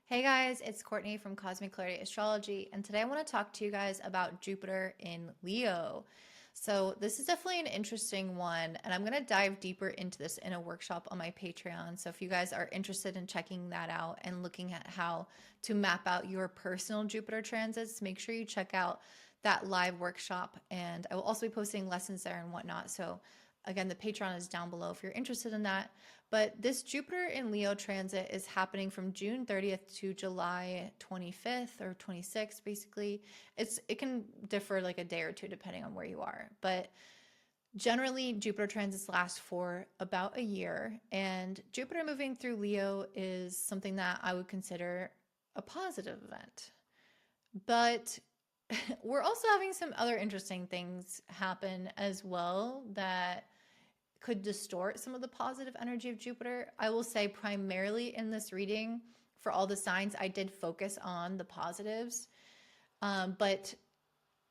Hey guys, it's Courtney from Cosmic Clarity Astrology, and today I want to talk to you guys about Jupiter in Leo. So, this is definitely an interesting one, and I'm going to dive deeper into this in a workshop on my Patreon. So, if you guys are interested in checking that out and looking at how to map out your personal Jupiter transits, make sure you check out that live workshop. And I will also be posting lessons there and whatnot. So, again, the Patreon is down below if you're interested in that. But this Jupiter in Leo transit is happening from June 30th to July 25th or 26th, basically. It can differ like a day or two depending on where you are. But generally, Jupiter transits last for about a year. And Jupiter moving through Leo is something that I would consider a positive event. But we're also having some other interesting things happen as well that could distort some of the positive energy of Jupiter. I will say, primarily in this reading, for all the signs, I did focus on the positives. But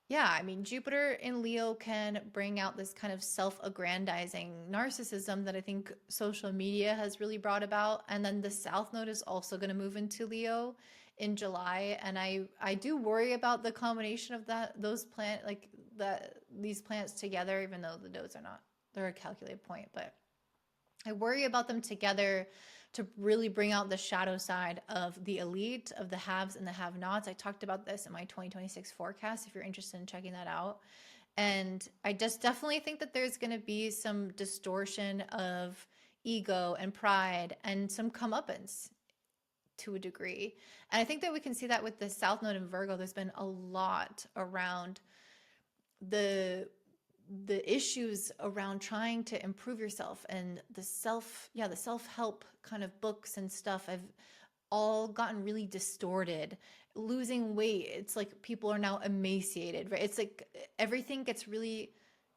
yeah, I mean, Jupiter in Leo can bring out this kind of self aggrandizing narcissism that I think social media has really brought about. And then the South Node is also going to move into Leo in July. And I do worry about the combination of these planets together, even though the nodes are not, they're a calculated point. But I worry about them together to really bring out the shadow side of the elite, of the haves and the have-nots. I talked about this in my 2026 forecast if you're interested in checking that out. And I just definitely think that there's going to be some distortion of ego and pride and some comeuppance to a degree. And I think that we can see that with the South Node in Virgo. There's been a lot around the issues around trying to improve yourself, and the self-help kind of books and stuff have all gotten really distorted. Losing weight, it's like people are now emaciated, right? It's like everything gets really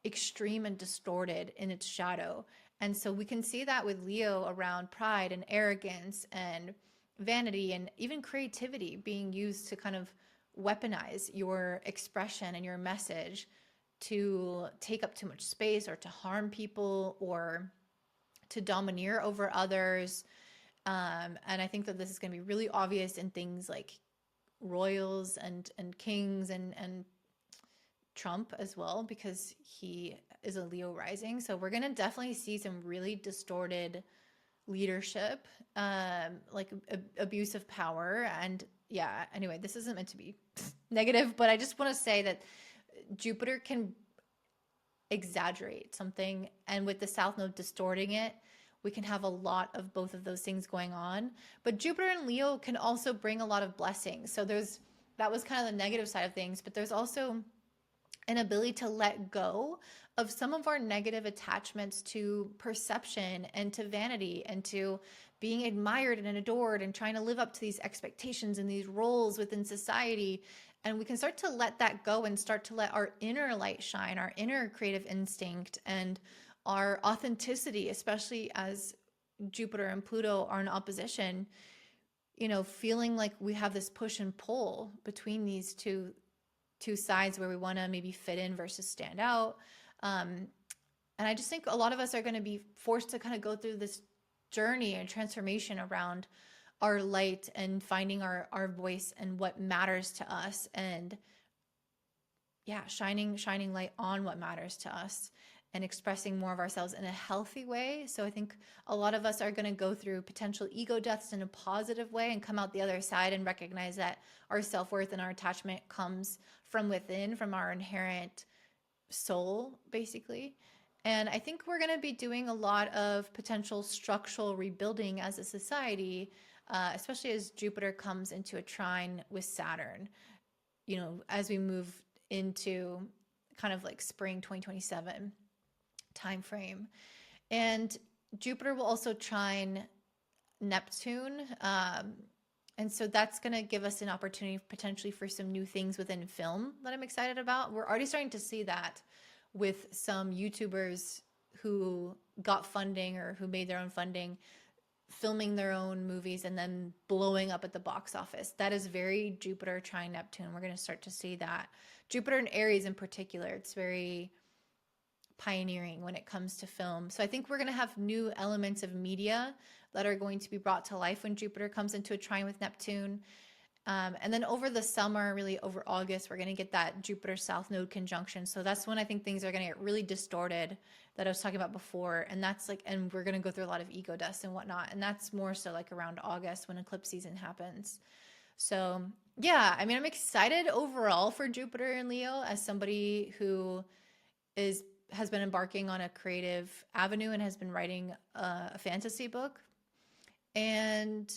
extreme and distorted in its shadow. And so we can see that with Leo around pride and arrogance and vanity and even creativity being used to kind of weaponize your expression and your message to take up too much space or to harm people or to domineer over others. And I think that this is going to be really obvious in things like royals and kings and Trump as well, because he is a Leo rising. So we're going to definitely see some really distorted leadership, like abuse of power. And yeah, anyway, this isn't meant to be negative, but I just want to say that Jupiter can exaggerate something, and with the South Node distorting it, we can have a lot of both of those things going on. But Jupiter and Leo can also bring a lot of blessings. So that was kind of the negative side of things, but there's also an ability to let go of some of our negative attachments to perception and to vanity and to being admired and adored and trying to live up to these expectations and these roles within society. And we can start to let that go and start to let our inner light shine, our inner creative instinct and our authenticity, especially as Jupiter and Pluto are in opposition, feeling like we have this push and pull between these two sides where we want to maybe fit in versus stand out. And I just think a lot of us are going to be forced to kind of go through this journey and transformation around our light and finding our voice and what matters to us, and yeah, shining light on what matters to us and expressing more of ourselves in a healthy way. So I think a lot of us are going to go through potential ego deaths in a positive way and come out the other side and recognize that our self-worth and our attachment comes from within, from our inherent soul, basically. And I think we're going to be doing a lot of potential structural rebuilding as a society, especially as Jupiter comes into a trine with Saturn, as we move into kind of like spring 2027 time frame. And Jupiter will also trine Neptune. And so that's going to give us an opportunity potentially for some new things within film that I'm excited about. We're already starting to see that with some YouTubers who got funding or who made their own funding, filming their own movies and then blowing up at the box office. That is very Jupiter trine Neptune. We're going to start to see that. Jupiter and Aries in particular, it's very pioneering when it comes to film. So I think we're going to have new elements of media that are going to be brought to life when Jupiter comes into a trine with Neptune. And then over the summer, really over August, we're going to get that Jupiter South Node conjunction. So that's when I think things are going to get really distorted that I was talking about before. And that's like, and we're going to go through a lot of ego deaths and whatnot. And that's more so like around August when eclipse season happens. So yeah, I mean, I'm excited overall for Jupiter and Leo as somebody who has been embarking on a creative avenue and has been writing a fantasy book. And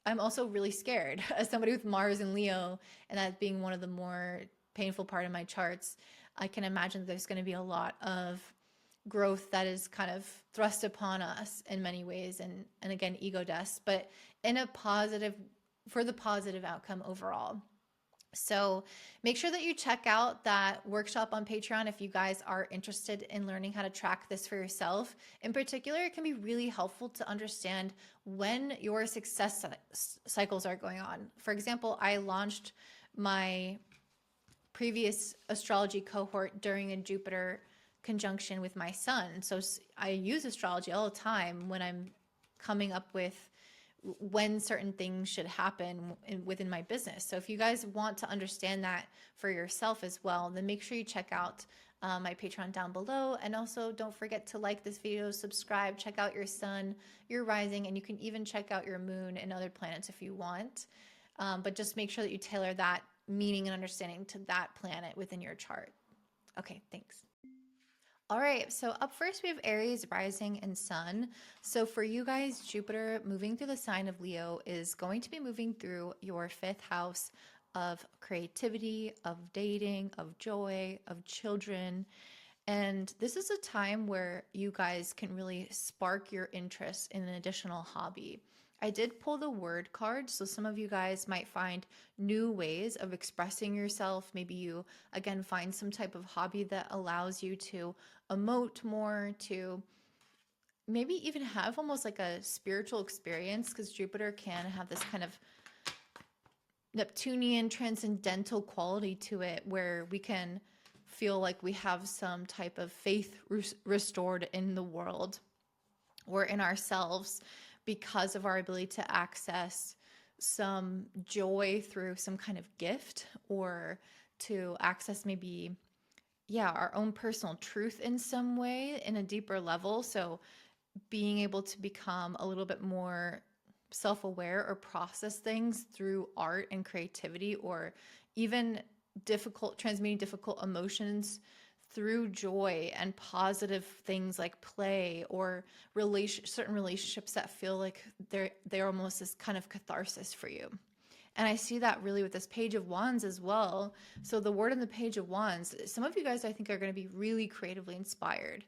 I'm also really scared as somebody with Mars and Leo, and that being one of the more painful part of my charts. I can imagine that there's going to be a lot of growth that is kind of thrust upon us in many ways, and again, ego deaths, but in a positive, for the positive outcome overall. So make sure that you check out that workshop on Patreon if you guys are interested in learning how to track this for yourself. In particular, it can be really helpful to understand when your success cycles are going on. For example, I launched my previous astrology cohort during a Jupiter conjunction with my sun. So I use astrology all the time when I'm coming up with when certain things should happen within my business. So if you guys want to understand that for yourself as well, then make sure you check out my Patreon down below. And also don't forget to like this video, subscribe, check out your sun, your rising, and you can even check out your moon and other planets if you want. But just make sure that you tailor that meaning and understanding to that planet within your chart. Okay, thanks. All right, so up first we have Aries, rising, and sun. So for you guys, Jupiter moving through the sign of Leo is going to be moving through your 5th house of creativity, of dating, of joy, of children. And this is a time where you guys can really spark your interest in an additional hobby. I did pull the word card, so some of you guys might find new ways of expressing yourself. Maybe you, again, find some type of hobby that allows you to emote more, to maybe even have almost like a spiritual experience, because Jupiter can have this kind of Neptunian transcendental quality to it where we can feel like we have some type of faith restored in the world or in ourselves, because of our ability to access some joy through some kind of gift, or to access maybe, our own personal truth in some way in a deeper level. So being able to become a little bit more self-aware or process things through art and creativity, or even transmitting difficult emotions through joy and positive things like play, or certain relationships that feel like they're almost this kind of catharsis for you. And I see that really with this Page of Wands as well. So the word in the Page of Wands, some of you guys I think are going to be really creatively inspired.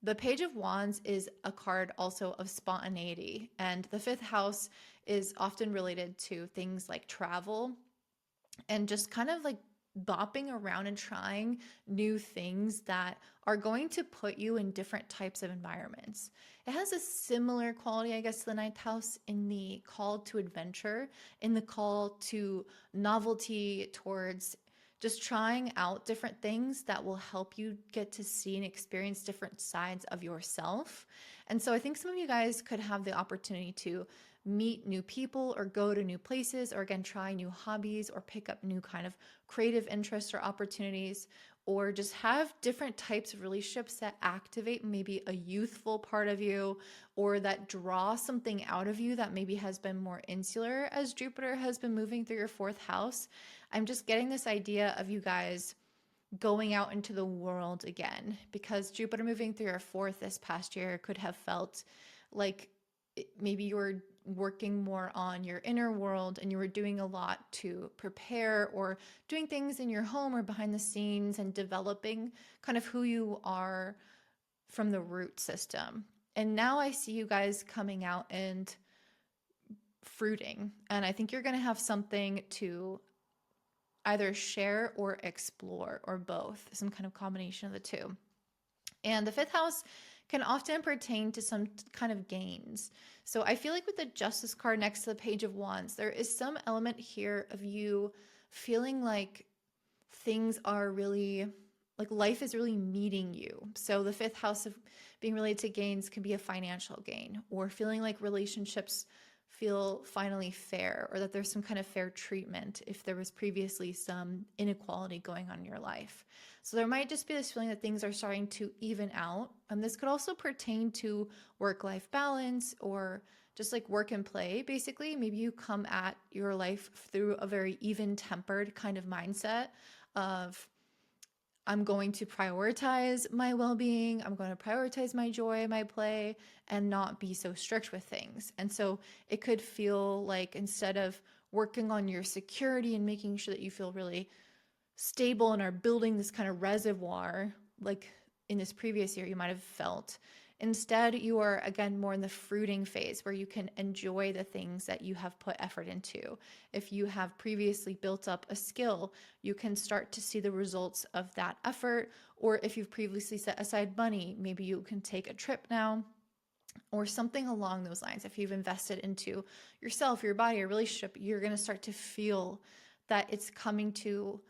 The Page of Wands is a card also of spontaneity, and the 5th house is often related to things like travel and just kind of like bopping around and trying new things that are going to put you in different types of environments. It has a similar quality, I guess, to the 9th house in the call to adventure, in the call to novelty, towards just trying out different things that will help you get to see and experience different sides of yourself. And so I think some of you guys could have the opportunity to meet new people, or go to new places, or again, try new hobbies, or pick up new kind of creative interests or opportunities, or just have different types of relationships that activate maybe a youthful part of you, or that draw something out of you that maybe has been more insular as Jupiter has been moving through your 4th house. I'm just getting this idea of you guys going out into the world again, because Jupiter moving through your 4th this past year could have felt like maybe you were working more on your inner world, and you were doing a lot to prepare, or doing things in your home or behind the scenes, and developing kind of who you are from the root system. And now I see you guys coming out and fruiting, and I think you're going to have something to either share or explore, or both, some kind of combination of the two. And the 5th house can often pertain to some kind of gains. So I feel like with the Justice card next to the Page of Wands, there is some element here of you feeling like things are really like life is really meeting you. So the fifth house of being related to gains can be a financial gain, or feeling like relationships feel finally fair, or that there's some kind of fair treatment if there was previously some inequality going on in your life. So there might just be this feeling that things are starting to even out. And this could also pertain to work-life balance, or just like work and play, basically. Maybe you come at your life through a very even-tempered kind of mindset of, I'm going to prioritize my well-being, I'm going to prioritize my joy, my play, and not be so strict with things. And so it could feel like, instead of working on your security and making sure that you feel really stable and are building this kind of reservoir, like in this previous year you might have felt, instead you are again more in the fruiting phase, where you can enjoy the things that you have put effort into. If you have previously built up a skill, you can start to see the results of that effort. Or if you've previously set aside money, maybe you can take a trip now, or something along those lines. If you've invested into yourself, your body, your relationship, you're going to start to feel that it's coming to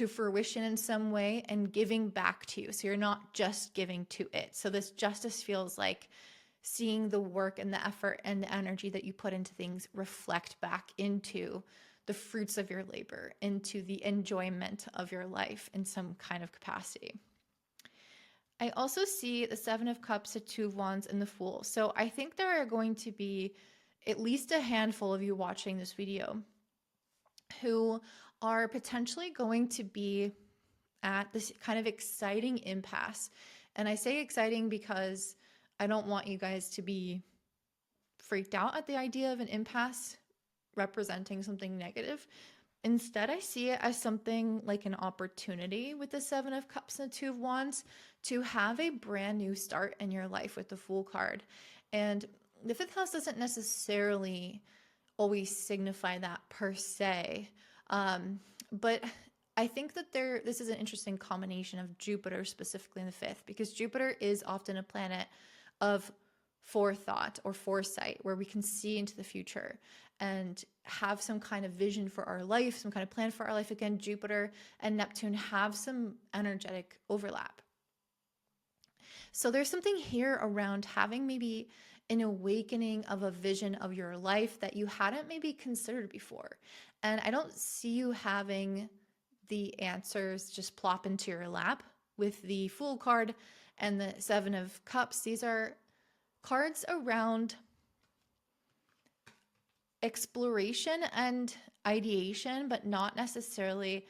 fruition in some way and giving back to you. So you're not just giving to it. So this justice feels like seeing the work and the effort and the energy that you put into things reflect back into the fruits of your labor, into the enjoyment of your life in some kind of capacity. I also see the Seven of Cups, the Two of Wands, and the Fool. So I think there are going to be at least a handful of you watching this video who are potentially going to be at this kind of exciting impasse. And I say exciting because I don't want you guys to be freaked out at the idea of an impasse representing something negative. Instead, I see it as something like an opportunity with the Seven of Cups and the Two of Wands to have a brand new start in your life with the Fool card. And the fifth house doesn't necessarily always signify that per se. But I think that this is an interesting combination of Jupiter specifically in the fifth, because Jupiter is often a planet of forethought or foresight, where we can see into the future and have some kind of vision for our life, some kind of plan for our life. Again, Jupiter and Neptune have some energetic overlap. So there's something here around having maybe an awakening of a vision of your life that you hadn't maybe considered before. And I don't see you having the answers just plop into your lap with the Fool card and the Seven of Cups. These are cards around exploration and ideation, but not necessarily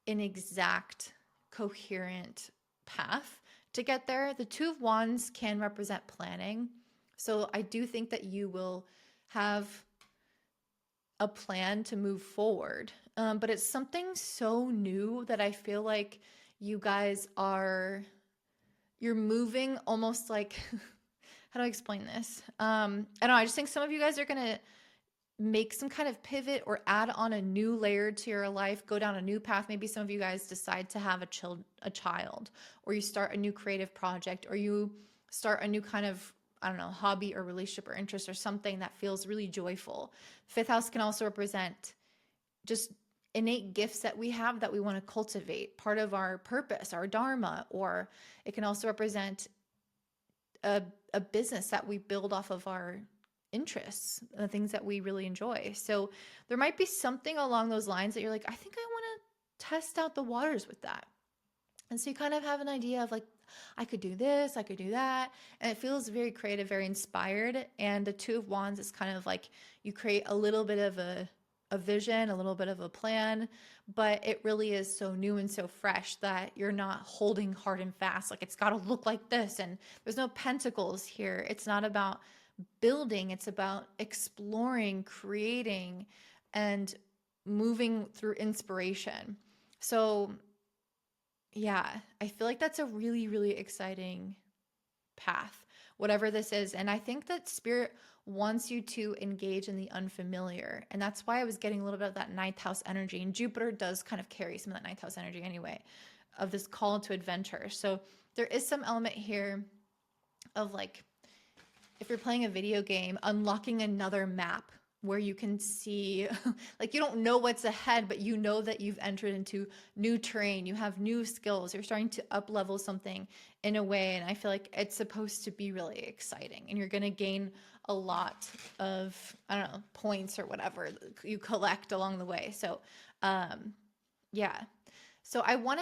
an exact coherent path to get there. The Two of Wands can represent planning. So I do think that you will have a plan to move forward. But it's something so new that I feel like you guys you're moving almost like, how do I explain this? I don't know. I just think some of you guys are going to make some kind of pivot or add on a new layer to your life, go down a new path. Maybe some of you guys decide to have a child, or you start a new creative project, or you start a new kind of, I don't know, hobby or relationship or interest or something that feels really joyful. Fifth house can also represent just innate gifts that we have that we want to cultivate, part of our purpose, our dharma, or it can also represent a business that we build off of our interests, the things that we really enjoy. So there might be something along those lines that you're like, I think I want to test out the waters with that. And so you kind of have an idea of like, I could do this, I could do that. And it feels very creative, very inspired. And the Two of Wands is kind of like you create a little bit of a vision, a little bit of a plan, but it really is so new and so fresh that you're not holding hard and fast. Like it's got to look like this. And there's no pentacles here. It's not about building. It's about exploring, creating, and moving through inspiration. So yeah, I feel like that's a really, really exciting path, whatever this is. And I think that Spirit wants you to engage in the unfamiliar. And that's why I was getting a little bit of that ninth house energy. And Jupiter does kind of carry some of that ninth house energy anyway, of this call to adventure. So there is some element here of like, if you're playing a video game, unlocking another map where you can see, like you don't know what's ahead, but you know that you've entered into new terrain, you have new skills, you're starting to up level something in a way. And I feel like it's supposed to be really exciting, and you're going to gain a lot of, I don't know, points or whatever you collect along the way. So, yeah. So I want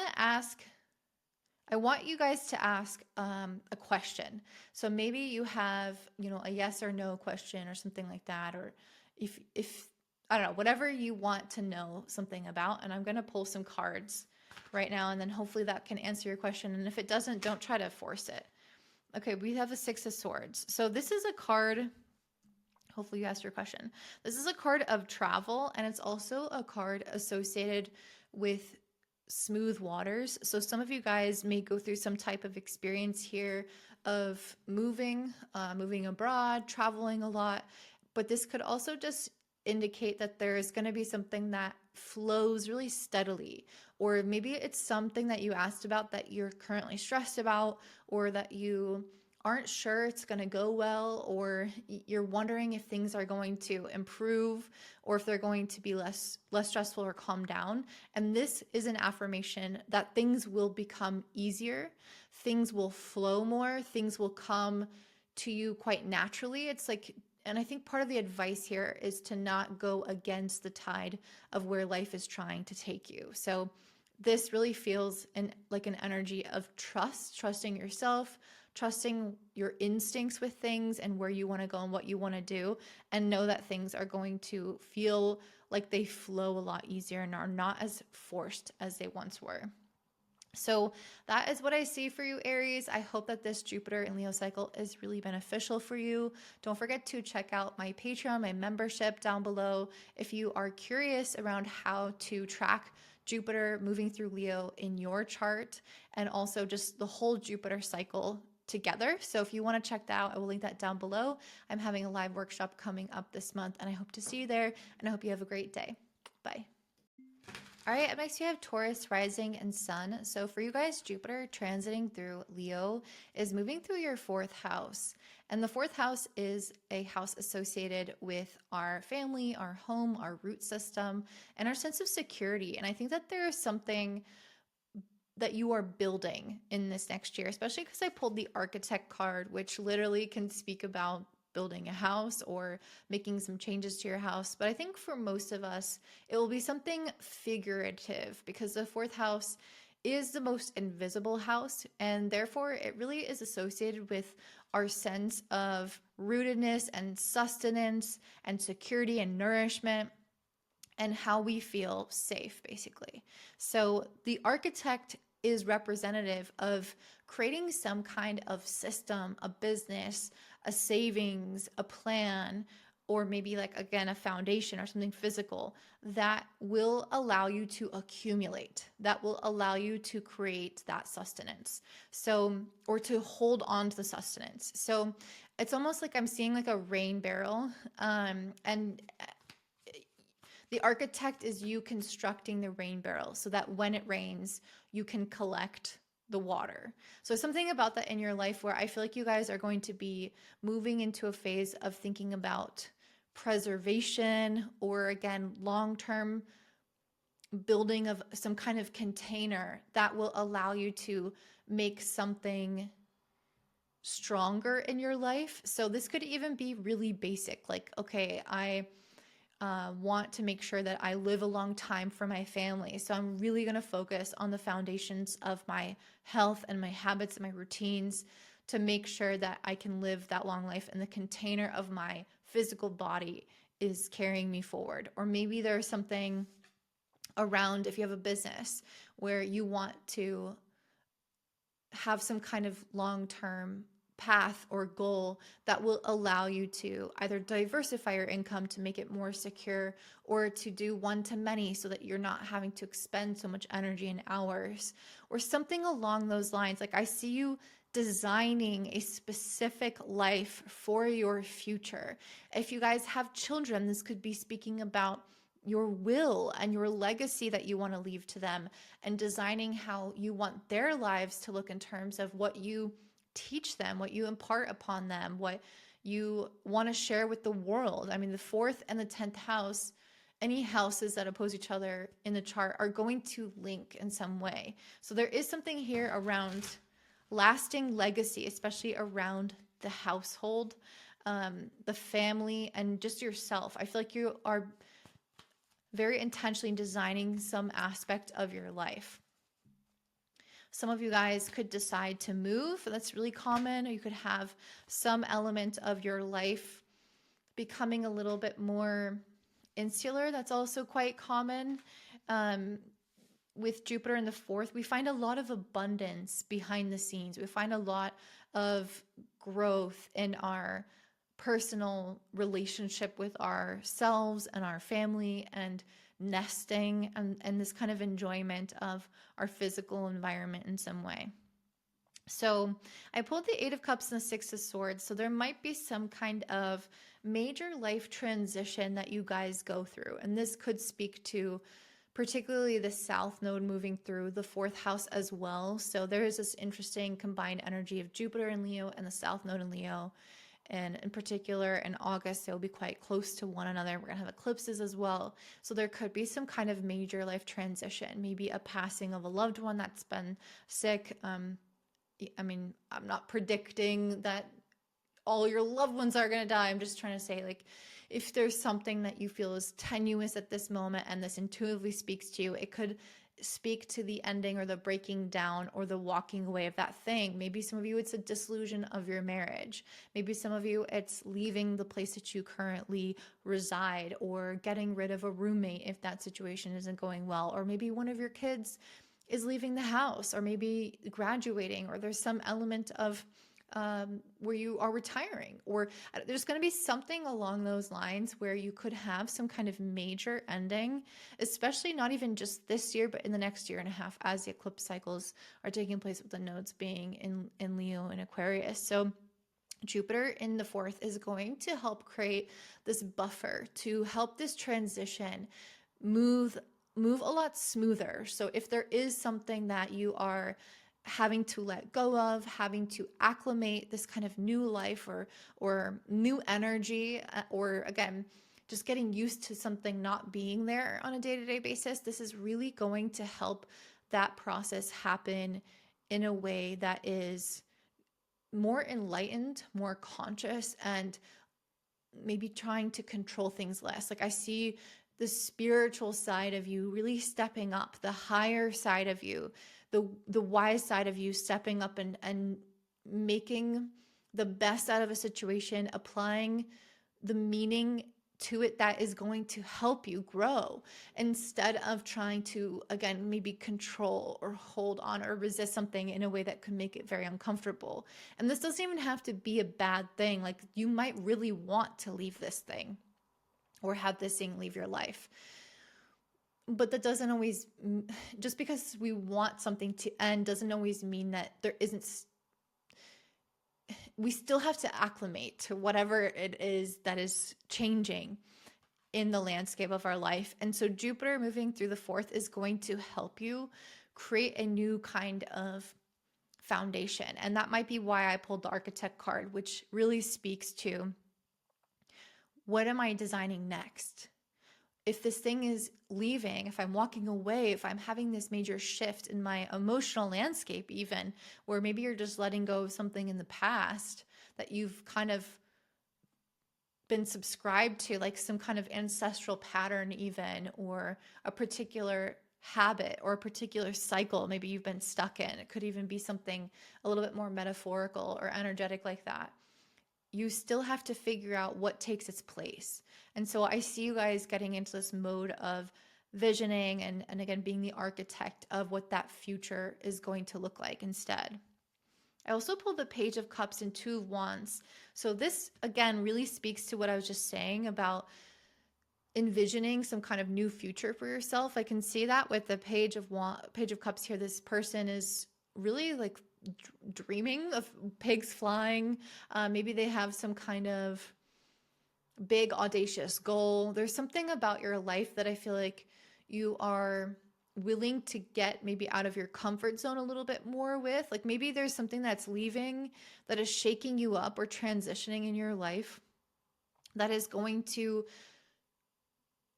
you guys to ask a question. So maybe you have, a yes or no question or something like that, or if I don't know, whatever you want to know something about. And I'm going to pull some cards right now, and then hopefully that can answer your question. And if it doesn't, don't try to force it. Okay, we have a Six of Swords. So this is a card. Hopefully you asked your question. This is a card of travel, and it's also a card associated with smooth waters. So some of you guys may go through some type of experience here of moving abroad, traveling a lot, but this could also just indicate that there is going to be something that flows really steadily, or maybe it's something that you asked about that you're currently stressed about, or that you aren't sure it's going to go well, or you're wondering if things are going to improve, or if they're going to be less stressful or calm down. And this is an affirmation that things will become easier, things will flow more, things will come to you quite naturally. It's like, and I think part of the advice here is to not go against the tide of where life is trying to take you. So this really feels like an energy of trusting yourself, trusting your instincts with things and where you want to go and what you want to do, and know that things are going to feel like they flow a lot easier and are not as forced as they once were. So that is what I see for you, Aries. I hope that this Jupiter and Leo cycle is really beneficial for you. Don't forget to check out my Patreon, my membership down below, if you are curious around how to track Jupiter moving through Leo in your chart, and also just the whole Jupiter cycle together. So if you want to check that out, I will link that down below. I'm having a live workshop coming up this month, and I hope to see you there, and I hope you have a great day. Bye. All right, up next you have Taurus, rising, and sun. So for you guys, Jupiter transiting through Leo is moving through your fourth house. And the fourth house is a house associated with our family, our home, our root system, and our sense of security. And I think that there is something that you are building in this next year, especially because I pulled the Architect card, which literally can speak about building a house or making some changes to your house. But I think for most of us, it will be something figurative, because the fourth house is the most invisible house, and therefore it really is associated with our sense of rootedness and sustenance and security and nourishment, and how we feel safe, basically. So the Architect is representative of creating some kind of system, a business, a savings, a plan, or maybe like, again, a foundation or something physical that will allow you to accumulate, that will allow you to create that sustenance. So, or to hold on to the sustenance. So it's almost like I'm seeing like a rain barrel, and the Architect is you constructing the rain barrel so that when it rains, you can collect the water. So something about that in your life where I feel like you guys are going to be moving into a phase of thinking about preservation, or again, long-term building of some kind of container that will allow you to make something stronger in your life. So this could even be really basic, like, okay, I want to make sure that I live a long time for my family. So I'm really going to focus on the foundations of my health and my habits and my routines to make sure that I can live that long life, and the container of my physical body is carrying me forward. Or maybe there's something around, if you have a business where you want to have some kind of long-term path or goal that will allow you to either diversify your income to make it more secure, or to do one-to-many so that you're not having to expend so much energy and hours, or something along those lines. Like I see you designing a specific life for your future. If you guys have children, this could be speaking about your will and your legacy that you want to leave to them, and designing how you want their lives to look in terms of what you teach them, what you impart upon them, what You want to share with the world. I mean, the fourth and the 10th house, any houses that oppose each other in the chart are going to link in some way. So there is something here around lasting legacy, especially around the household, the family, and just yourself. I feel like you are very intentionally designing some aspect of your life. Some of you guys could decide to move. That's really common. Or you could have some element of your life becoming a little bit more insular. That's also quite common. With Jupiter in the fourth, we find a lot of abundance behind the scenes. We find a lot of growth in our personal relationship with ourselves and our family, and nesting, and this kind of enjoyment of our physical environment in some way. So I pulled the Eight of Cups and the Six of Swords. So there might be some kind of major life transition that you guys go through. And this could speak to particularly the South Node moving through the fourth house as well. So there is this interesting combined energy of Jupiter in Leo and the South Node in Leo. And in particular, in August, they'll be quite close to one another. We're going to have eclipses as well. So there could be some kind of major life transition, maybe a passing of a loved one that's been sick. I mean, I'm not predicting that all your loved ones are going to die. I'm just trying to say, like, if there's something that you feel is tenuous at this moment and this intuitively speaks to you, it could speak to the ending or the breaking down or the walking away of that thing. Maybe some of you, it's a dissolution of your marriage. Maybe some of you, it's leaving the place that you currently reside, or getting rid of a roommate if that situation isn't going well. Or maybe one of your kids is leaving the house, or maybe graduating, or there's some element of where you are retiring, or there's going to be something along those lines where you could have some kind of major ending, especially not even just this year, but in the next year and a half, as the eclipse cycles are taking place, with the nodes being in Leo and Aquarius. So Jupiter in the fourth is going to help create this buffer to help this transition move a lot smoother. So if there is something that you are having to let go of, having to acclimate this kind of new life or new energy, or again, just getting used to something not being there on a day-to-day basis, this is really going to help that process happen in a way that is more enlightened, more conscious, and maybe trying to control things less. Like, I see the spiritual side of you really stepping up, the higher side of you, the wise side of you stepping up and making the best out of a situation, applying the meaning to it that is going to help you grow, instead of trying to, again, maybe control or hold on or resist something in a way that could make it very uncomfortable. And this doesn't even have to be a bad thing. Like, you might really want to leave this thing or have this thing leave your life. But that doesn't always, just because we want something to end doesn't always mean that there isn't, we still have to acclimate to whatever it is that is changing in the landscape of our life. And so Jupiter moving through the fourth is going to help you create a new kind of foundation. And that might be why I pulled the Architect card, which really speaks to, what am I designing next? If this thing is leaving, if I'm walking away, if I'm having this major shift in my emotional landscape, even, where maybe you're just letting go of something in the past that you've kind of been subscribed to, like some kind of ancestral pattern even, or a particular habit or a particular cycle maybe you've been stuck in. It could even be something a little bit more metaphorical or energetic like that. You still have to figure out what takes its place. And so I see you guys getting into this mode of visioning and again, being the architect of what that future is going to look like instead. I also pulled the Page of Cups and Two of Wands. So this, again, really speaks to what I was just saying about envisioning some kind of new future for yourself. I can see that with the Page of Cups here. This person is really like dreaming of pigs flying. Maybe they have some kind of big audacious goal. There's something about your life that I feel like you are willing to get maybe out of your comfort zone a little bit more with. Like maybe there's something that's leaving that is shaking you up or transitioning in your life that is going to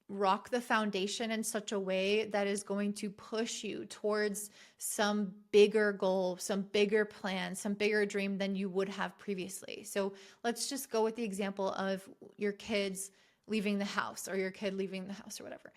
rock the foundation in such a way that is going to push you towards some bigger goal, some bigger plan, some bigger dream than you would have previously. So let's just go with the example of your kids leaving the house or your kid leaving the house or whatever.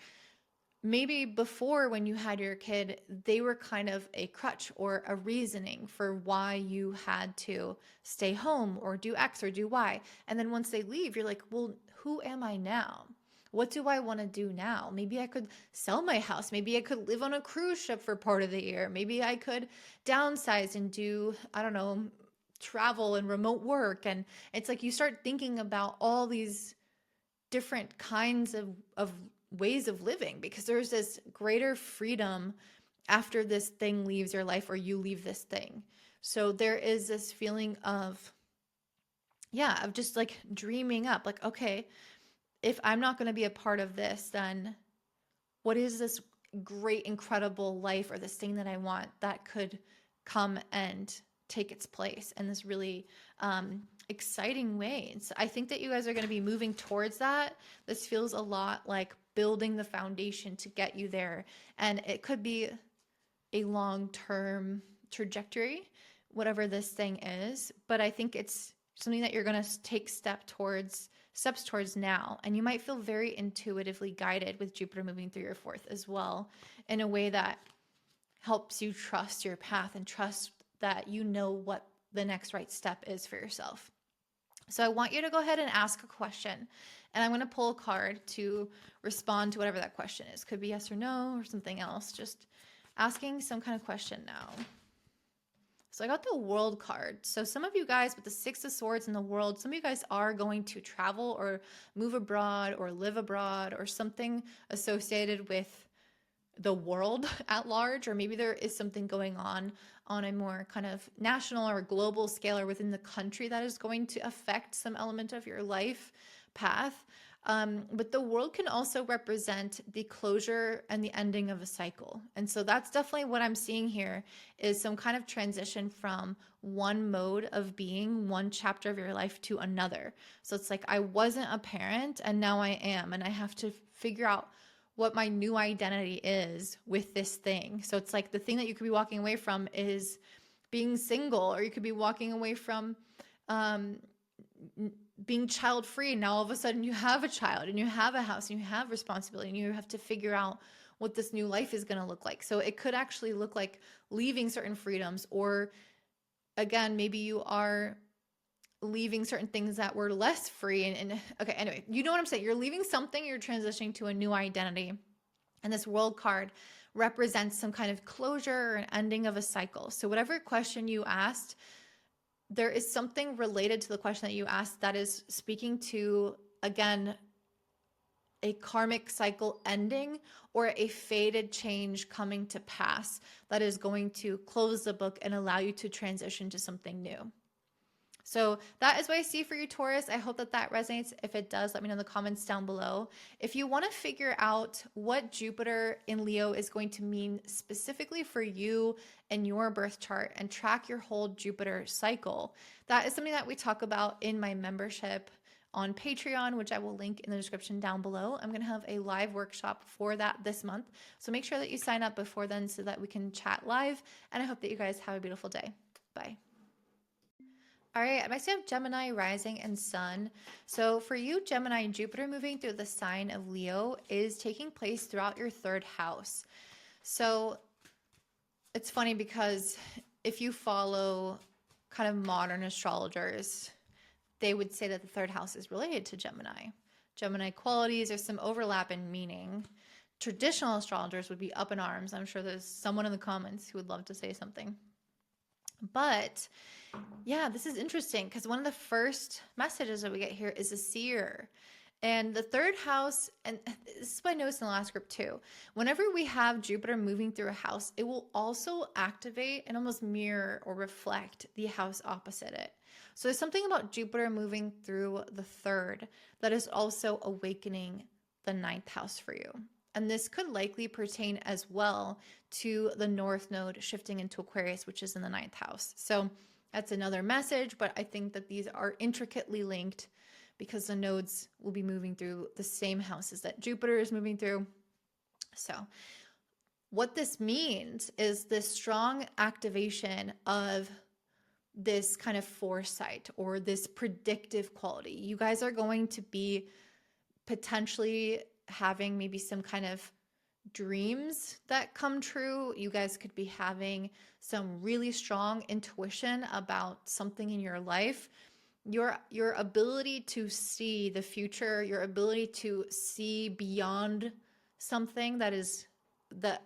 Maybe before, when you had your kid, they were kind of a crutch or a reasoning for why you had to stay home or do X or do Y. And then once they leave, you're like, well, who am I now? What do I want to do now? Maybe I could sell my house. Maybe I could live on a cruise ship for part of the year. Maybe I could downsize and do, I don't know, travel and remote work. And it's like you start thinking about all these different kinds of ways of living, because there's this greater freedom after this thing leaves your life or you leave this thing. So there is this feeling of just like dreaming up, like, okay, if I'm not going to be a part of this, then what is this great, incredible life or this thing that I want that could come and take its place in this really exciting way? And so I think that you guys are going to be moving towards that. This feels a lot like building the foundation to get you there. And it could be a long-term trajectory, whatever this thing is. But I think it's something that you're going to take steps towards now. And you might feel very intuitively guided with Jupiter moving through your fourth as well, in a way that helps you trust your path and trust that you know what the next right step is for yourself. So I want you to go ahead and ask a question, and I'm going to pull a card to respond to whatever that question is. Could be yes or no or something else. Just asking some kind of question now. So I got the World card. So some of you guys with the Six of Swords in the World, some of you guys are going to travel or move abroad or live abroad or something associated with the world at large, or maybe there is something going on a more kind of national or global scale or within the country that is going to affect some element of your life path. But the world can also represent the closure and the ending of a cycle. And so that's definitely what I'm seeing here, is some kind of transition from one mode of being, one chapter of your life to another. So it's like, I wasn't a parent and now I am, and I have to figure out what my new identity is with this thing. So it's like the thing that you could be walking away from is being single, or you could be walking away from being child free. Now all of a sudden you have a child and you have a house and you have responsibility, and you have to figure out what this new life is going to look like. So it could actually look like leaving certain freedoms, or again, maybe you are leaving certain things that were less free. And okay, anyway, you know what I'm saying? You're leaving something, you're transitioning to a new identity. And this World card represents some kind of closure or an ending of a cycle. So whatever question you asked, there is something related to the question that you asked that is speaking to, again, a karmic cycle ending or a fated change coming to pass that is going to close the book and allow you to transition to something new. So that is what I see for you, Taurus. I hope that that resonates. If it does, let me know in the comments down below. If you want to figure out what Jupiter in Leo is going to mean specifically for you and your birth chart, and track your whole Jupiter cycle, that is something that we talk about in my membership on Patreon, which I will link in the description down below. I'm going to have a live workshop for that this month. So make sure that you sign up before then so that we can chat live. And I hope that you guys have a beautiful day. Bye. All right, I next have Gemini rising and sun. So for you, Gemini, Jupiter moving through the sign of Leo is taking place throughout your third house. So it's funny because if you follow kind of modern astrologers, they would say that the third house is related to Gemini. Gemini qualities, there's some overlap in meaning. Traditional astrologers would be up in arms. I'm sure there's someone in the comments who would love to say something. But yeah, this is interesting because one of the first messages that we get here is a seer. And the third house, and this is what I noticed in the last group too, whenever we have Jupiter moving through a house, it will also activate and almost mirror or reflect the house opposite it. So there's something about Jupiter moving through the third that is also awakening the ninth house for you. And this could likely pertain as well to the North Node shifting into Aquarius, which is in the 9th house. So that's another message, but I think that these are intricately linked because the nodes will be moving through the same houses that Jupiter is moving through. So what this means is this strong activation of this kind of foresight or this predictive quality. You guys are going to be potentially having maybe some kind of dreams that come true. You guys could be having some really strong intuition about something in your life. Your ability to see the future, your ability to see beyond something that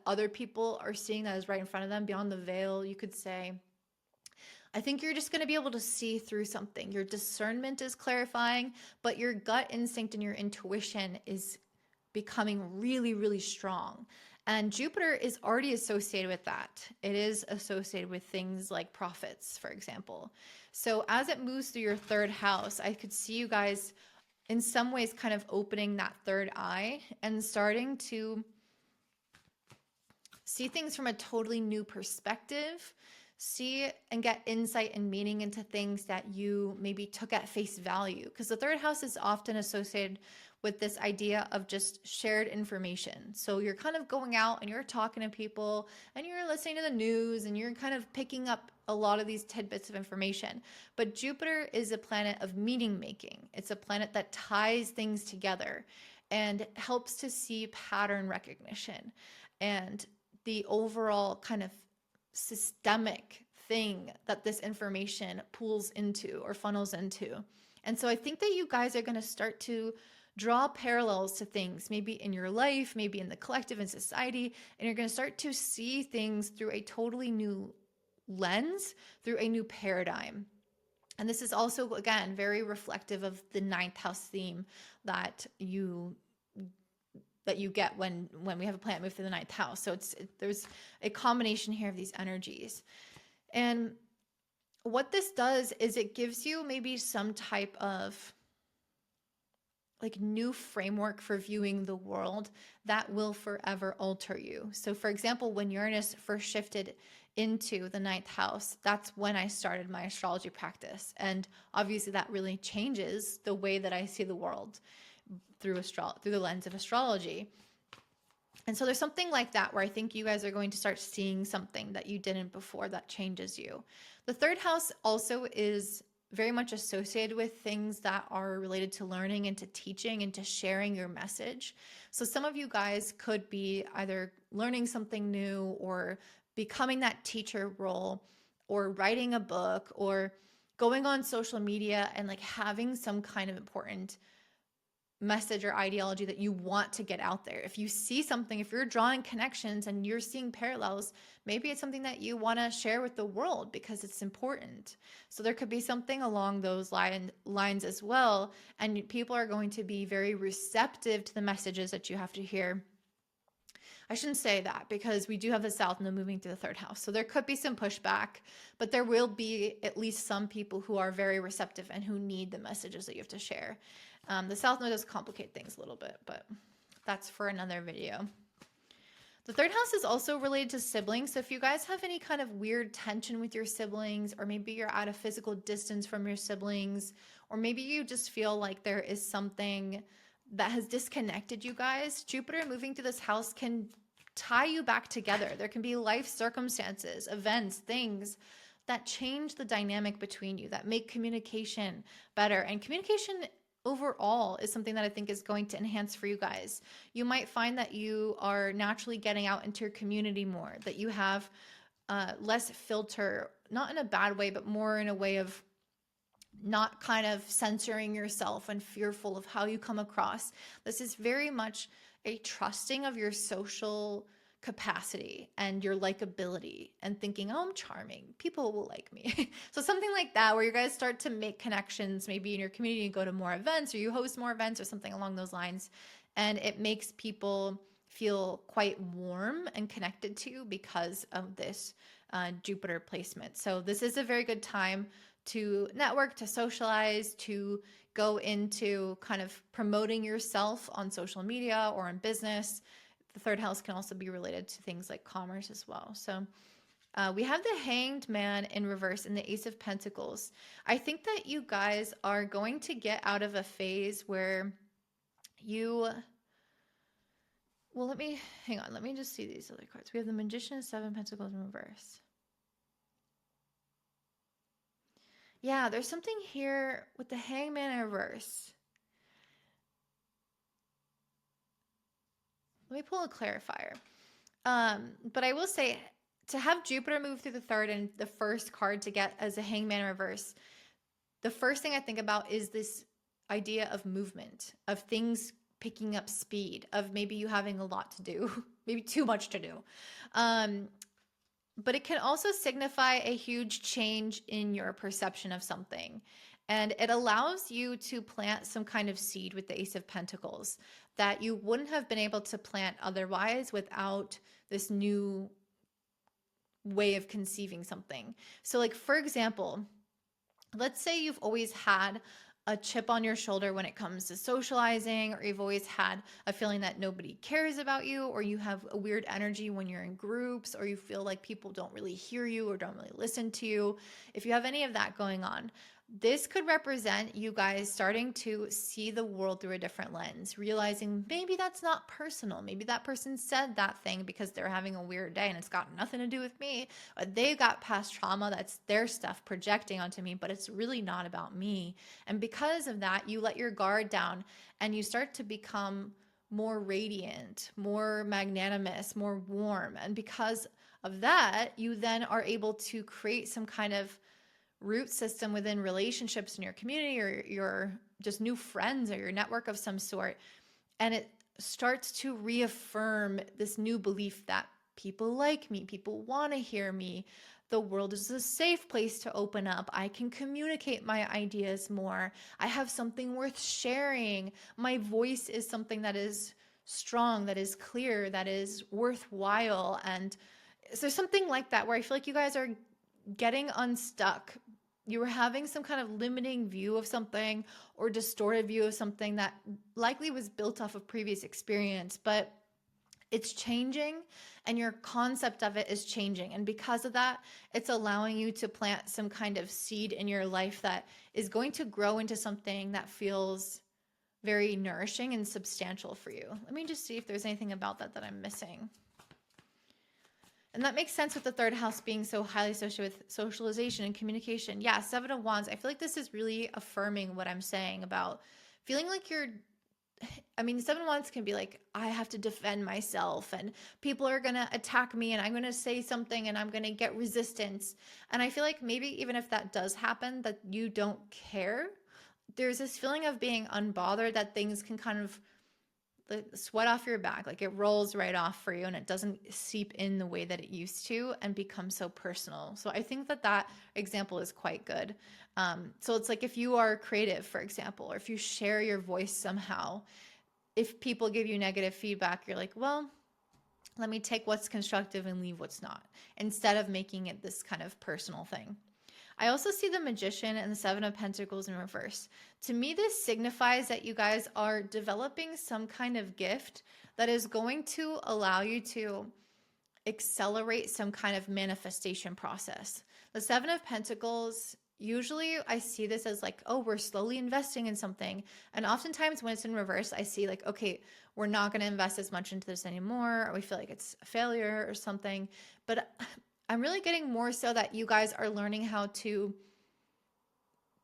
other people are seeing that is right in front of them, beyond the veil, you could say. I think you're just going to be able to see through something. Your discernment is clarifying, but your gut instinct and your intuition is becoming really, really strong. And Jupiter is already associated with that. It is associated with things like prophets, for example. So as it moves through your 3rd house, I could see you guys in some ways kind of opening that 3rd eye and starting to see things from a totally new perspective, see and get insight and meaning into things that you maybe took at face value. Because the 3rd house is often associated with this idea of just shared information. So you're kind of going out and you're talking to people and you're listening to the news and you're kind of picking up a lot of these tidbits of information. But Jupiter is a planet of meaning making. It's a planet that ties things together and helps to see pattern recognition and the overall kind of systemic thing that this information pulls into or funnels into. And so I think that you guys are going to start to draw parallels to things, maybe in your life, maybe in the collective and society, and you're going to start to see things through a totally new lens, through a new paradigm. And this is also, again, very reflective of the 9th house theme that you get when we have a planet move through the 9th house. So there's a combination here of these energies. And what this does is it gives you maybe some type of like new framework for viewing the world that will forever alter you. So for example, when Uranus first shifted into the 9th house, that's when I started my astrology practice. And obviously that really changes the way that I see the world through the lens of astrology. And so there's something like that where I think you guys are going to start seeing something that you didn't before that changes you. The 3rd house also is very much associated with things that are related to learning and to teaching and to sharing your message. So some of you guys could be either learning something new or becoming that teacher role or writing a book or going on social media and like having some kind of important message or ideology that you want to get out there. If you see something, if you're drawing connections and you're seeing parallels, maybe it's something that you want to share with the world because it's important. So there could be something along those lines as well. And people are going to be very receptive to the messages that you have to hear. I shouldn't say that because we do have the South Node moving through the 3rd house. So there could be some pushback, but there will be at least some people who are very receptive and who need the messages that you have to share. The South Node does complicate things a little bit, but that's for another video. The 3rd house is also related to siblings. So if you guys have any kind of weird tension with your siblings, or maybe you're at a physical distance from your siblings, or maybe you just feel like there is something that has disconnected you guys, Jupiter moving through this house can tie you back together. There can be life circumstances, events, things that change the dynamic between you, that make communication better. And communication overall is something that I think is going to enhance for you guys. You might find that you are naturally getting out into your community more, that you have less filter, not in a bad way, but more in a way of not kind of censoring yourself and fearful of how you come across. This is very much a trusting of your social capacity and your likability and thinking, oh, I'm charming, people will like me. So something like that, where you guys start to make connections, maybe in your community, you go to more events or you host more events or something along those lines. And it makes people feel quite warm and connected to you because of this Jupiter placement. So this is a very good time to network, to socialize, to go into kind of promoting yourself on social media or in business. the third house can also be related to things like commerce as well. So we have the Hanged Man in reverse and the Ace of Pentacles. I think that you guys are going to get out of a phase where you, well, hang on. Let me just see these other cards. We have the Magician and Seven Pentacles in reverse. Yeah, there's something here with the Hangman in reverse. Let me pull a clarifier. But I will say, to have Jupiter move through the third and the first card to get as a Hangman in reverse, the first thing I think about is this idea of movement, of things picking up speed, of maybe you having a lot to do, maybe too much to do. But it can also signify a huge change in your perception of something. And it allows you to plant some kind of seed with the Ace of Pentacles that you wouldn't have been able to plant otherwise without this new way of conceiving something. So like, for example, let's say you've always had a chip on your shoulder when it comes to socializing, or you've always had a feeling that nobody cares about you, or you have a weird energy when you're in groups, or you feel like people don't really hear you or don't really listen to you. If you have any of that going on, this could represent you guys starting to see the world through a different lens, realizing maybe that's not personal. Maybe that person said that thing because they're having a weird day and it's got nothing to do with me. They got past trauma. That's their stuff projecting onto me, but it's really not about me. And because of that, you let your guard down and you start to become more radiant, more magnanimous, more warm. And because of that, you then are able to create some kind of root system within relationships in your community or your just new friends or your network of some sort. And it starts to reaffirm this new belief that people like me, people want to hear me. The world is a safe place to open up. I can communicate my ideas more. I have something worth sharing. My voice is something that is strong, that is clear, that is worthwhile. And so something like that, where I feel like you guys are getting unstuck. You were having some kind of limiting view of something or distorted view of something that likely was built off of previous experience, but it's changing and your concept of it is changing. And because of that, it's allowing you to plant some kind of seed in your life that is going to grow into something that feels very nourishing and substantial for you. Let me just see if there's anything about that that I'm missing. And that makes sense with the third house being so highly associated with socialization and communication. Yeah, Seven of Wands. I feel like this is really affirming what I'm saying about feeling like Seven of Wands can be like, I have to defend myself and people are going to attack me and I'm going to say something and I'm going to get resistance. And I feel like maybe even if that does happen, that you don't care. There's this feeling of being unbothered, that things can kind of the sweat off your back, like it rolls right off for you and it doesn't seep in the way that it used to and become so personal. So I think that example is quite good. So it's like if you are creative, for example, or if you share your voice somehow, if people give you negative feedback, you're like, well, let me take what's constructive and leave what's not, instead of making it this kind of personal thing. I also see the Magician and the Seven of Pentacles in reverse. To me, this signifies that you guys are developing some kind of gift that is going to allow you to accelerate some kind of manifestation process. The Seven of Pentacles, usually I see this as like, oh, we're slowly investing in something. And oftentimes when it's in reverse, I see like, okay, we're not going to invest as much into this anymore, or we feel like it's a failure or something. But I'm really getting more so that you guys are learning how to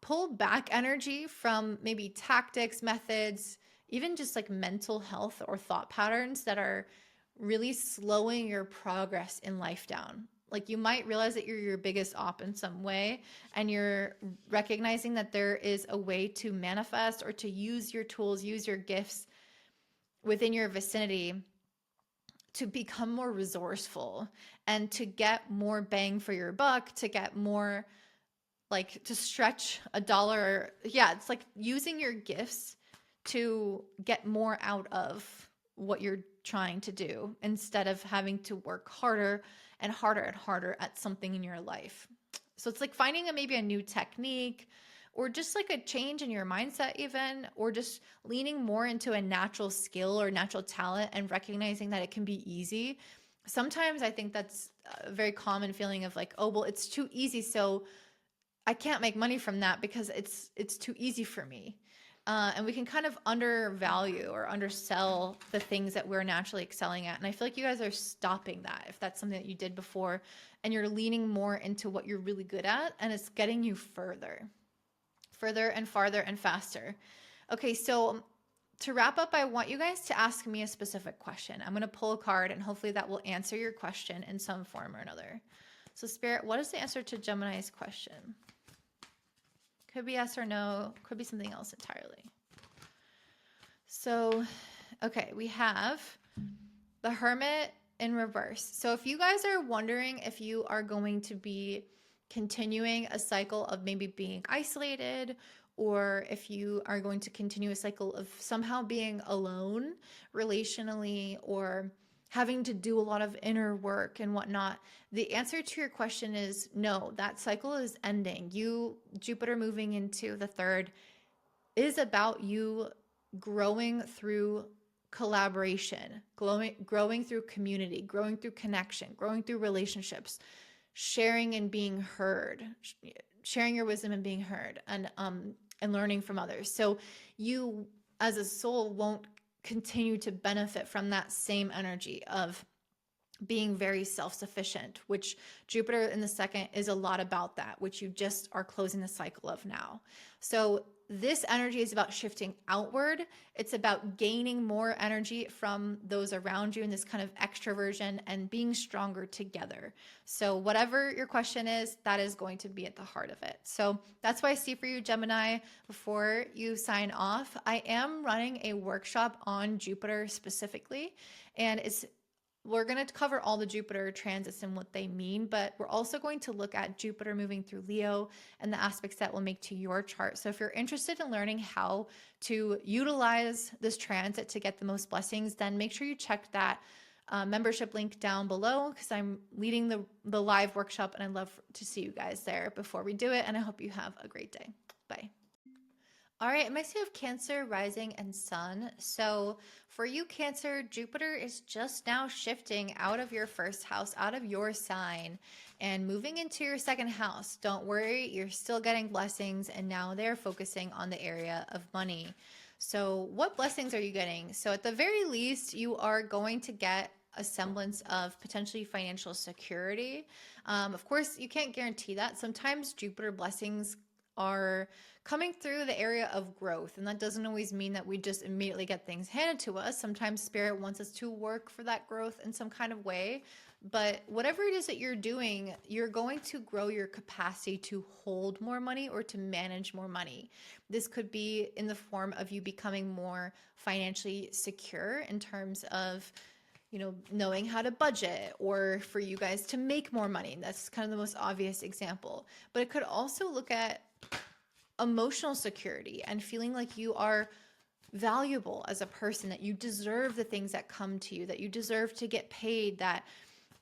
pull back energy from maybe tactics, methods, even just like mental health or thought patterns that are really slowing your progress in life down. Like you might realize that you're your biggest op in some way, and you're recognizing that there is a way to manifest or to use your tools, use your gifts within your vicinity to become more resourceful and to get more bang for your buck, to get more, like to stretch a dollar. Yeah, it's like using your gifts to get more out of what you're trying to do instead of having to work harder and harder and harder at something in your life. So it's like finding maybe a new technique or just like a change in your mindset even, or just leaning more into a natural skill or natural talent and recognizing that it can be easy. Sometimes I think that's a very common feeling of like, oh, well, it's too easy, so I can't make money from that because it's too easy for me. And we can kind of undervalue or undersell the things that we're naturally excelling at. And I feel like you guys are stopping that if that's something that you did before, and you're leaning more into what you're really good at, and it's getting you further and farther and faster. Okay, so to wrap up, I want you guys to ask me a specific question. I'm going to pull a card, and hopefully that will answer your question in some form or another. So Spirit, what is the answer to Gemini's question? Could be yes or no, could be something else entirely. So, okay, we have the Hermit in reverse. So if you guys are wondering if you are going to be continuing a cycle of maybe being isolated, or if you are going to continue a cycle of somehow being alone relationally, or having to do a lot of inner work and whatnot, the answer to your question is no, that cycle is ending. Jupiter moving into the third is about you growing through collaboration, growing through community, growing through connection, growing through relationships, sharing and being heard, sharing your wisdom and being heard, and learning from others. So you as a soul won't continue to benefit from that same energy of being very self-sufficient, which Jupiter in the second is a lot about that, which you just are closing the cycle of now. So this energy is about shifting outward. It's about gaining more energy from those around you in this kind of extroversion and being stronger together. So whatever your question is, that is going to be at the heart of it. So that's what I see for you, Gemini. Before you sign off, I am running a workshop on Jupiter specifically, and we're going to cover all the Jupiter transits and what they mean, but we're also going to look at Jupiter moving through Leo and the aspects that will make to your chart. So if you're interested in learning how to utilize this transit to get the most blessings, then make sure you check that membership link down below, because I'm leading the live workshop, and I'd love to see you guys there before we do it. And I hope you have a great day. Bye. All right, it makes you have Cancer, rising, and sun. So for you, Cancer, Jupiter is just now shifting out of your first house, out of your sign, and moving into your second house. Don't worry, you're still getting blessings, and now they're focusing on the area of money. So what blessings are you getting? So at the very least, you are going to get a semblance of potentially financial security. Of course, you can't guarantee that. Sometimes Jupiter blessings are coming through the area of growth, and that doesn't always mean that we just immediately get things handed to us. Sometimes Spirit wants us to work for that growth in some kind of way, but whatever it is that you're doing, you're going to grow your capacity to hold more money or to manage more money. This could be in the form of you becoming more financially secure in terms of knowing how to budget, or for you guys to make more money. That's kind of the most obvious example. But it could also look at emotional security and feeling like you are valuable as a person, that you deserve the things that come to you, that you deserve to get paid, that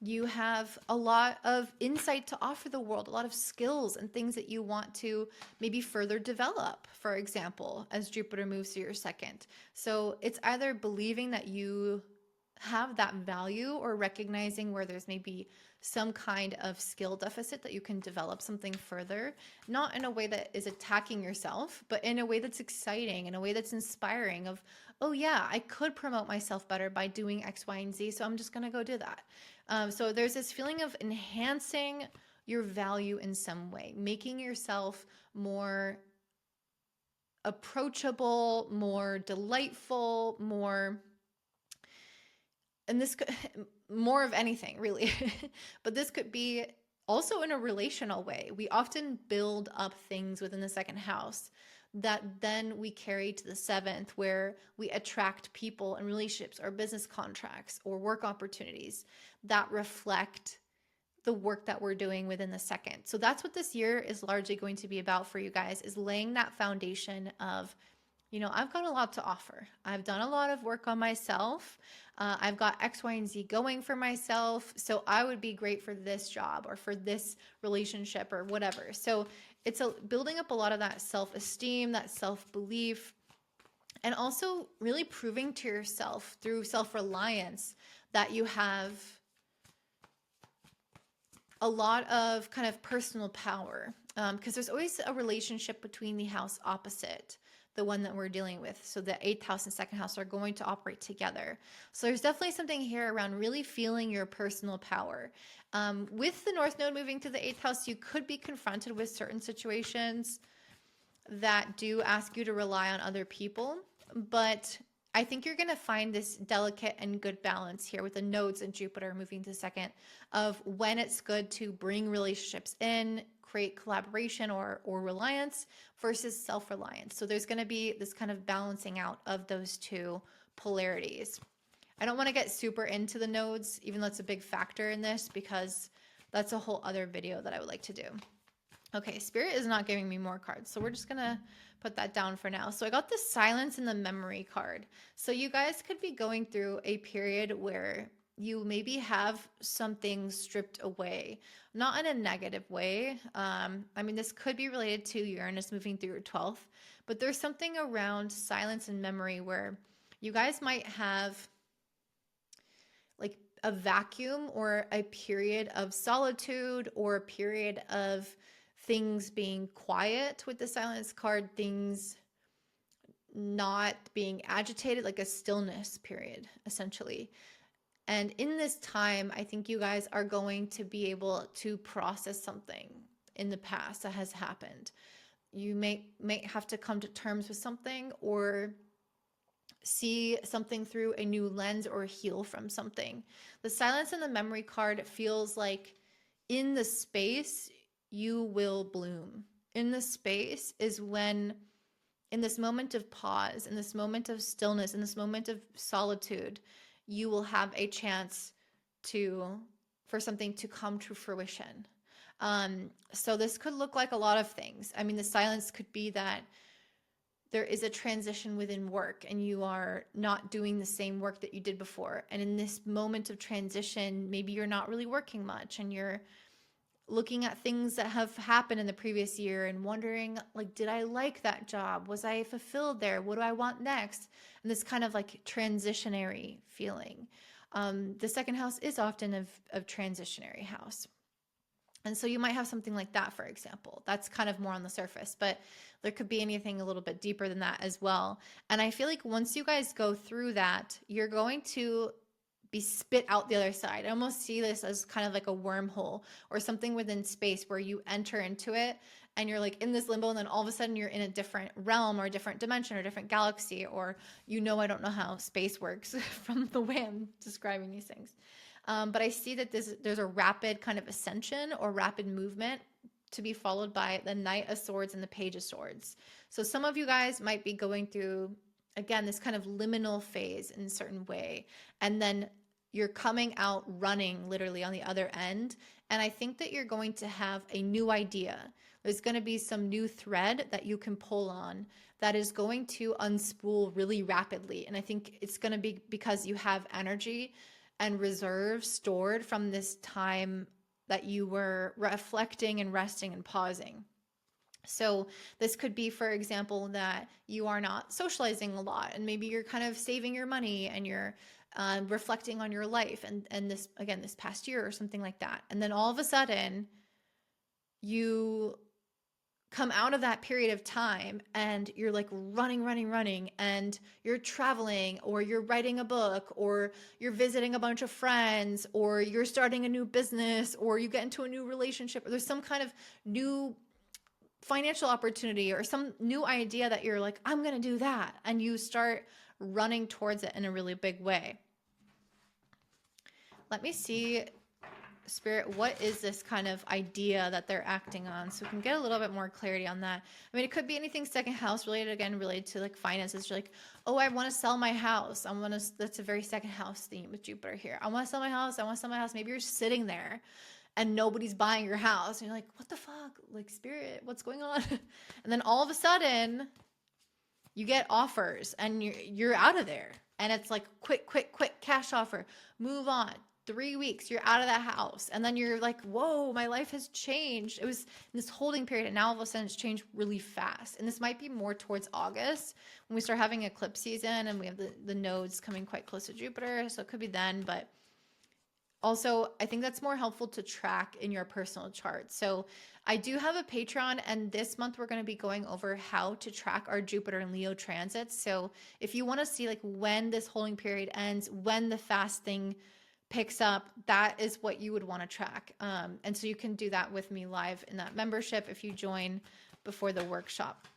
you have a lot of insight to offer the world, a lot of skills and things that you want to maybe further develop, for example, as Jupiter moves to your second. So it's either believing that you have that value, or recognizing where there's maybe some kind of skill deficit that you can develop something further, not in a way that is attacking yourself, but in a way that's exciting, in a way that's inspiring of, oh yeah, I could promote myself better by doing X, Y, and Z, so I'm just going to go do that. So there's this feeling of enhancing your value in some way, making yourself more approachable, more delightful, and this could more of anything really, but this could be also in a relational way. We often build up things within the second house that then we carry to the seventh, where we attract people and relationships or business contracts or work opportunities that reflect the work that we're doing within the second. So that's what this year is largely going to be about for you guys, is laying that foundation of, I've got a lot to offer. I've done a lot of work on myself. I've got X, Y, and Z going for myself. So I would be great for this job or for this relationship or whatever. So it's building up a lot of that self-esteem, that self-belief, and also really proving to yourself through self-reliance that you have a lot of kind of personal power. Because there's always a relationship between the house opposite, the one that we're dealing with. So the 8th house and 2nd house are going to operate together. So there's definitely something here around really feeling your personal power. With the North Node moving to the 8th house, you could be confronted with certain situations that do ask you to rely on other people. But I think you're going to find this delicate and good balance here with the nodes and Jupiter moving to 2nd of when it's good to bring relationships in, create collaboration or reliance versus self-reliance. So there's going to be this kind of balancing out of those two polarities. I don't want to get super into the nodes, even though it's a big factor in this, because that's a whole other video that I would like to do. Okay, Spirit is not giving me more cards, so we're just going to put that down for now. So I got the Silence and the Memory card. So you guys could be going through a period where you maybe have something stripped away, not in a negative way. I mean, this could be related to Uranus moving through your 12th, but there's something around silence and memory where you guys might have like a vacuum or a period of solitude or a period of things being quiet with the silence card, things not being agitated, like a stillness period, essentially. And in this time, I think you guys are going to be able to process something in the past that has happened. You may have to come to terms with something or see something through a new lens or heal from something. The Silence and the Memory card feels like in the space, you will bloom. In the space is when, in this moment of pause, in this moment of stillness, in this moment of solitude, you will have a chance for something to come to fruition. So this could look like a lot of things. I mean, the silence could be that there is a transition within work and you are not doing the same work that you did before. And in this moment of transition, maybe you're not really working much and you're looking at things that have happened in the previous year and wondering, like, did I like that job? Was I fulfilled there? What do I want next? And this kind of like transitionary feeling. The 2nd house is often a transitionary house. And so you might have something like that, for example. That's kind of more on the surface, but there could be anything a little bit deeper than that as well. And I feel like once you guys go through that, you're going to be spit out the other side. I almost see this as kind of like a wormhole or something within space where you enter into it and you're like in this limbo and then all of a sudden you're in a different realm or a different dimension or a different galaxy, or I don't know how space works from the way I'm describing these things. But I see that there's a rapid kind of ascension or rapid movement to be followed by the Knight of Swords and the Page of Swords. So some of you guys might be going through, again, this kind of liminal phase in a certain way. And then you're coming out running literally on the other end. And I think that you're going to have a new idea. There's going to be some new thread that you can pull on that is going to unspool really rapidly. And I think it's going to be because you have energy and reserve stored from this time that you were reflecting and resting and pausing. So this could be, for example, that you are not socializing a lot and maybe you're kind of saving your money and you're reflecting on your life and this, again, this past year or something like that. And then all of a sudden you come out of that period of time and you're like running and you're traveling or you're writing a book or you're visiting a bunch of friends or you're starting a new business or you get into a new relationship or there's some kind of new financial opportunity or some new idea that you're like, I'm going to do that. And you start running towards it in a really big way. Let me see, Spirit, what is this kind of idea that they're acting on? So we can get a little bit more clarity on that. I mean, it could be anything 2nd house related, again, related to like finances. You're like, oh, I want to sell my house. That's a very 2nd house theme with Jupiter here. I want to sell my house. I want to sell my house. Maybe you're sitting there and nobody's buying your house. And you're like, what the fuck? Like, Spirit, what's going on? And then all of a sudden you get offers and you're out of there. And it's like, quick cash offer, move on. 3 weeks, you're out of that house. And then you're like, whoa, my life has changed. It was in this holding period. And now all of a sudden it's changed really fast. And this might be more towards August when we start having eclipse season and we have the nodes coming quite close to Jupiter. So it could be then, but also, I think that's more helpful to track in your personal chart. So I do have a Patreon, and this month we're going to be going over how to track our Jupiter and Leo transits. So if you want to see like when this holding period ends, when the fasting picks up, that is what you would want to track. And so you can do that with me live in that membership if you join before the workshop.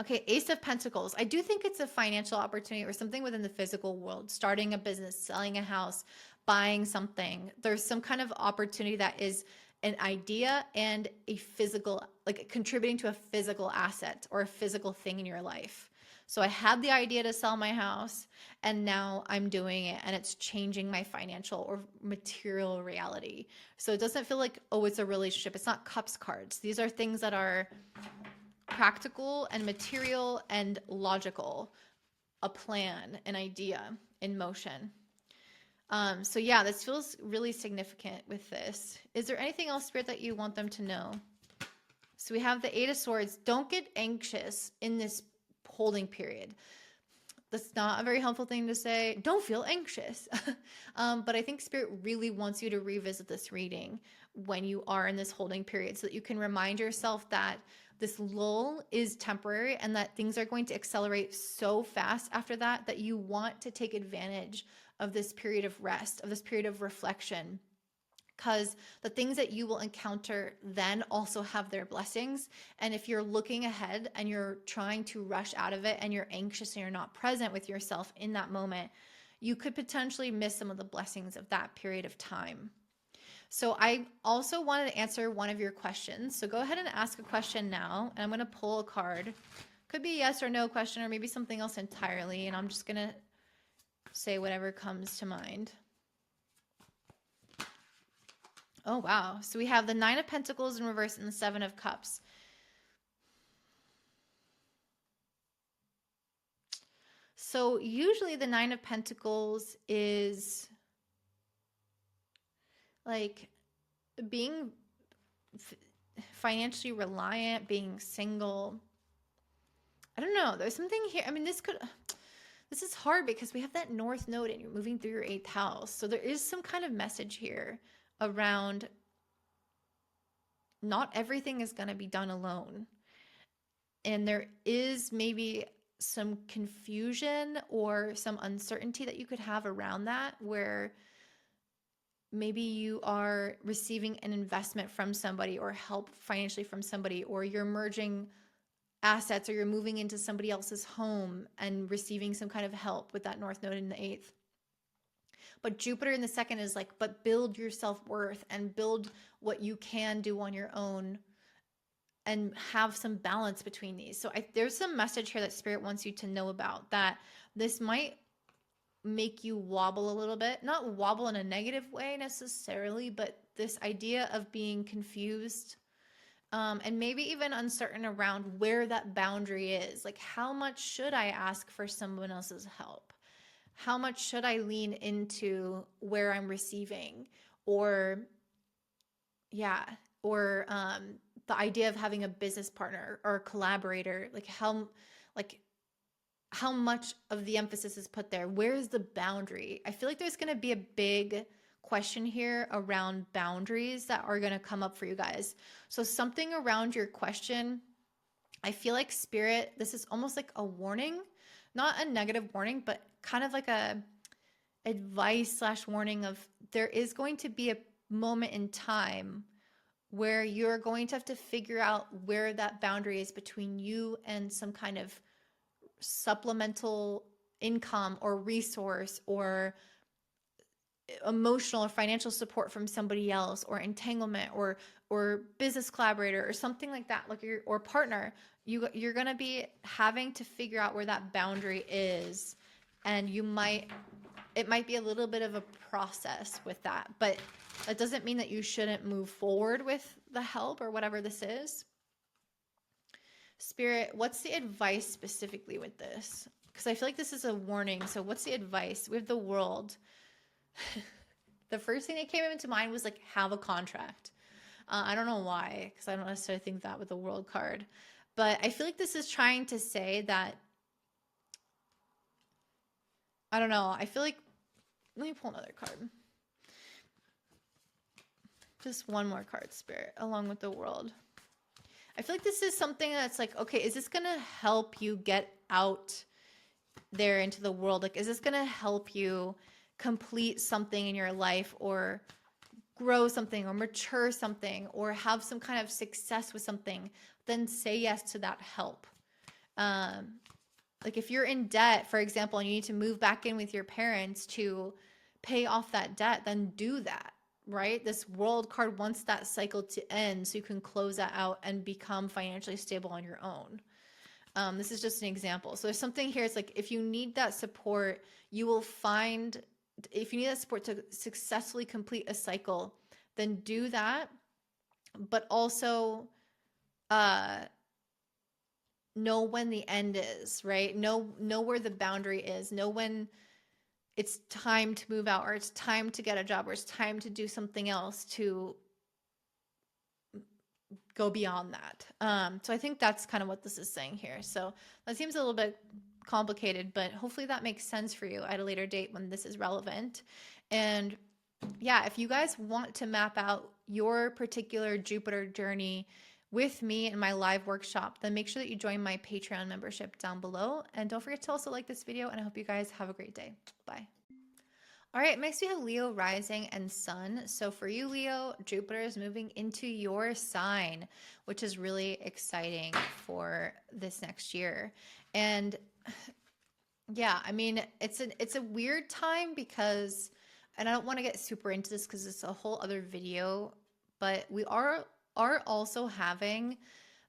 Okay, Ace of Pentacles. I do think it's a financial opportunity or something within the physical world, starting a business, selling a house, buying something. There's some kind of opportunity that is an idea and a physical, like contributing to a physical asset or a physical thing in your life. So I had the idea to sell my house and now I'm doing it and it's changing my financial or material reality. So it doesn't feel like, oh, it's a relationship. It's not cups cards. These are things that are practical and material and logical, a plan, an idea in motion. So yeah, this feels really significant with this. Is there anything else, Spirit, that you want them to know? So we have the Eight of Swords. Don't get anxious in this holding period. That's not a very helpful thing to say. Don't feel anxious. But I think Spirit really wants you to revisit this reading when you are in this holding period so that you can remind yourself that this lull is temporary and that things are going to accelerate so fast after that, that you want to take advantage of this period of rest, of this period of reflection, because the things that you will encounter then also have their blessings. And if you're looking ahead and you're trying to rush out of it and you're anxious and you're not present with yourself in that moment, you could potentially miss some of the blessings of that period of time. So I also wanted to answer one of your questions. So go ahead and ask a question now. And I'm going to pull a card. Could be a yes or no question, or maybe something else entirely. And I'm just going to say whatever comes to mind. Oh, wow. So we have the Nine of Pentacles in reverse and the Seven of Cups. So usually the Nine of Pentacles is like being financially reliant, being single. I don't know. There's something here. I mean, this is hard because we have that North Node and you're moving through your 8th house. So there is some kind of message here around not everything is going to be done alone. And there is maybe some confusion or some uncertainty that you could have around that, where maybe you are receiving an investment from somebody or help financially from somebody, or you're merging assets, or you're moving into somebody else's home and receiving some kind of help with that North Node in the 8th. But Jupiter in the 2nd is like, but build your self-worth and build what you can do on your own and have some balance between these. So there's some message here that Spirit wants you to know about, that this might make you wobble a little bit, not wobble in a negative way necessarily, but this idea of being confused and maybe even uncertain around where that boundary is. Like, how much should I ask for someone else's help? How much should I lean into where I'm receiving? Or the idea of having a business partner or a collaborator, like how much of the emphasis is put there? Where is the boundary? I feel like there's going to be a big question here around boundaries that are going to come up for you guys. So something around your question, I feel like Spirit, this is almost like a warning, not a negative warning, but kind of like a advice / warning of, there is going to be a moment in time where you're going to have to figure out where that boundary is between you and some kind of supplemental income or resource or emotional or financial support from somebody else, or entanglement or business collaborator or something like that, like or partner. You're going to be having to figure out where that boundary is, and it might be a little bit of a process with that, but that doesn't mean that you shouldn't move forward with the help or whatever this is. Spirit, what's the advice specifically with this? Because I feel like this is a warning. So what's the advice? We have the World. The first thing that came into mind was like, have a contract. I don't know why, because I don't necessarily think that with the World card. But I feel like this is trying to say that, I don't know. I feel like, let me pull another card. Just one more card, Spirit, along with the World. I feel like this is something that's like, okay, is this going to help you get out there into the world? Like, is this going to help you complete something in your life, or grow something, or mature something, or have some kind of success with something? Then say yes to that help. Like if you're in debt, for example, and you need to move back in with your parents to pay off that debt, then do that, right? This World card wants that cycle to end so you can close that out and become financially stable on your own. This is just an example. So there's something here. It's like, if you need that support, you will find, if you need that support to successfully complete a cycle, then do that. But also, know when the end is, right? Know where the boundary is. Know when it's time to move out, or it's time to get a job, or it's time to do something else to go beyond that. So I think that's kind of what this is saying here. So that seems a little bit complicated, but hopefully that makes sense for you at a later date when this is relevant. And yeah, if you guys want to map out your particular Jupiter journey with me in my live workshop, then make sure that you join my Patreon membership down below. And don't forget to also like this video, and I hope you guys have a great day. Bye. All right, next we have Leo rising and sun. So for you, Leo, Jupiter is moving into your sign, which is really exciting for this next year. And yeah, I mean, it's a weird time because, and I don't want to get super into this because it's a whole other video, but we are also having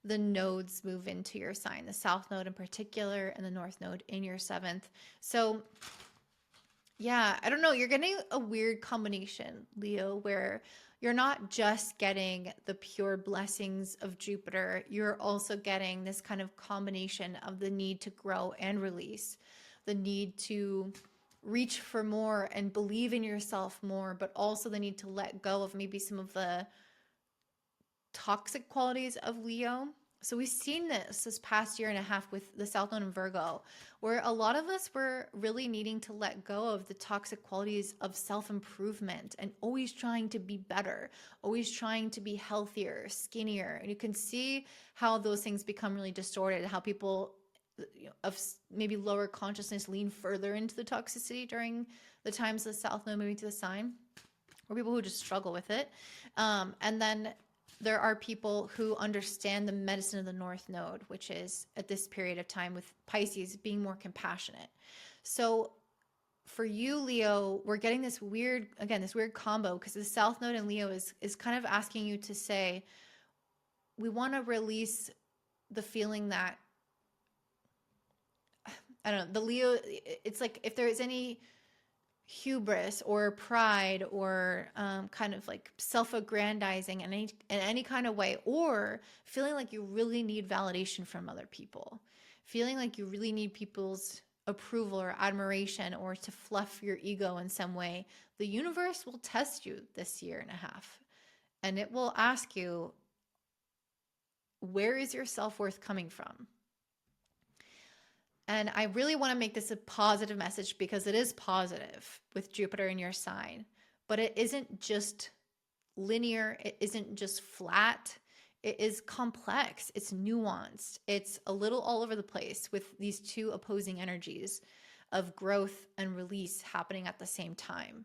the nodes move into your sign, the South Node in particular, and the North Node in your 7th. So yeah, I don't know. You're getting a weird combination, Leo, where you're not just getting the pure blessings of Jupiter. You're also getting this kind of combination of the need to grow and release, the need to reach for more and believe in yourself more, but also the need to let go of maybe some of the toxic qualities of Leo. So we've seen this past year and a half with the South Node in Virgo, where a lot of us were really needing to let go of the toxic qualities of self-improvement and always trying to be better, always trying to be healthier, skinnier. And you can see how those things become really distorted, how people of maybe lower consciousness lean further into the toxicity during the times of the South Node moving to the sign, or people who just struggle with it. And then there are people who understand the medicine of the North Node, which is at this period of time with Pisces being more compassionate. So for you, Leo, we're getting this weird combo, because the South Node in Leo is kind of asking you to say, we want to release the feeling that, I don't know, the Leo, it's like if there is any hubris or pride or kind of like self-aggrandizing in any kind of way, or feeling like you really need validation from other people, feeling like you really need people's approval or admiration, or to fluff your ego in some way, the universe will test you this year and a half, and it will ask you, where is your self-worth coming from? And I really want to make this a positive message, because it is positive with Jupiter in your sign, but it isn't just linear. It isn't just flat. It is complex. It's nuanced. It's a little all over the place with these two opposing energies of growth and release happening at the same time.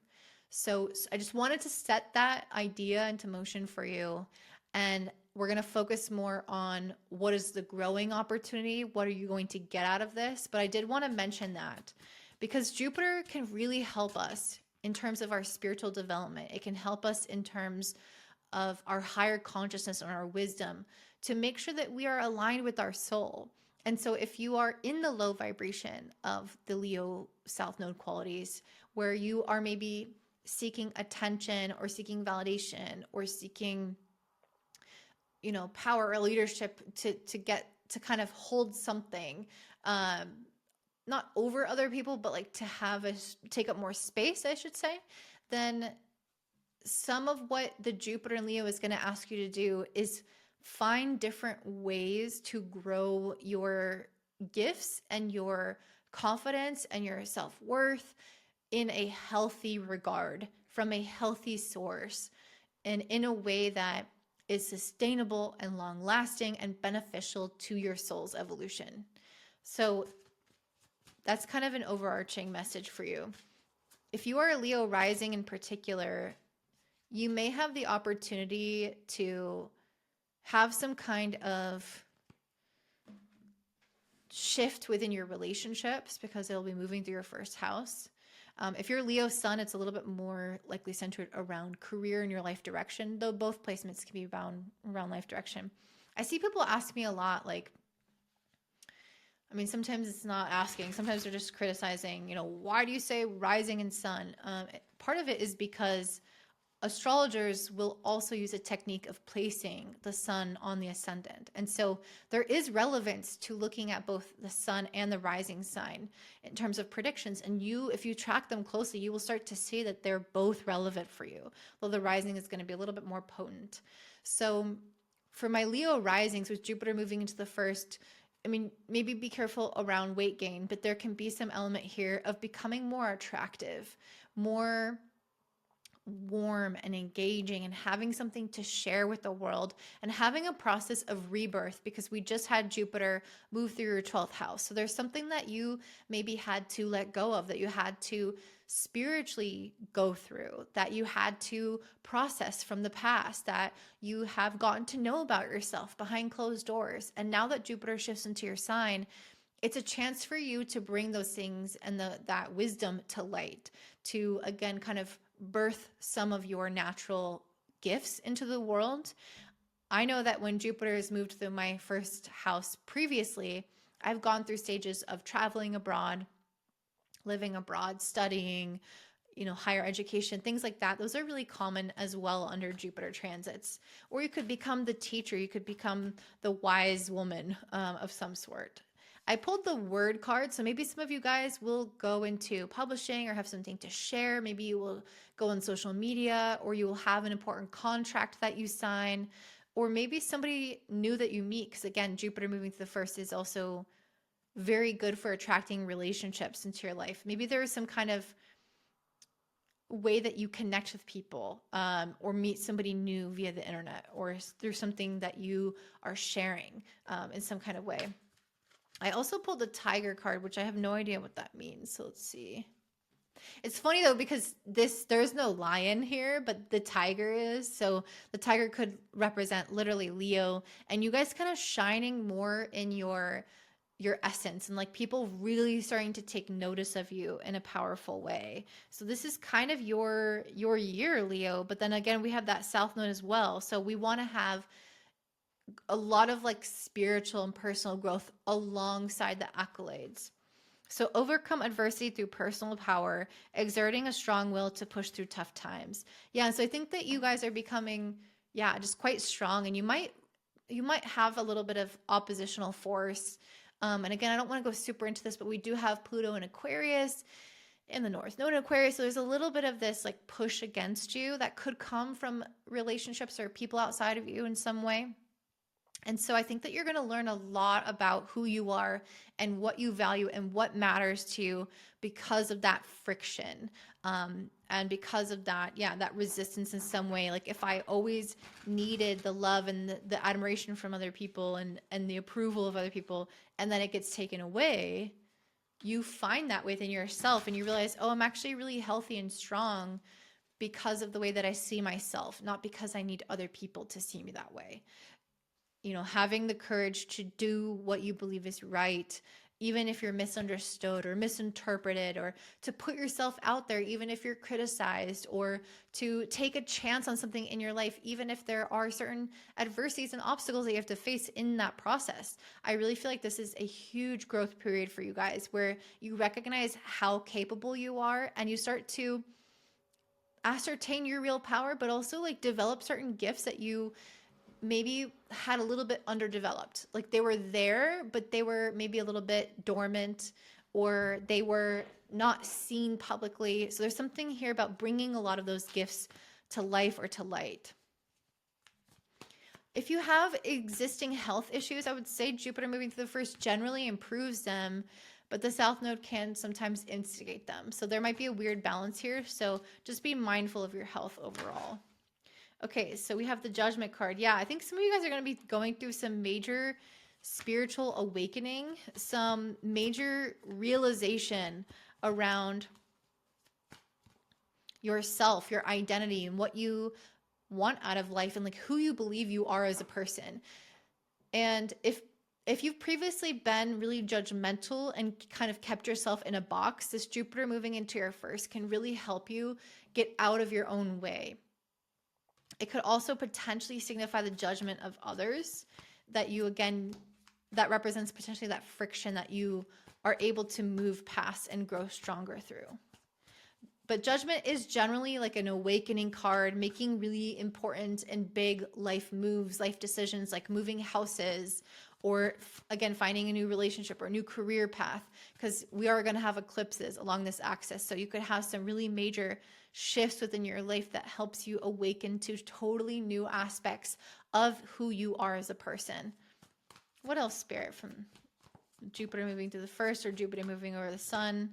So I just wanted to set that idea into motion for you. And we're going to focus more on what is the growing opportunity. What are you going to get out of this? But I did want to mention that because Jupiter can really help us in terms of our spiritual development. It can help us in terms of our higher consciousness and our wisdom to make sure that we are aligned with our soul. And so if you are in the low vibration of the Leo South Node qualities, where you are maybe seeking attention or seeking validation or seeking power or leadership to get to kind of hold something, not over other people, but like to have take up more space, I should say, then some of what the Jupiter in Leo is going to ask you to do is find different ways to grow your gifts and your confidence and your self-worth in a healthy regard, from a healthy source, and in a way that is sustainable and long lasting and beneficial to your soul's evolution. So that's kind of an overarching message for you. If you are a Leo rising in particular, you may have the opportunity to have some kind of shift within your relationships because it'll be moving through your first house. If you're Leo sun, it's a little bit more likely centered around career and your life direction, though both placements can be around life direction. I see people ask me a lot, like, I mean, sometimes it's not asking, sometimes they're just criticizing, why do you say rising and sun? Part of it is because astrologers will also use a technique of placing the sun on the ascendant. And so there is relevance to looking at both the sun and the rising sign in terms of predictions. And if you track them closely, you will start to see that they're both relevant for you, though the rising is going to be a little bit more potent. So for my Leo risings, with Jupiter moving into the first, I mean, maybe be careful around weight gain, but there can be some element here of becoming more attractive, more warm and engaging, and having something to share with the world, and having a process of rebirth, because we just had Jupiter move through your 12th house. So there's something that you maybe had to let go of, that you had to spiritually go through, that you had to process from the past, that you have gotten to know about yourself behind closed doors. And now that Jupiter shifts into your sign, it's a chance for you to bring those things and that wisdom to light, to again kind of birth some of your natural gifts into the world. I know that when Jupiter has moved through my first house previously, I've gone through stages of traveling abroad, living abroad, studying, higher education, things like that. Those are really common as well under Jupiter transits. Or you could become the teacher, you could become the wise woman of some sort. I pulled the word card, so maybe some of you guys will go into publishing or have something to share. Maybe you will go on social media, or you will have an important contract that you sign, or maybe somebody new that you meet, because again, Jupiter moving to the first is also very good for attracting relationships into your life. Maybe there is some kind of way that you connect with people, or meet somebody new via the internet, or through something that you are sharing in some kind of way. I also pulled the tiger card, which I have no idea what that means. So let's see. It's funny though, because there's no lion here, but the tiger is. So the tiger could represent literally Leo, and you guys kind of shining more in your essence, and like people really starting to take notice of you in a powerful way. So this is kind of your year, Leo. But then again, we have that south node as well. So we want to have a lot of like spiritual and personal growth alongside the accolades. So overcome adversity through personal power, exerting a strong will to push through tough times. Yeah, so I think that you guys are becoming, just quite strong, and you might have a little bit of oppositional force. And again, I don't want to go super into this, but we do have Pluto in Aquarius in the North Node in Aquarius. So there's a little bit of this like push against you that could come from relationships or people outside of you in some way. And so I think that you're going to learn a lot about who you are and what you value and what matters to you because of that friction. And because of that, that resistance in some way. Like if I always needed the love and the admiration from other people and the approval of other people, and then it gets taken away, you find that within yourself and you realize, oh, I'm actually really healthy and strong because of the way that I see myself, not because I need other people to see me that way. Having the courage to do what you believe is right, even if you're misunderstood or misinterpreted, or to put yourself out there, even if you're criticized, or to take a chance on something in your life, even if there are certain adversities and obstacles that you have to face in that process. I really feel like this is a huge growth period for you guys, where you recognize how capable you are and you start to ascertain your real power, but also like develop certain gifts that you maybe had a little bit underdeveloped. Like they were there, but they were maybe a little bit dormant, or they were not seen publicly. So there's something here about bringing a lot of those gifts to life or to light. If you have existing health issues, I would say Jupiter moving through the first generally improves them, but the South Node can sometimes instigate them. So there might be a weird balance here. So just be mindful of your health overall. Okay, so we have the Judgment card. Yeah, I think some of you guys are going to be going through some major spiritual awakening, some major realization around yourself, your identity, and what you want out of life, and like who you believe you are as a person. And if you've previously been really judgmental and kind of kept yourself in a box, this Jupiter moving into your first can really help you get out of your own way. It could also potentially signify the judgment of others that you, again, that represents potentially that friction that you are able to move past and grow stronger through. But Judgment is generally like an awakening card, making really important and big life moves, life decisions, like moving houses, or again, finding a new relationship or a new career path, because we are going to have eclipses along this axis. So you could have some really major shifts within your life that helps you awaken to totally new aspects of who you are as a person. What else, Spirit, from Jupiter moving to the first or Jupiter moving over the sun?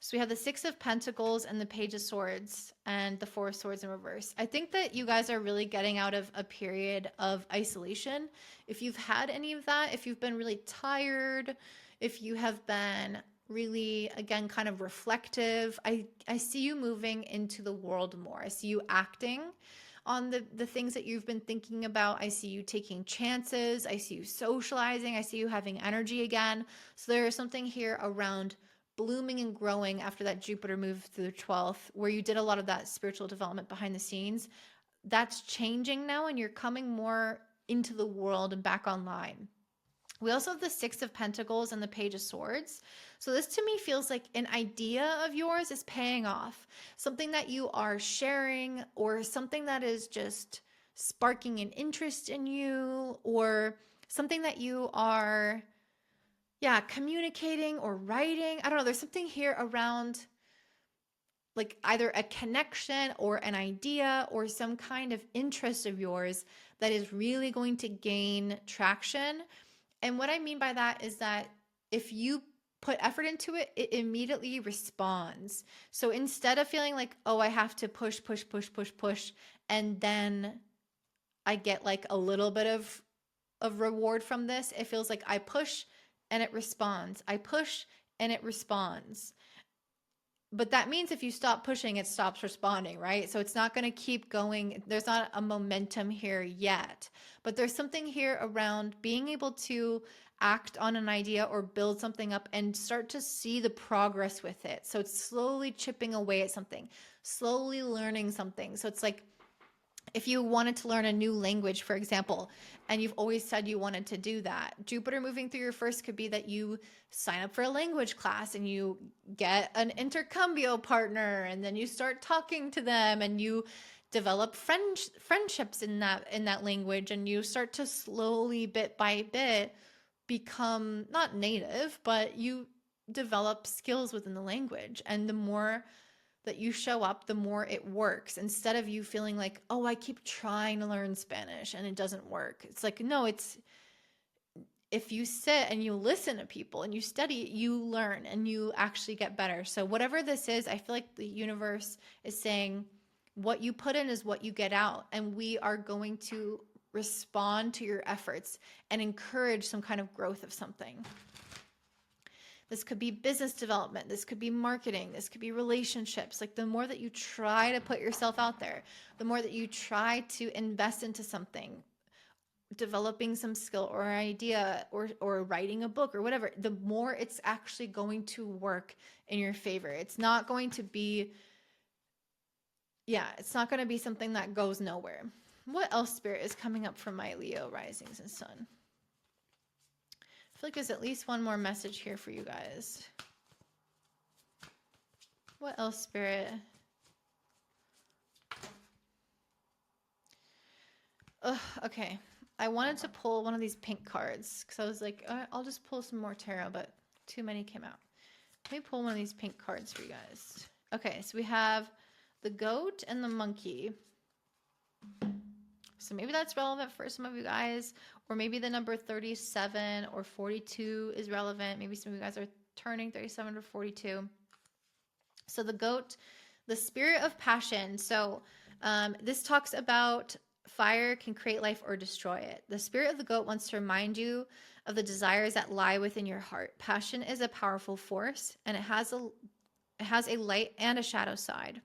So we have the Six of Pentacles and the Page of Swords and the Four of Swords in reverse. I think that you guys are really getting out of a period of isolation. If you've had any of that, if you've been really tired, if you have been really, again, kind of reflective, I see you moving into the world more. I see you acting on the things that you've been thinking about. I see you taking chances. I see you socializing. I see you having energy again. So there is something here around blooming and growing after that Jupiter move through the 12th, where you did a lot of that spiritual development behind the scenes. That's changing now, and you're coming more into the world and back online. We also have the Six of Pentacles and the Page of Swords. So this to me feels like an idea of yours is paying off. Something that you are sharing, or something that is just sparking an interest in you, or something that you are communicating or writing. I don't know. There's something here around like either a connection or an idea or some kind of interest of yours that is really going to gain traction. And what I mean by that is that if you put effort into it, it immediately responds. So instead of feeling like, oh, I have to push, and then I get like a little bit of reward from this, it feels like I push and it responds. I push and it responds. But that means if you stop pushing, it stops responding, right? So it's not going to keep going. There's not a momentum here yet. But there's something here around being able to act on an idea or build something up and start to see the progress with it. So it's slowly chipping away at something, slowly learning something. So it's like if you wanted to learn a new language, for example, and you've always said you wanted to do that, Jupiter moving through your first could be that you sign up for a language class and you get an intercambio partner, and then you start talking to them and you develop friendships in that language, and you start to slowly, bit by bit, become not native, but you develop skills within the language. And the more that you show up, the more it works, instead of you feeling like, oh, I keep trying to learn Spanish and it doesn't work. It's like, no, it's if you sit and you listen to people and you study, you learn and you actually get better. So whatever this is, I feel like the universe is saying what you put in is what you get out, and we are going to respond to your efforts and encourage some kind of growth of something. This could be business development. This could be marketing. This could be relationships. Like the more that you try to put yourself out there, the more that you try to invest into something, developing some skill or idea or writing a book or whatever, the more it's actually going to work in your favor. It's not going to be, it's not going to be something that goes nowhere. What else, Spirit, is coming up for my Leo risings and sun? I feel like there's at least one more message here for you guys. What else, Spirit? Okay. I wanted to pull one of these pink cards because I was like, I'll just pull some more tarot, but too many came out. Let me pull one of these pink cards for you guys. Okay, so we have the goat and the monkey. So maybe that's relevant for some of you guys, or maybe the number 37 or 42 is relevant. Maybe some of you guys are turning 37 or 42. So the goat, the spirit of passion. So this talks about fire can create life or destroy it. The spirit of the goat wants to remind you of the desires that lie within your heart. Passion is a powerful force, and it has a light and a shadow side.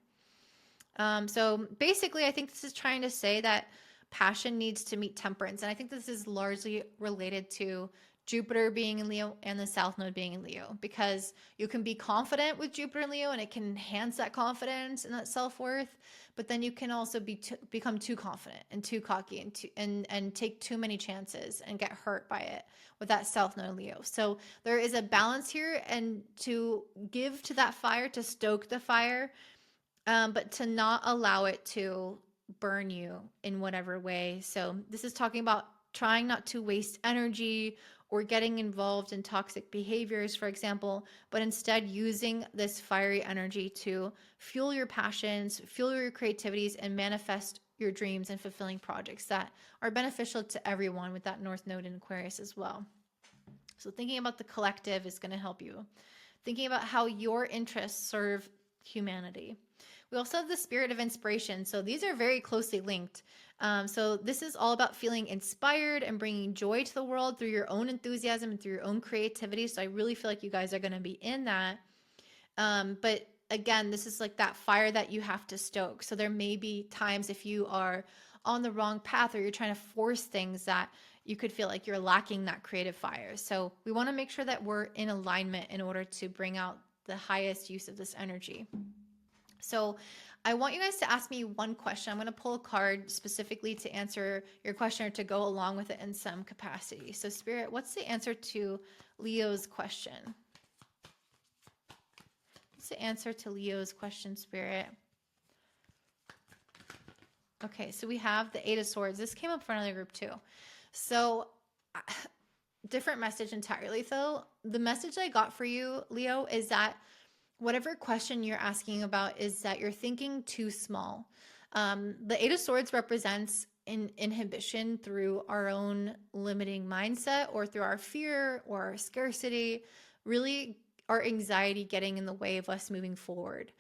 So basically, I think this is trying to say that passion needs to meet temperance. And I think this is largely related to Jupiter being in Leo and the South Node being in Leo, because you can be confident with Jupiter in Leo and it can enhance that confidence and that self-worth. But then you can also become too confident and too cocky and take too many chances and get hurt by it with that South Node Leo. So there is a balance here, and to give to that fire, to stoke the fire, but to not allow it to burn you in whatever way. So this is talking about trying not to waste energy or getting involved in toxic behaviors, for example, but instead using this fiery energy to fuel your passions, fuel your creativities, and manifest your dreams and fulfilling projects that are beneficial to everyone with that North Node in Aquarius as well. So thinking about the collective is going to help you. Thinking about how your interests serve humanity. We also have the spirit of inspiration. So these are very closely linked. So this is all about feeling inspired and bringing joy to the world through your own enthusiasm and through your own creativity. So I really feel like you guys are going to be in that. But again, this is like that fire that you have to stoke. So there may be times if you are on the wrong path or you're trying to force things that you could feel like you're lacking that creative fire. So we want to make sure that we're in alignment in order to bring out the highest use of this energy. So I want you guys to ask me one question. I'm going to pull a card specifically to answer your question or to go along with it in some capacity. So Spirit, what's the answer to Leo's question? What's the answer to Leo's question, Spirit? Okay, so we have the Eight of Swords. This came up for another group too. So different message entirely though. The message I got for you, Leo, is that whatever question you're asking about is that you're thinking too small. The Eight of Swords represents inhibition through our own limiting mindset or through our fear or our scarcity, really our anxiety getting in the way of us moving forward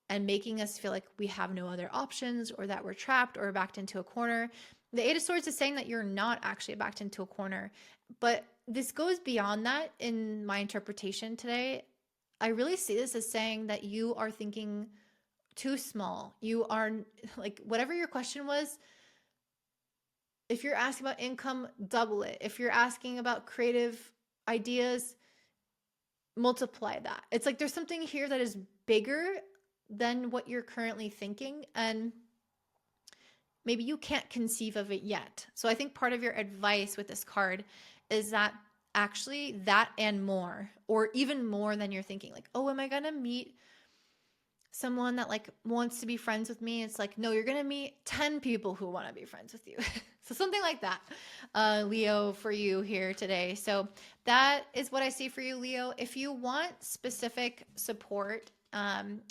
and making us feel like we have no other options or that we're trapped or backed into a corner. The Eight of Swords is saying that you're not actually backed into a corner, but this goes beyond that in my interpretation today. I really see this as saying that you are thinking too small. You are like, whatever your question was, if you're asking about income, double it. If you're asking about creative ideas, multiply that. It's like there's something here that is bigger than what you're currently thinking, and maybe you can't conceive of it yet. So I think part of your advice with this card is that actually that and more, or even more than you're thinking. Like, oh, am I going to meet someone that like wants to be friends with me? It's like, no, you're going to meet 10 people who want to be friends with you. So something like that, Leo, for you here today. So that is what I see for you, Leo. If you want specific support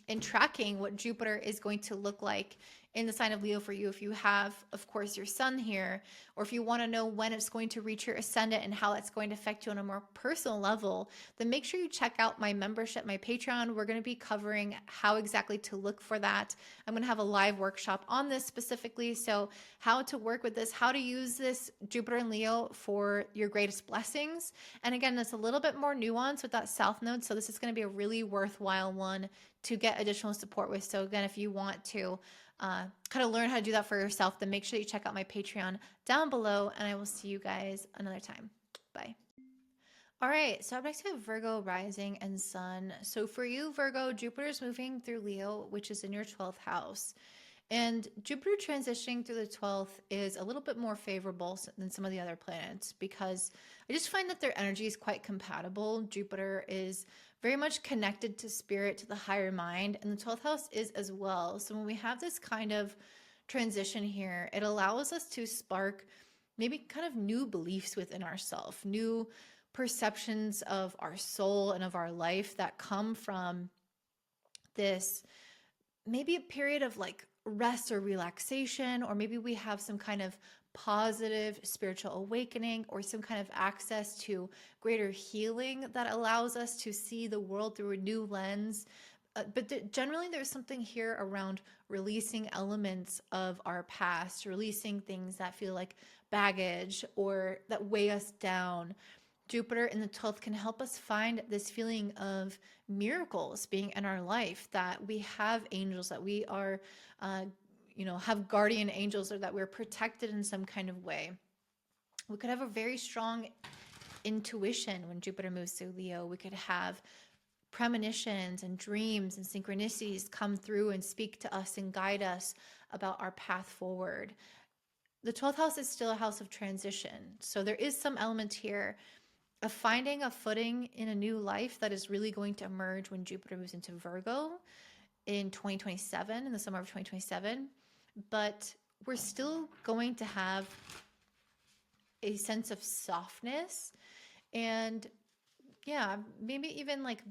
in tracking what Jupiter is going to look like in the sign of Leo for you, if you have, of course, your sun here, or if you want to know when it's going to reach your ascendant and how it's going to affect you on a more personal level, then make sure you check out my membership, my Patreon. We're going to be covering how exactly to look for that. I'm going to have a live workshop on this specifically. So how to work with this, how to use this Jupiter and Leo for your greatest blessings. And again, it's a little bit more nuanced with that South Node. So this is going to be a really worthwhile one to get additional support with. So again, if you want to kind of learn how to do that for yourself, then make sure that you check out my Patreon down below, and I will see you guys another time. Bye. All right, so up next we have Virgo rising and sun. So for you, Virgo, Jupiter's moving through Leo, which is in your 12th house. And Jupiter transitioning through the 12th is a little bit more favorable than some of the other planets, because I just find that their energy is quite compatible. Jupiter is very much connected to spirit, to the higher mind, and the 12th house is as well. So when we have this kind of transition here, it allows us to spark maybe kind of new beliefs within ourselves, new perceptions of our soul and of our life that come from this maybe a period of like rest or relaxation, or maybe we have some kind of positive spiritual awakening or some kind of access to greater healing that allows us to see the world through a new lens. But generally, there's something here around releasing elements of our past, releasing things that feel like baggage or that weigh us down. Jupiter in the 12th can help us find this feeling of miracles being in our life, that we have angels, that we are, have guardian angels, or that we're protected in some kind of way. We could have a very strong intuition when Jupiter moves through Leo. We could have premonitions and dreams and synchronicities come through and speak to us and guide us about our path forward. The 12th house is still a house of transition. So there is some element here of finding a footing in a new life that is really going to emerge when Jupiter moves into Virgo in 2027, in the summer of 2027. But we're still going to have a sense of softness and maybe even like,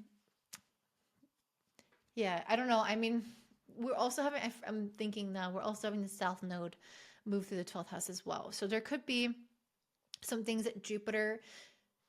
I don't know. I mean, we're also having, I'm thinking now, we're also having the South Node move through the 12th house as well. So there could be some things that Jupiter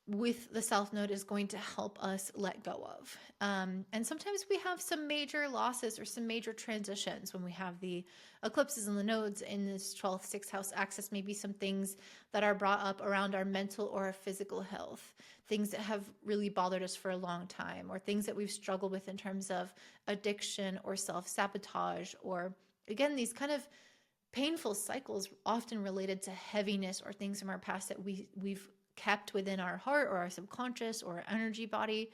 with the South Node is going to help us let go of. And sometimes we have some major losses or some major transitions when we have the eclipses and the nodes in this 12th, 6th house axis. Maybe some things that are brought up around our mental or our physical health, things that have really bothered us for a long time, or things that we've struggled with in terms of addiction or self-sabotage, or again, these kind of painful cycles often related to heaviness or things from our past that we've kept within our heart or our subconscious or our energy body.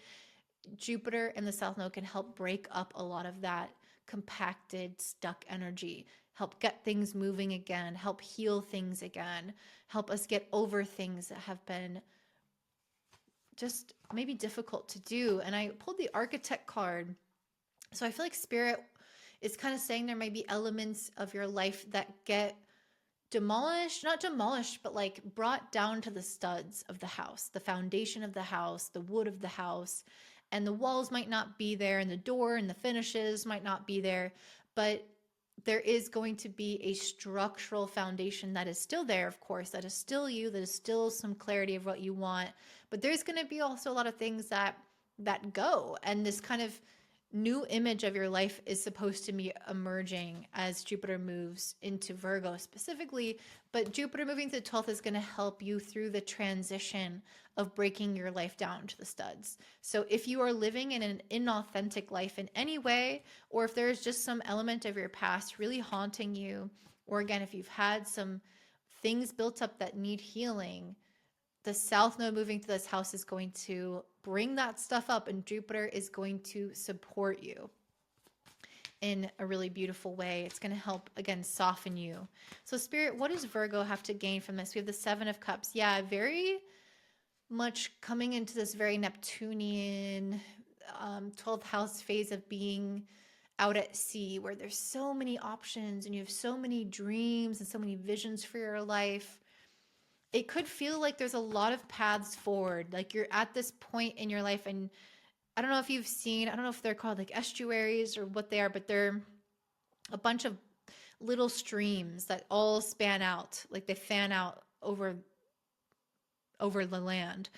Jupiter and the South Node can help break up a lot of that compacted, stuck energy, help get things moving again, help heal things again, help us get over things that have been just maybe difficult to do. And I pulled the Architect card. So I feel like Spirit is kind of saying there may be elements of your life that get demolished, not demolished, but like brought down to the studs of the house, the foundation of the house, the wood of the house, and the walls might not be there, and the door and the finishes might not be there, but there is going to be a structural foundation that is still there, of course, that is still you, that is still some clarity of what you want, but there's going to be also a lot of things that go, and this kind of new image of your life is supposed to be emerging as Jupiter moves into Virgo specifically, but Jupiter moving to the 12th is going to help you through the transition of breaking your life down to the studs. So if you are living in an inauthentic life in any way, or if there's just some element of your past really haunting you, or again, if you've had some things built up that need healing, the South Node moving to this house is going to bring that stuff up, and Jupiter is going to support you in a really beautiful way. It's going to help, again, soften you. So Spirit, what does Virgo have to gain from this? We have the 7 of Cups. Yeah, very much coming into this very Neptunian 12th house phase of being out at sea, where there's so many options and you have so many dreams and so many visions for your life. It could feel like there's a lot of paths forward. Like you're at this point in your life, and I don't know if you've seen, I don't know if they're called like estuaries or what they are, but they're a bunch of little streams that all span out, like they fan out over the land.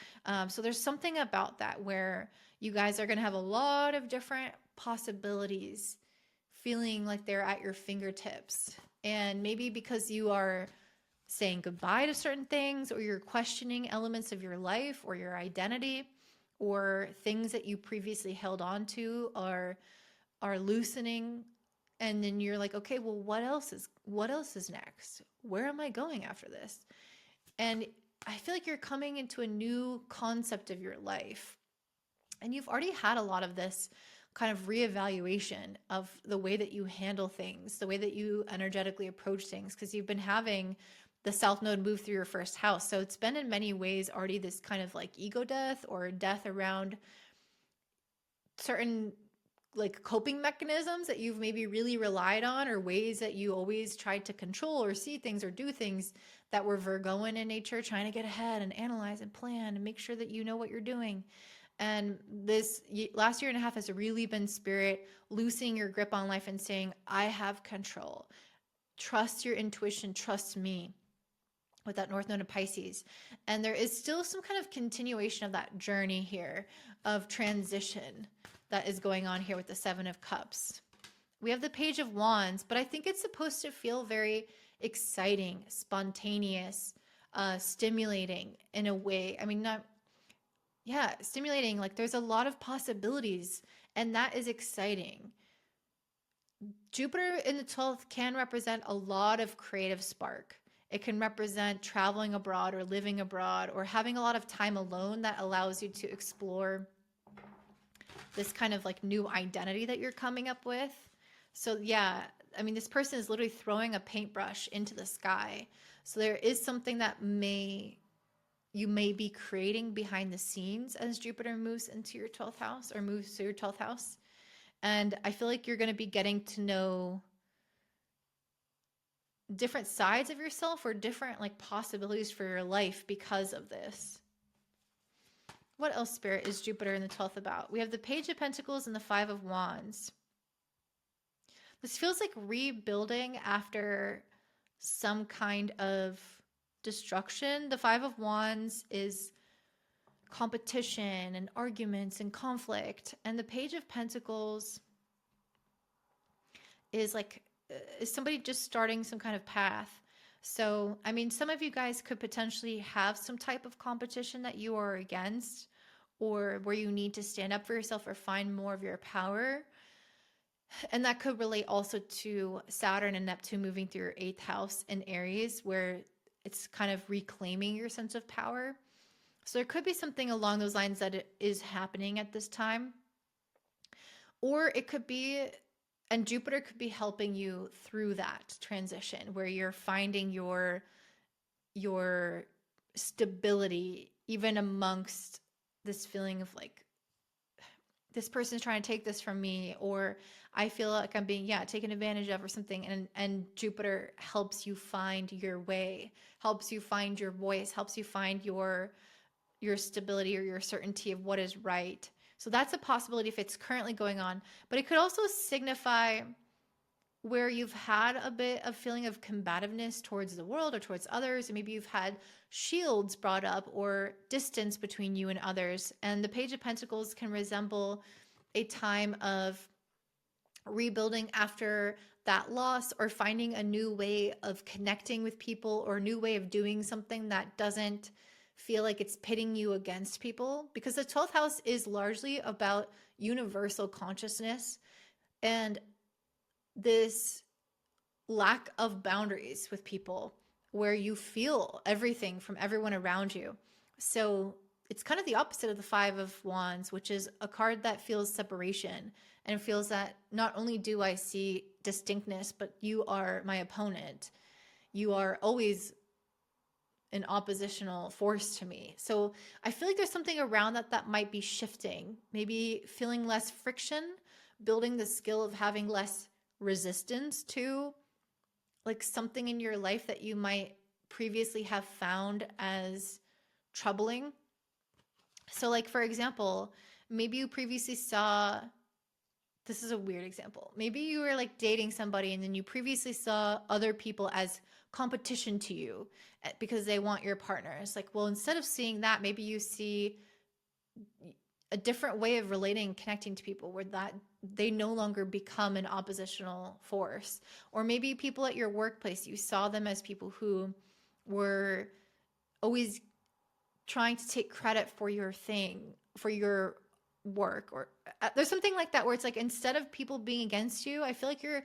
So there's something about that where you guys are going to have a lot of different possibilities feeling like they're at your fingertips. And maybe because you are saying goodbye to certain things, or you're questioning elements of your life or your identity, or things that you previously held on to are loosening, and then you're like, okay, well, what else is next? Where am I going after this? And I feel like you're coming into a new concept of your life, and you've already had a lot of this kind of reevaluation of the way that you handle things, the way that you energetically approach things, because you've been having the South Node move through your first house. So it's been in many ways already this kind of like ego death, or death around certain like coping mechanisms that you've maybe really relied on, or ways that you always tried to control or see things or do things that were Virgoan in nature, trying to get ahead and analyze and plan and make sure that you know what you're doing. And this last year and a half has really been spirit loosening your grip on life and saying, I have control. Trust your intuition, trust me, with that North Node of Pisces. And there is still some kind of continuation of that journey here of transition that is going on here with the Seven of Cups. We have the Page of Wands, but I think it's supposed to feel very exciting, spontaneous, stimulating in a way. I mean, not, yeah, stimulating. Like there's a lot of possibilities, and that is exciting. Jupiter in the 12th can represent a lot of creative spark. It can represent traveling abroad or living abroad or having a lot of time alone that allows you to explore this kind of like new identity that you're coming up with. So yeah, I mean, this person is literally throwing a paintbrush into the sky. So there is something that you may be creating behind the scenes as Jupiter moves into your 12th house or moves to your 12th house. And I feel like you're going to be getting to know different sides of yourself or different like possibilities for your life because of this. What else, Spirit, is Jupiter in the 12th about? We have the Page of Pentacles and the Five of Wands. This feels like rebuilding after some kind of destruction. The Five of Wands is competition and arguments and conflict. And the Page of Pentacles is like, is somebody just starting some kind of path. So, I mean, some of you guys could potentially have some type of competition that you are against, or where you need to stand up for yourself or find more of your power. And that could relate also to Saturn and Neptune moving through your 8th house in Aries, where it's kind of reclaiming your sense of power. So there could be something along those lines that it is happening at this time. Or it could be, and Jupiter could be helping you through that transition where you're finding your stability even amongst this feeling of like, this person's trying to take this from me, or I feel like I'm being, taken advantage of or something. And Jupiter helps you find your way, helps you find your voice, helps you find your stability or your certainty of what is right. So that's a possibility if it's currently going on. But it could also signify where you've had a bit of feeling of combativeness towards the world or towards others. And maybe you've had shields brought up or distance between you and others. And the Page of Pentacles can resemble a time of rebuilding after that loss, or finding a new way of connecting with people, or a new way of doing something that doesn't feel like it's pitting you against people. Because the 12th house is largely about universal consciousness and this lack of boundaries with people, where you feel everything from everyone around you. So it's kind of the opposite of the Five of Wands, which is a card that feels separation and feels that not only do I see distinctness, but you are my opponent. You are always an oppositional force to me. So I feel like there's something around that might be shifting, maybe feeling less friction, building the skill of having less resistance to like something in your life that you might previously have found as troubling. So like, for example, maybe you previously saw, this is a weird example. Maybe you were like dating somebody and then you previously saw other people as competition to you because they want your partner. It's like, well, instead of seeing that, maybe you see a different way of relating and connecting to people where that they no longer become an oppositional force. Or maybe people at your workplace, you saw them as people who were always trying to take credit for your thing, for your work, or there's something like that where it's like, instead of people being against you, I feel like you're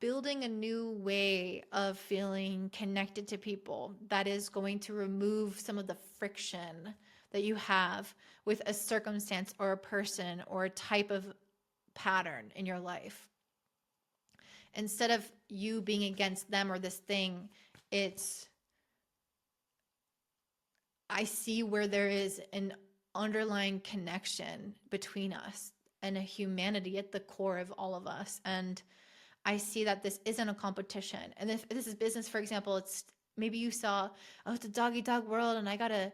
building a new way of feeling connected to people that is going to remove some of the friction that you have with a circumstance or a person or a type of pattern in your life. Instead of you being against them or this thing, it's, I see where there is an underlying connection between us and a humanity at the core of all of us. And I see that this isn't a competition. And if this is business, for example, it's maybe you saw, oh, it's a dog-eat-dog world and I gotta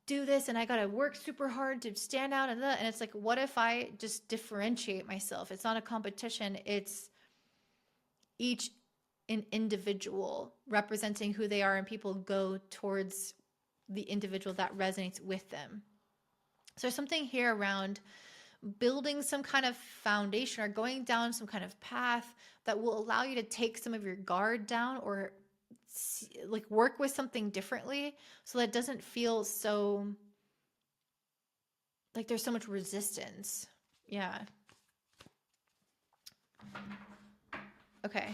do this and I got to work super hard to stand out and that. And it's like, what if I just differentiate myself? It's not a competition. It's each an individual representing who they are, and people go towards the individual that resonates with them. So there's something here around building some kind of foundation or going down some kind of path that will allow you to take some of your guard down, or like work with something differently, so that it doesn't feel so like there's so much resistance. Yeah. Okay.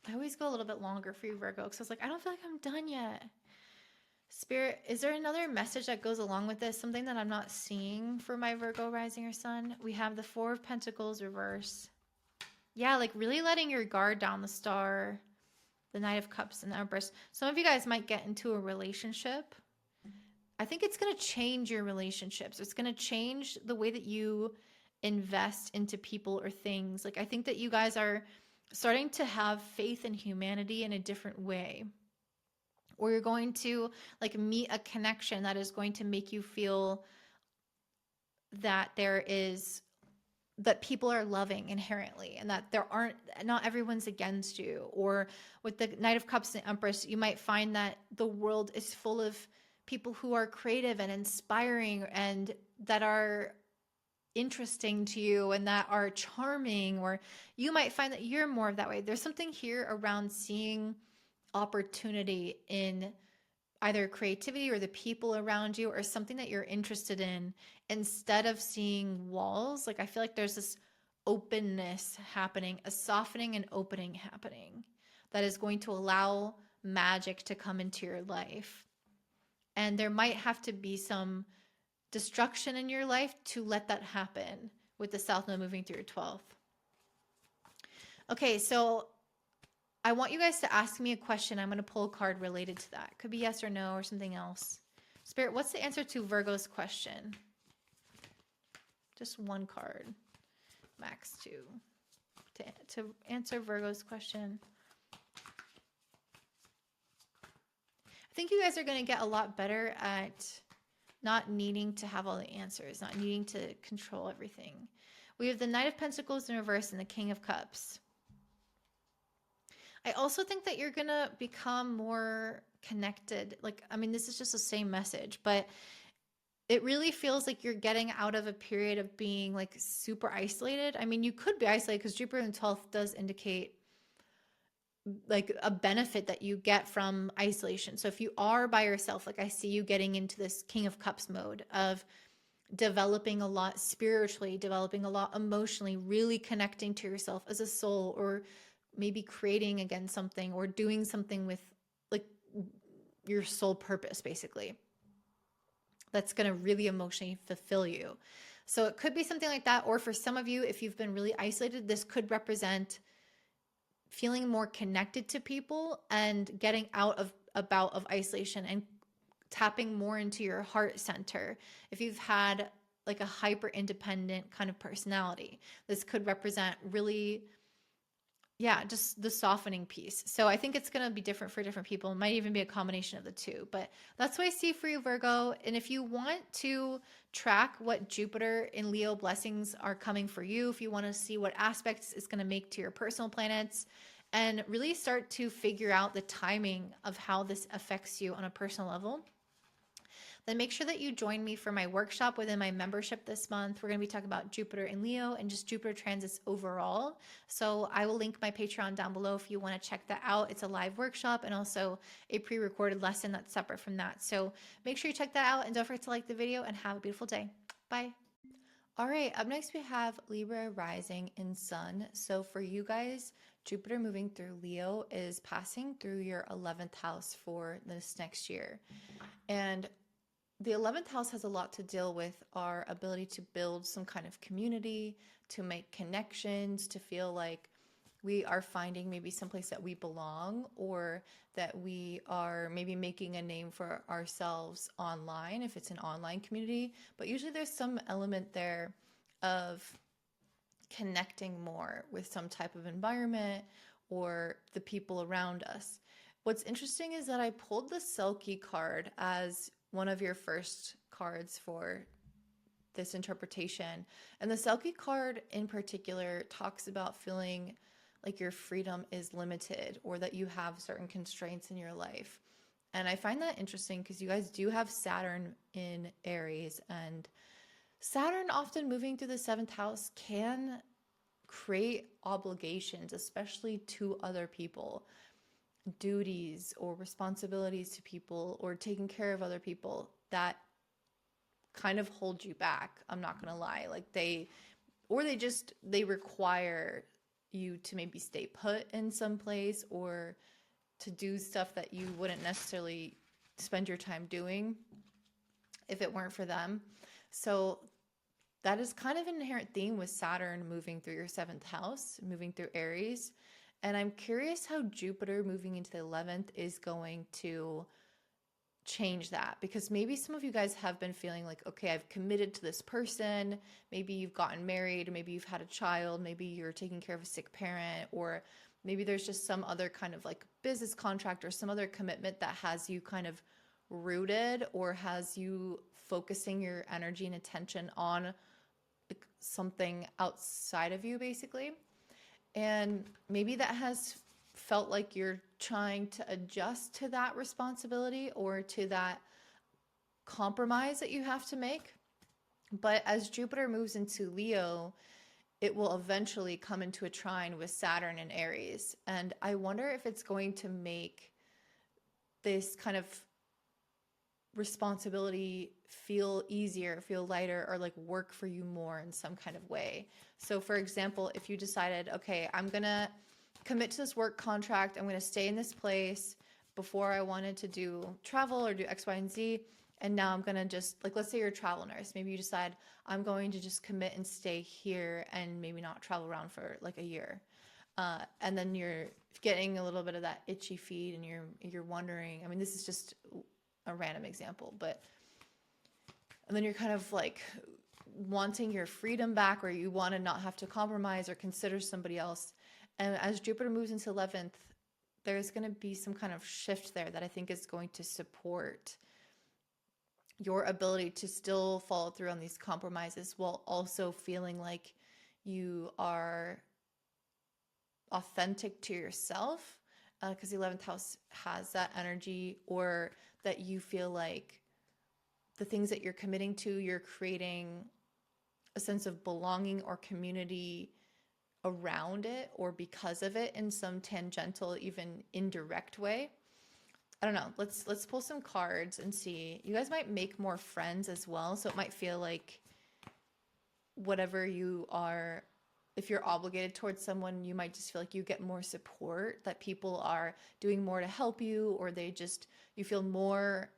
I always go a little bit longer for you, Virgo, because I was like, I don't feel like I'm done yet. Spirit, is there another message that goes along with this? Something that I'm not seeing for my Virgo rising or sun? We have the Four of Pentacles reverse. Yeah, like really letting your guard down, the Star, the Knight of Cups, and the Empress. Some of you guys might get into a relationship. I think it's going to change your relationships. It's going to change the way that you invest into people or things. Like, I think that you guys are starting to have faith in humanity in a different way. Or you're going to like meet a connection that is going to make you feel that that people are loving inherently, and that not everyone's against you. Or with the Knight of Cups and Empress, you might find that the world is full of people who are creative and inspiring and that are interesting to you and that are charming, or you might find that you're more of that way. There's something here around seeing opportunity in either creativity or the people around you, or something that you're interested in, instead of seeing walls. Like, I feel like there's this openness happening, a softening and opening happening, that is going to allow magic to come into your life. And there might have to be some destruction in your life to let that happen, with the South Node moving through your 12th. Okay, so I want you guys to ask me a question. I'm going to pull a card related to that. Could be yes or no or something else. Spirit, what's the answer to Virgo's question? Just one card, max 2, to answer Virgo's question. I think you guys are going to get a lot better at not needing to have all the answers, not needing to control everything. We have the Knight of Pentacles in reverse and the King of Cups. I also think that you're going to become more connected. Like, I mean, this is just the same message, but it really feels like you're getting out of a period of being like super isolated. I mean, you could be isolated because Jupiter in the 12th does indicate like a benefit that you get from isolation. So if you are by yourself, like I see you getting into this King of Cups mode of developing a lot spiritually, developing a lot emotionally, really connecting to yourself as a soul, or maybe creating again something, or doing something with like your soul purpose, basically, that's going to really emotionally fulfill you. So it could be something like that. Or for some of you, if you've been really isolated, this could represent feeling more connected to people and getting out of a bout of isolation and tapping more into your heart center. If you've had like a hyper independent kind of personality, this could represent really, yeah, just the softening piece. So I think it's going to be different for different people. It might even be a combination of the two, but that's what I see for you, Virgo. And if you want to track what Jupiter in Leo blessings are coming for you, if you want to see what aspects it's going to make to your personal planets, and really start to figure out the timing of how this affects you on a personal level, then make sure that you join me for my workshop within my membership this month. We're going to be talking about Jupiter in Leo and just Jupiter transits overall. So I will link my Patreon down below if you want to check that out. It's a live workshop and also a pre-recorded lesson that's separate from that. So make sure you check that out, and don't forget to like the video, and have a beautiful day. Bye. All right, up next we have Libra rising in sun. So for you guys, Jupiter moving through Leo is passing through your 11th house for this next year. And the 11th house has a lot to deal with our ability to build some kind of community, to make connections, to feel like we are finding maybe someplace that we belong, or that we are maybe making a name for ourselves online, if it's an online community. But usually there's some element there of connecting more with some type of environment or the people around us. What's interesting is that I pulled the Selkie card as one of your first cards for this interpretation. And the Selkie card in particular talks about feeling like your freedom is limited or that you have certain constraints in your life. And I find that interesting because you guys do have Saturn in Aries, and Saturn often moving through the seventh house can create obligations, especially to other people, duties or responsibilities to people, or taking care of other people that kind of hold you back. I'm not going to lie. Like they require you to maybe stay put in some place or to do stuff that you wouldn't necessarily spend your time doing if it weren't for them. So that is kind of an inherent theme with Saturn moving through your seventh house, moving through Aries. And I'm curious how Jupiter moving into the 11th is going to change that, because maybe some of you guys have been feeling like, okay, I've committed to this person. Maybe you've gotten married, maybe you've had a child, maybe you're taking care of a sick parent, or maybe there's just some other kind of like business contract or some other commitment that has you kind of rooted or has you focusing your energy and attention on something outside of you, basically. And maybe that has felt like you're trying to adjust to that responsibility or to that compromise that you have to make. But as Jupiter moves into Leo, it will eventually come into a trine with Saturn and Aries. And I wonder if it's going to make this kind of responsibility feel easier, feel lighter, or like work for you more in some kind of way. So for example, if you decided, okay, I'm going to commit to this work contract, I'm going to stay in this place. Before I wanted to do travel or do X, Y, and Z. And now I'm going to just, like, let's say you're a travel nurse. Maybe you decide, I'm going to just commit and stay here and maybe not travel around for like a year. And then you're getting a little bit of that itchy feet and you're wondering, I mean, this is just a random example, but, and then you're kind of like wanting your freedom back, or you want to not have to compromise or consider somebody else. And as Jupiter moves into 11th, there's going to be some kind of shift there that I think is going to support your ability to still follow through on these compromises while also feeling like you are authentic to yourself, because the 11th house has that energy, or that you feel like the things that you're committing to, you're creating a sense of belonging or community around it or because of it in some tangential, even indirect way. I don't know. Let's pull some cards and see. You guys might make more friends as well, so it might feel like whatever you are, if you're obligated towards someone, you might just feel like you get more support, that people are doing more to help you, or you feel more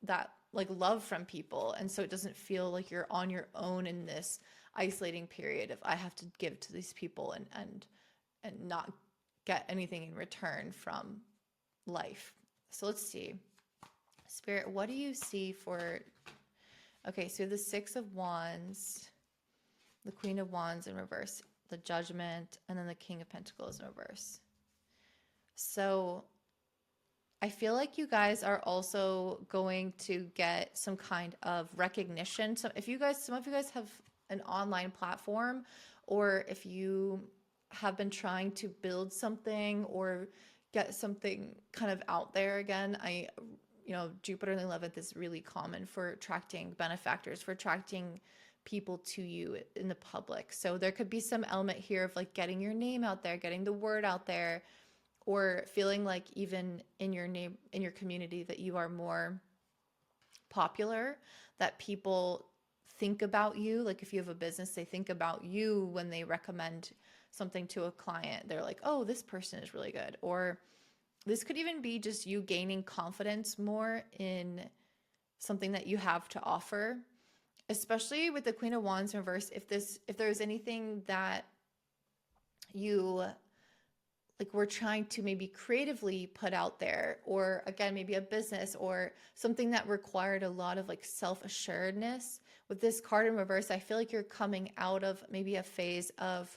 that like love from people. And so it doesn't feel like you're on your own in this isolating period of I have to give to these people and not get anything in return from life. So let's see. Spirit, what do you see for, okay, so the Six of Wands, the Queen of Wands in reverse, the Judgment, and then the King of Pentacles in reverse. So I feel like you guys are also going to get some kind of recognition. So some of you guys have an online platform, or if you have been trying to build something or get something kind of out there again, Jupiter in the 11th is really common for attracting benefactors, for attracting people to you in the public. So there could be some element here of like getting your name out there, getting the word out there, or feeling like even in your community that you are more popular, that people think about you. Like if you have a business, they think about you when they recommend something to a client. They're like, oh, this person is really good. Or this could even be just you gaining confidence more in something that you have to offer, especially with the Queen of Wands in reverse. If there's anything that you like we're trying to maybe creatively put out there, or again, maybe a business or something that required a lot of like self-assuredness. With this card in reverse, I feel like you're coming out of maybe a phase of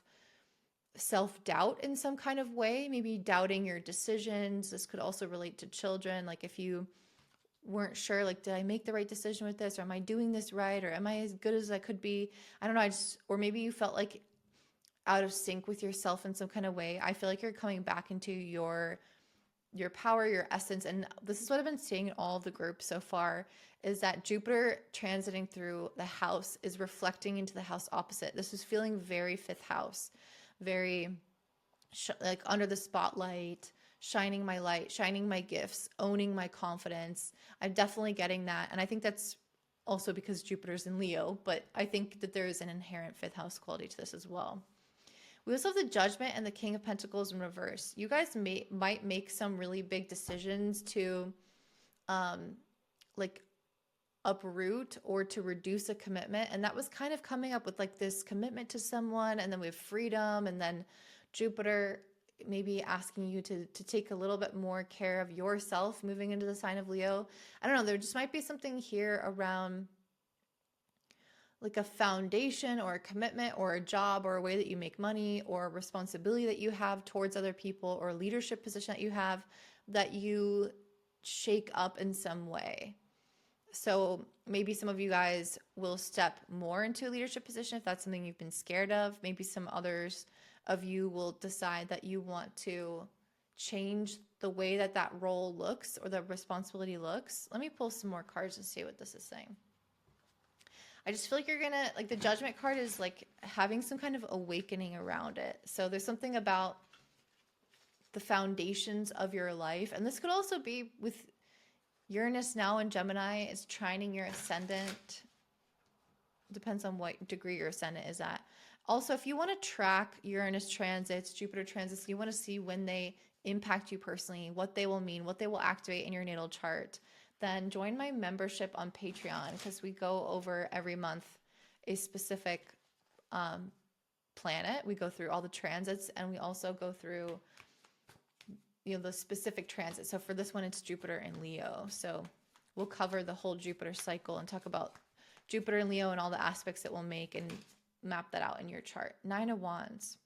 self-doubt in some kind of way, maybe doubting your decisions. This could also relate to children. Like if you weren't sure, like, did I make the right decision with this? Or am I doing this right? Or am I as good as I could be? I don't know. Or maybe you felt like out of sync with yourself in some kind of way. I feel like you're coming back into your power, your essence. And this is what I've been seeing in all of the groups so far, is that Jupiter transiting through the house is reflecting into the house opposite. This is feeling very fifth house, very like under the spotlight, shining my light, shining my gifts, owning my confidence. I'm definitely getting that. And I think that's also because Jupiter's in Leo, but I think that there is an inherent fifth house quality to this as well. We also have the Judgment and the King of Pentacles in reverse. You guys might make some really big decisions to like uproot or to reduce a commitment. And that was kind of coming up with like this commitment to someone, and then we have freedom, and then Jupiter maybe asking you to take a little bit more care of yourself moving into the sign of Leo. I don't know, there just might be something here around like a foundation or a commitment or a job or a way that you make money or a responsibility that you have towards other people or a leadership position that you have that you shake up in some way. So maybe some of you guys will step more into a leadership position if that's something you've been scared of. Maybe some others of you will decide that you want to change the way that that role looks or the responsibility looks. Let me pull some more cards and see what this is saying. I just feel like you're gonna, like the Judgment card is like having some kind of awakening around it. So there's something about the foundations of your life. And this could also be with Uranus now in Gemini is trining your ascendant. Depends on what degree your ascendant is at. Also, if you want to track Uranus transits, Jupiter transits, you want to see when they impact you personally, what they will mean, what they will activate in your natal chart, then join my membership on Patreon, because we go over every month a specific planet. We go through all the transits, and we also go through the specific transit. So for this one, it's Jupiter and Leo. So we'll cover the whole Jupiter cycle and talk about Jupiter and Leo and all the aspects it will make and map that out in your chart. 9 of Wands.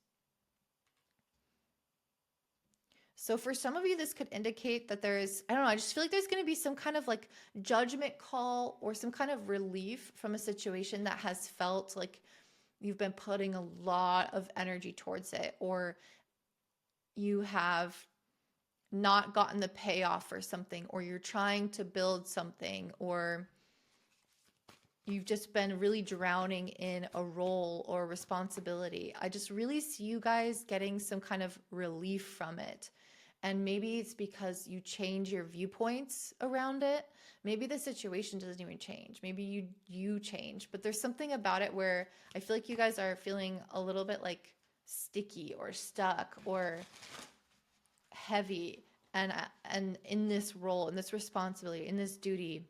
So for some of you, this could indicate that there's, I don't know, I just feel like there's going to be some kind of like judgment call or some kind of relief from a situation that has felt like you've been putting a lot of energy towards it, or you have not gotten the payoff for something, or you're trying to build something, or you've just been really drowning in a role or responsibility. I just really see you guys getting some kind of relief from it. And maybe it's because you change your viewpoints around it. Maybe the situation doesn't even change. Maybe you change. But there's something about it where I feel like you guys are feeling a little bit like sticky or stuck or heavy and in this role, in this responsibility, in this duty.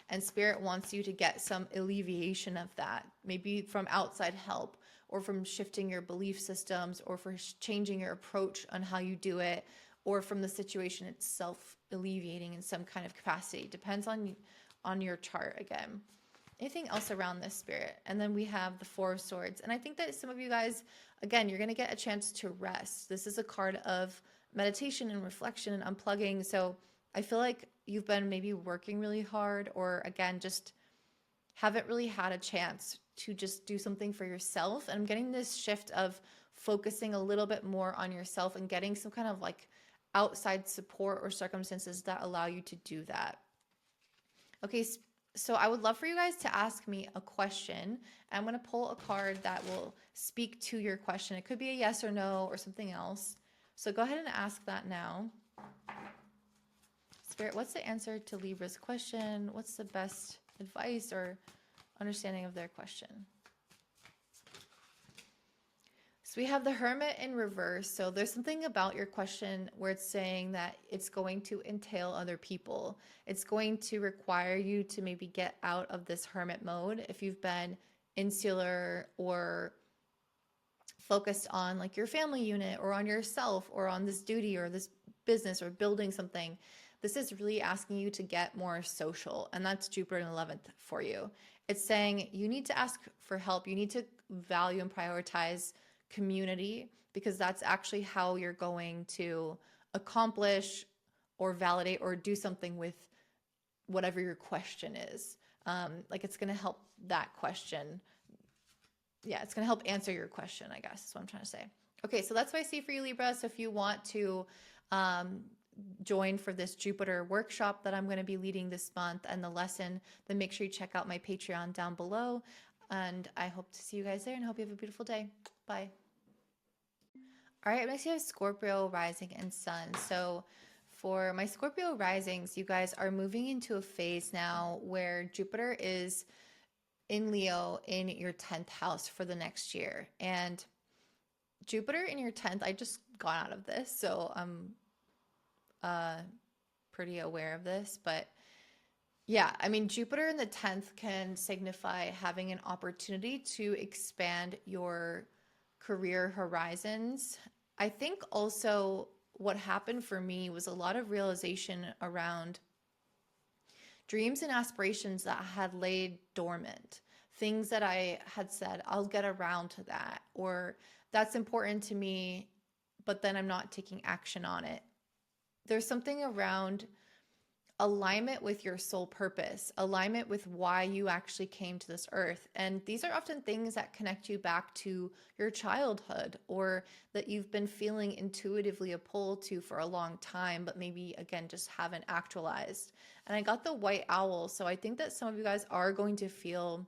And Spirit wants you to get some alleviation of that, maybe from outside help, or from shifting your belief systems, or for changing your approach on how you do it, or from the situation itself alleviating in some kind of capacity. Depends on your chart again. Anything else around this, Spirit? And then we have the Four of Swords. And I think that some of you guys, again, you're going to get a chance to rest. This is a card of meditation and reflection and unplugging. So I feel like you've been maybe working really hard, or again, just haven't really had a chance to just do something for yourself. And I'm getting this shift of focusing a little bit more on yourself and getting some kind of like outside support or circumstances that allow you to do that. Okay, so I would love for you guys to ask me a question. I'm going to pull a card that will speak to your question. It could be a yes or no or something else. So go ahead and ask that now. Spirit, what's the answer to Libra's question? What's the best advice or understanding of their question? So we have the Hermit in reverse. So there's something about your question where it's saying that it's going to entail other people. It's going to require you to maybe get out of this hermit mode if you've been insular or focused on like your family unit or on yourself or on this duty or this business or building something. This is really asking you to get more social, and that's Jupiter in 11th for you. It's saying you need to ask for help. You need to value and prioritize community, because that's actually how you're going to accomplish or validate or do something with whatever your question is. Like it's going to help that question. Yeah, it's going to help answer your question, I guess is what I'm trying to say. Okay, so that's what I see for you, Libra. So if you want to join for this Jupiter workshop that I'm going to be leading this month and the lesson, then make sure you check out my Patreon down below. And I hope to see you guys there and hope you have a beautiful day. Bye. All right, next you have Scorpio rising and sun. So for my Scorpio risings, you guys are moving into a phase now where Jupiter is in Leo in your 10th house for the next year. And Jupiter in your 10th, I just got out of this, so I'm pretty aware of this. But yeah, I mean, Jupiter in the 10th can signify having an opportunity to expand your career horizons. I think also what happened for me was a lot of realization around dreams and aspirations that had laid dormant, things that I had said, I'll get around to that, or that's important to me, but then I'm not taking action on it. There's something around alignment with your soul purpose, alignment with why you actually came to this earth. And these are often things that connect you back to your childhood, or that you've been feeling intuitively a pull to for a long time, but maybe again, just haven't actualized. And I got the white owl. So I think that some of you guys are going to feel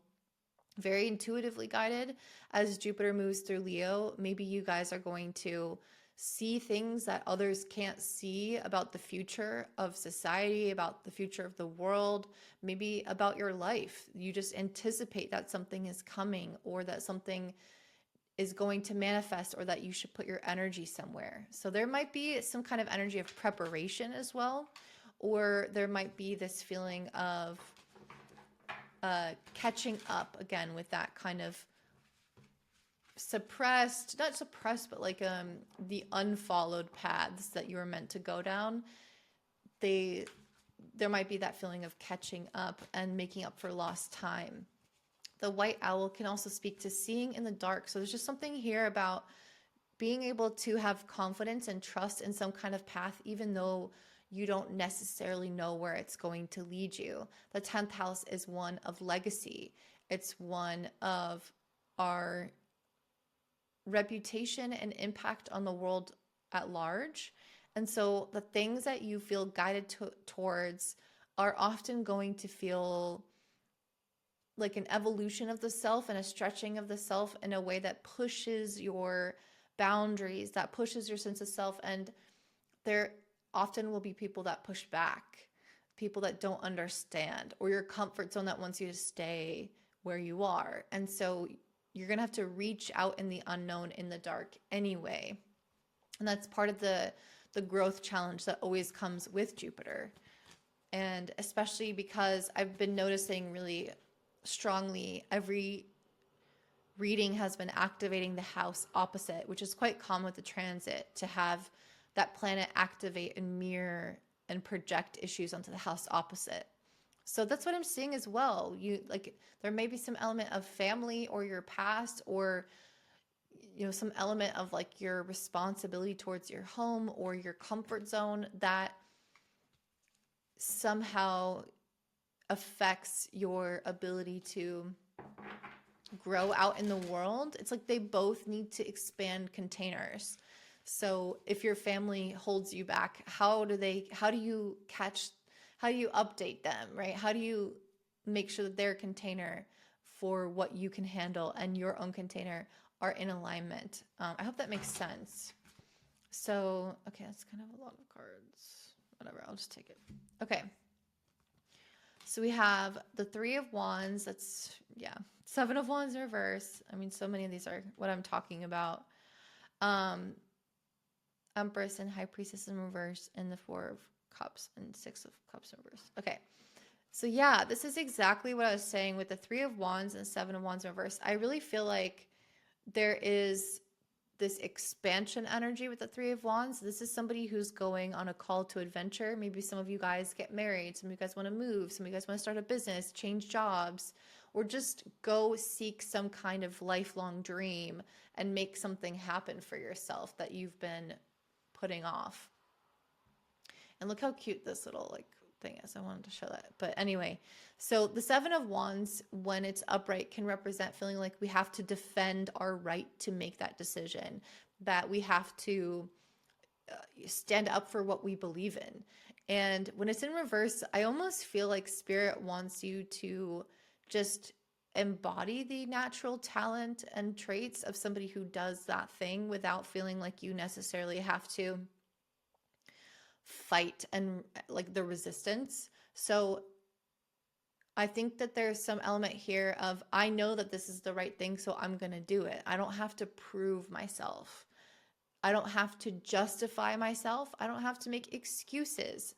very intuitively guided as Jupiter moves through Leo. Maybe you guys are going to see things that others can't see about the future of society, about the future of the world, maybe about your life. You just anticipate that something is coming, or that something is going to manifest, or that you should put your energy somewhere. So there might be some kind of energy of preparation as well, or there might be this feeling of catching up again with that kind of not suppressed, but like the unfollowed paths that you were meant to go down. There might be that feeling of catching up and making up for lost time. The white owl can also speak to seeing in the dark. So there's just something here about being able to have confidence and trust in some kind of path, even though you don't necessarily know where it's going to lead you. The 10th house is one of legacy. It's one of our reputation and impact on the world at large. And so the things that you feel guided towards are often going to feel like an evolution of the self and a stretching of the self in a way that pushes your boundaries, that pushes your sense of self. And there often will be people that push back, people that don't understand, or your comfort zone that wants you to stay where you are. And so you're going to have to reach out in the unknown, in the dark anyway. And that's part of the growth challenge that always comes with Jupiter. And especially because I've been noticing really strongly, every reading has been activating the house opposite, which is quite common with the transit, to have that planet activate and mirror and project issues onto the house opposite. So that's what I'm seeing as well. There may be some element of family or your past, or some element of like your responsibility towards your home or your comfort zone that somehow affects your ability to grow out in the world. It's like they both need to expand containers. So if your family holds you back, how do you update them, right? How do you make sure that their container for what you can handle and your own container are in alignment? I hope that makes sense. So, okay, that's kind of a lot of cards. Whatever, I'll just take it. Okay. So we have the 3 of Wands. That's, 7 of Wands in reverse. I mean, so many of these are what I'm talking about. Empress and High Priestess in reverse, and the 4 of Cups and 6 of Cups in reverse. Okay. So yeah, this is exactly what I was saying with the 3 of Wands and 7 of Wands in reverse. I really feel like there is this expansion energy with the 3 of Wands. This is somebody who's going on a call to adventure. Maybe some of you guys get married. Some of you guys want to move. Some of you guys want to start a business, change jobs, or just go seek some kind of lifelong dream and make something happen for yourself that you've been putting off. And look how cute this little like thing is. I wanted to show that. But anyway, so the Seven of Wands, when it's upright, can represent feeling like we have to defend our right to make that decision, that we have to stand up for what we believe in. And when it's in reverse, I almost feel like Spirit wants you to just embody the natural talent and traits of somebody who does that thing without feeling like you necessarily have to fight and like the resistance. So I think that there's some element here of, I know that this is the right thing, so I'm going to do it. I don't have to prove myself. I don't have to justify myself. I don't have to make excuses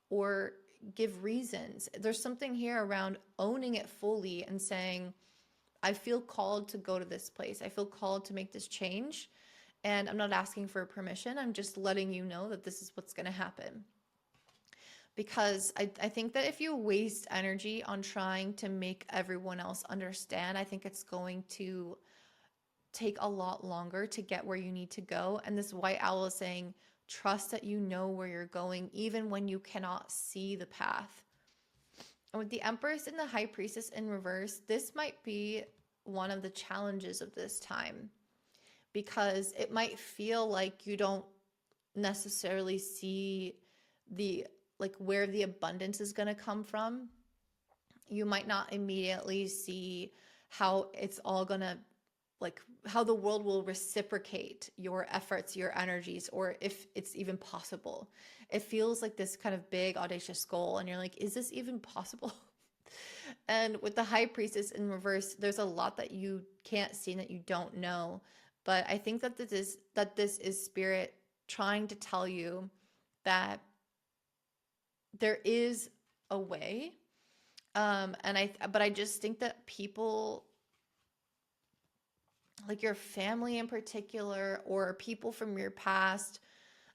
or give reasons. There's something here around owning it fully and saying, I feel called to go to this place. I feel called to make this change. And I'm not asking for permission. I'm just letting you know that this is what's going to happen. Because I think that if you waste energy on trying to make everyone else understand, I think it's going to take a lot longer to get where you need to go. And this white owl is saying, trust that you know where you're going, even when you cannot see the path. And with the Empress and the High Priestess in reverse, this might be one of the challenges of this time, because it might feel like you don't necessarily see the like where the abundance is going to come from. You might not immediately see how it's all going to, like how the world will reciprocate your efforts, your energies, or if it's even possible. It feels like this kind of big audacious goal, and you're like, is this even possible? And with the High Priestess in reverse, there's a lot that you can't see and that you don't know. But I think that this is Spirit trying to tell you that there is a way. But I just think that people, like your family in particular, or people from your past,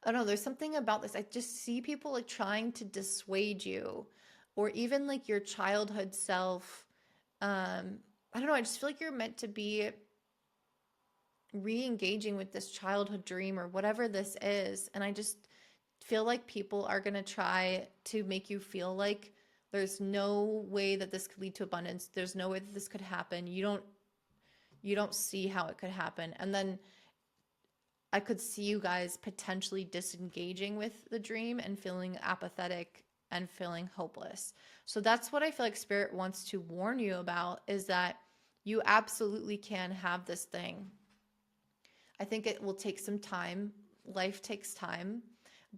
I don't know, there's something about this. I just see people like trying to dissuade you, or even like your childhood self. I don't know, I just feel like you're meant to be re-engaging with this childhood dream or whatever this is. And I just feel like people are going to try to make you feel like there's no way that this could lead to abundance. There's no way that this could happen. You don't see how it could happen. And then I could see you guys potentially disengaging with the dream and feeling apathetic and feeling hopeless. So that's what I feel like Spirit wants to warn you about, is that you absolutely can have this thing. I think it will take some time. Life takes time.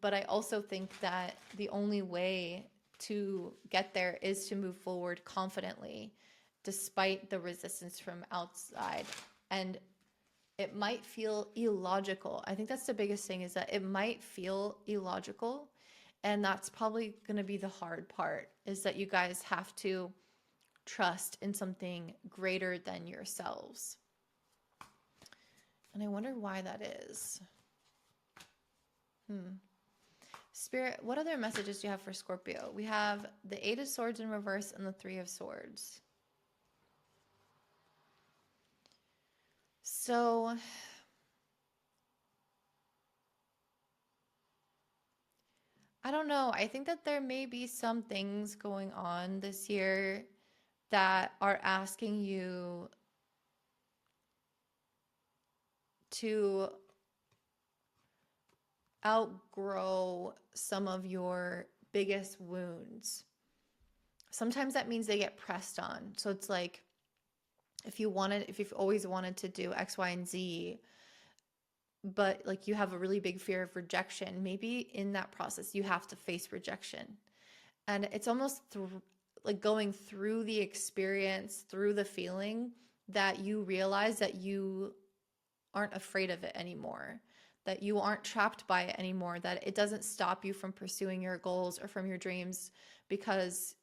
But I also think that the only way to get there is to move forward confidently, despite the resistance from outside. And it might feel illogical. I think that's the biggest thing, is that it might feel illogical. And that's probably going to be the hard part, is that you guys have to trust in something greater than yourselves. And I wonder why that is. Spirit, what other messages do you have for Scorpio? We have the Eight of Swords in reverse and the Three of Swords. So I don't know. I think that there may be some things going on this year that are asking you to outgrow some of your biggest wounds. Sometimes that means they get pressed on. So it's like, if you've always wanted to do X, Y, and Z, but like you have a really big fear of rejection, maybe in that process you have to face rejection. And it's almost like going through the experience, through the feeling, that you realize that you aren't afraid of it anymore, that you aren't trapped by it anymore, that it doesn't stop you from pursuing your goals or from your dreams, because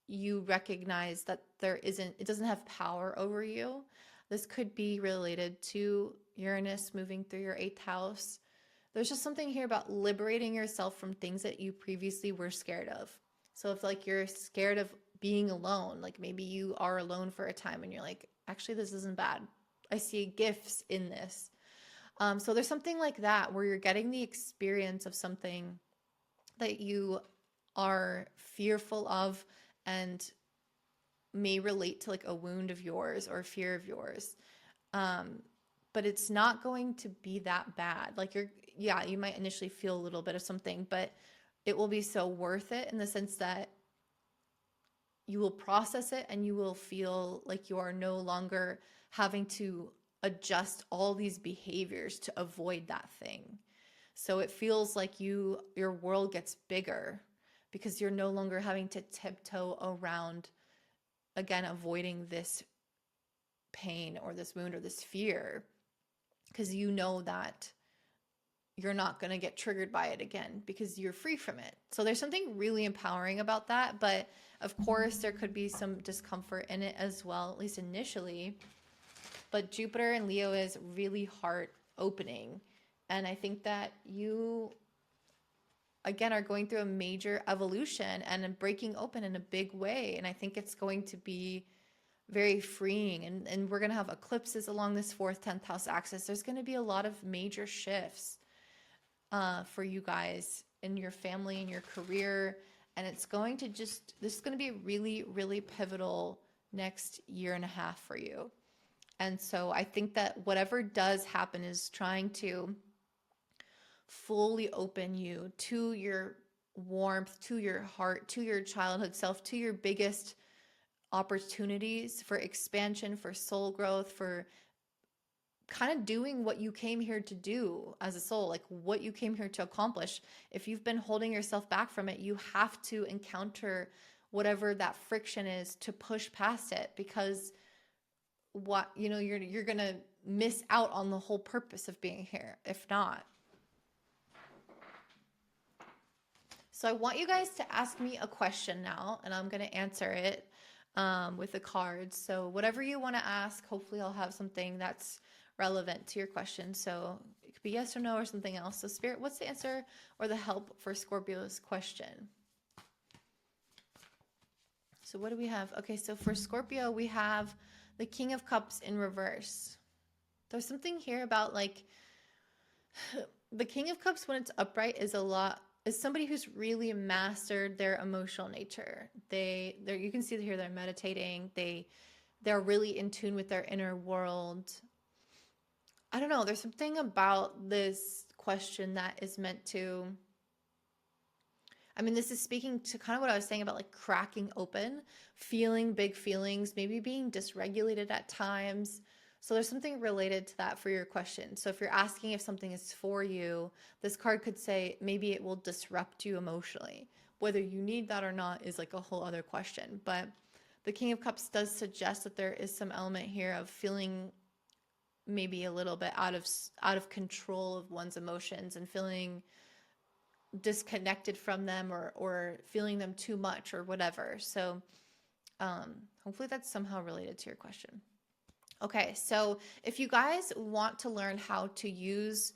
you recognize that it doesn't have power over you. This could be related to Uranus moving through your 8th house. There's just something here about liberating yourself from things that you previously were scared of. So if like you're scared of being alone. Like maybe you are alone for a time and you're like, actually, this isn't bad. I see gifts in this. So there's something like that where you're getting the experience of something that you are fearful of and may relate to like a wound of yours or a fear of yours. But it's not going to be that bad. Like yeah, you might initially feel a little bit of something, but it will be so worth it in the sense that you will process it and you will feel like you are no longer having to adjust all these behaviors to avoid that thing. So it feels like your world gets bigger because you're no longer having to tiptoe around, again, avoiding this pain or this wound or this fear, because you know that you're not going to get triggered by it again because you're free from it. So there's something really empowering about that. But of course, there could be some discomfort in it as well, at least initially. But Jupiter in Leo is really heart opening. And I think that you, again, are going through a major evolution and breaking open in a big way. And I think it's going to be very freeing. And we're going to have eclipses along this 4th, 10th house axis. There's going to be a lot of major shifts for you guys in your family and your career. And it's going to this is going to be really, really pivotal next year and a half for you. And so I think that whatever does happen is trying to fully open you to your warmth, to your heart, to your childhood self, to your biggest opportunities for expansion, for soul growth, for kind of doing what you came here to do as a soul, like what you came here to accomplish. If you've been holding yourself back from it, you have to encounter whatever that friction is to push past it, because you're going to miss out on the whole purpose of being here if not. So I want you guys to ask me a question now, and I'm going to answer it with the cards. So whatever you want to ask, hopefully I'll have something that's relevant to your question. So it could be yes or no or something else. So Spirit, what's the answer or the help for Scorpio's question? So what do we have? Okay, so for Scorpio, we have the King of Cups in reverse. There's something here about like the King of Cups when it's upright is somebody who's really mastered their emotional nature. You can see here they're meditating. They're really in tune with their inner world. I don't know. There's something about this question that is meant to, this is speaking to kind of what I was saying about like cracking open, feeling big feelings, maybe being dysregulated at times. So there's something related to that for your question. So if you're asking if something is for you, this card could say maybe it will disrupt you emotionally. Whether you need that or not is like a whole other question. But the King of Cups does suggest that there is some element here of feeling maybe a little bit out of control of one's emotions and feeling disconnected from them or feeling them too much or whatever. So hopefully that's somehow related to your question. Okay, so if you guys want to learn how to use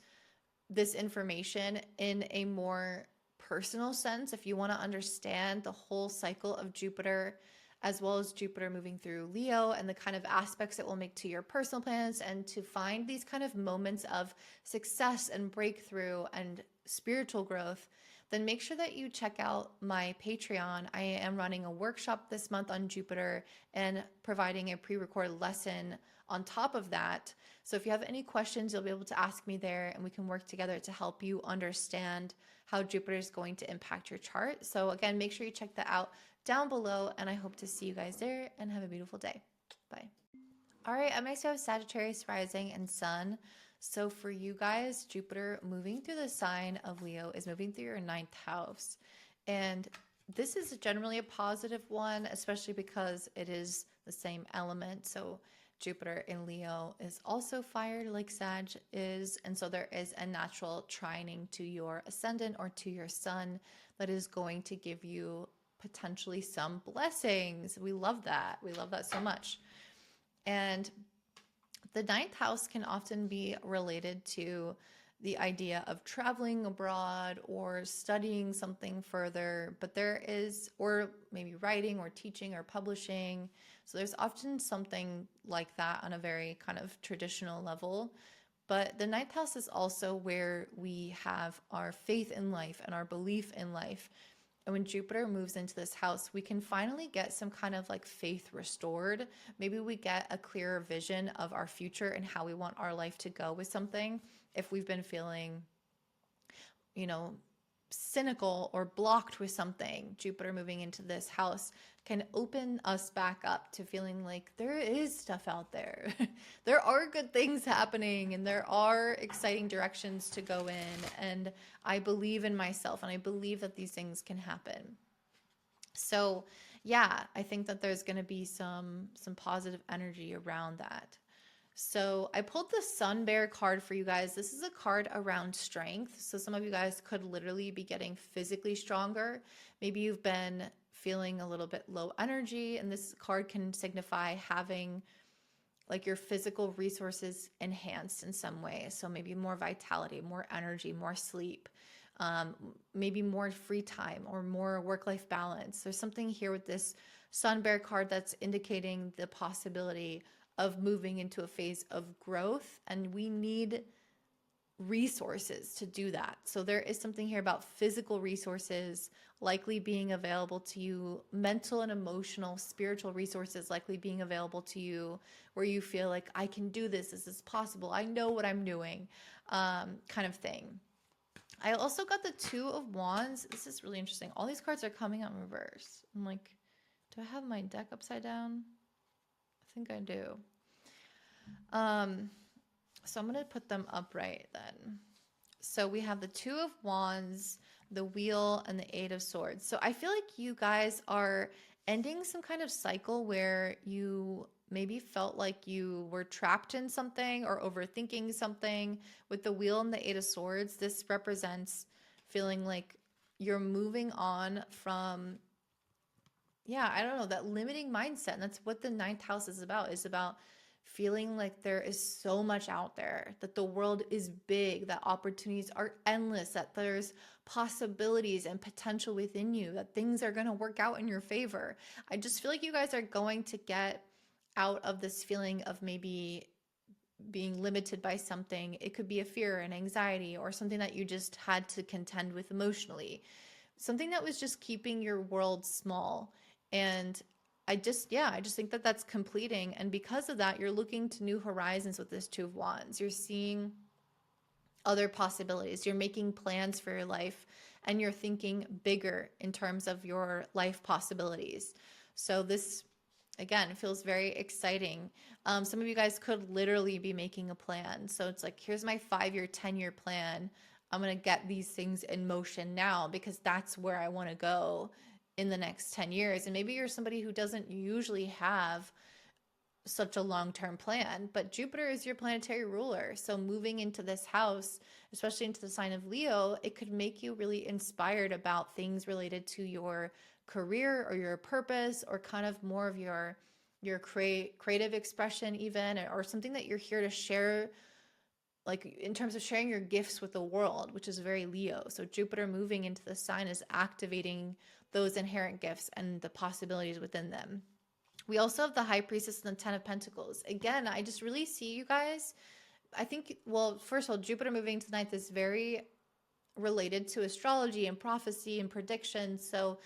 this information in a more personal sense, if you want to understand the whole cycle of Jupiter, as well as Jupiter moving through Leo and the kind of aspects it will make to your personal plans, and to find these kind of moments of success and breakthrough and spiritual growth, then make sure that you check out my Patreon. I am running a workshop this month on Jupiter and providing a pre-recorded lesson on top of that. So if you have any questions, you'll be able to ask me there and we can work together to help you understand how Jupiter is going to impact your chart. So again, make sure you check that out down below, and I hope to see you guys there, and have a beautiful day. Bye. All right, up next we have Sagittarius rising and sun. So for you guys, Jupiter moving through the sign of Leo is moving through your 9th house. And this is generally a positive one, especially because it is the same element. So Jupiter in Leo is also fire like Sag is. And so there is a natural trining to your ascendant or to your sun that is going to give you potentially some blessings. We love that. We love that so much. And the 9th house can often be related to the idea of traveling abroad or studying something further, but there is, or maybe writing or teaching or publishing. So there's often something like that on a very kind of traditional level. But the ninth house is also where we have our faith in life and our belief in life. And when Jupiter moves into this house, we can finally get some kind of like faith restored. Maybe we get a clearer vision of our future and how we want our life to go with something. If we've been feeling, you know, cynical or blocked with something, Jupiter moving into this house can open us back up to feeling like there is stuff out there. There are good things happening and there are exciting directions to go in. And I believe in myself and I believe that these things can happen. So yeah, I think that there's going to be some positive energy around that. So I pulled the Sun Bear card for you guys. This is a card around strength. So some of you guys could literally be getting physically stronger. Maybe you've been feeling a little bit low energy, and this card can signify having like your physical resources enhanced in some way. So maybe more vitality, more energy, more sleep, maybe more free time or more work-life balance. There's something here with this Sun Bear card that's indicating the possibility of moving into a phase of growth, and we need resources to do that. So there is something here about physical resources likely being available to you, mental and emotional, spiritual resources likely being available to you, where you feel like, I can do this is possible, I know what I'm doing, kind of thing. I also got the Two of Wands. This is really interesting. All these cards are coming out in reverse. I'm like, do I have my deck upside down? I think I do. So I'm going to put them upright then. So we have the Two of Wands, the Wheel, and the Eight of Swords. So I feel like you guys are ending some kind of cycle where you maybe felt like you were trapped in something or overthinking something. With the Wheel and the Eight of Swords, this represents feeling like you're moving on from, yeah, I don't know, that limiting mindset. And that's what the ninth house is about feeling like there is so much out there, that the world is big, that opportunities are endless, that there's possibilities and potential within you, that things are going to work out in your favor. I just feel like you guys are going to get out of this feeling of maybe being limited by something. It could be a fear, an anxiety, or something that you just had to contend with emotionally, something that was just keeping your world small. And I just think that that's completing. And because of that, you're looking to new horizons with this Two of Wands. You're seeing other possibilities. You're making plans for your life and you're thinking bigger in terms of your life possibilities. So this, again, feels very exciting. Some of you guys could literally be making a plan. So it's like, here's my 5-year, 10-year plan. I'm going to get these things in motion now because that's where I want to go in the next 10 years. And maybe you're somebody who doesn't usually have such a long-term plan, but Jupiter is your planetary ruler. So moving into this house, especially into the sign of Leo, it could make you really inspired about things related to your career or your purpose, or kind of more of your creative expression even, or something that you're here to share, like in terms of sharing your gifts with the world, which is very Leo. So Jupiter moving into the sign is activating those inherent gifts and the possibilities within them. We also have the High Priestess and the Ten of Pentacles. Again, I just really see you guys. I think, well, first of all, Jupiter moving to the ninth is very related to astrology and prophecy and prediction. So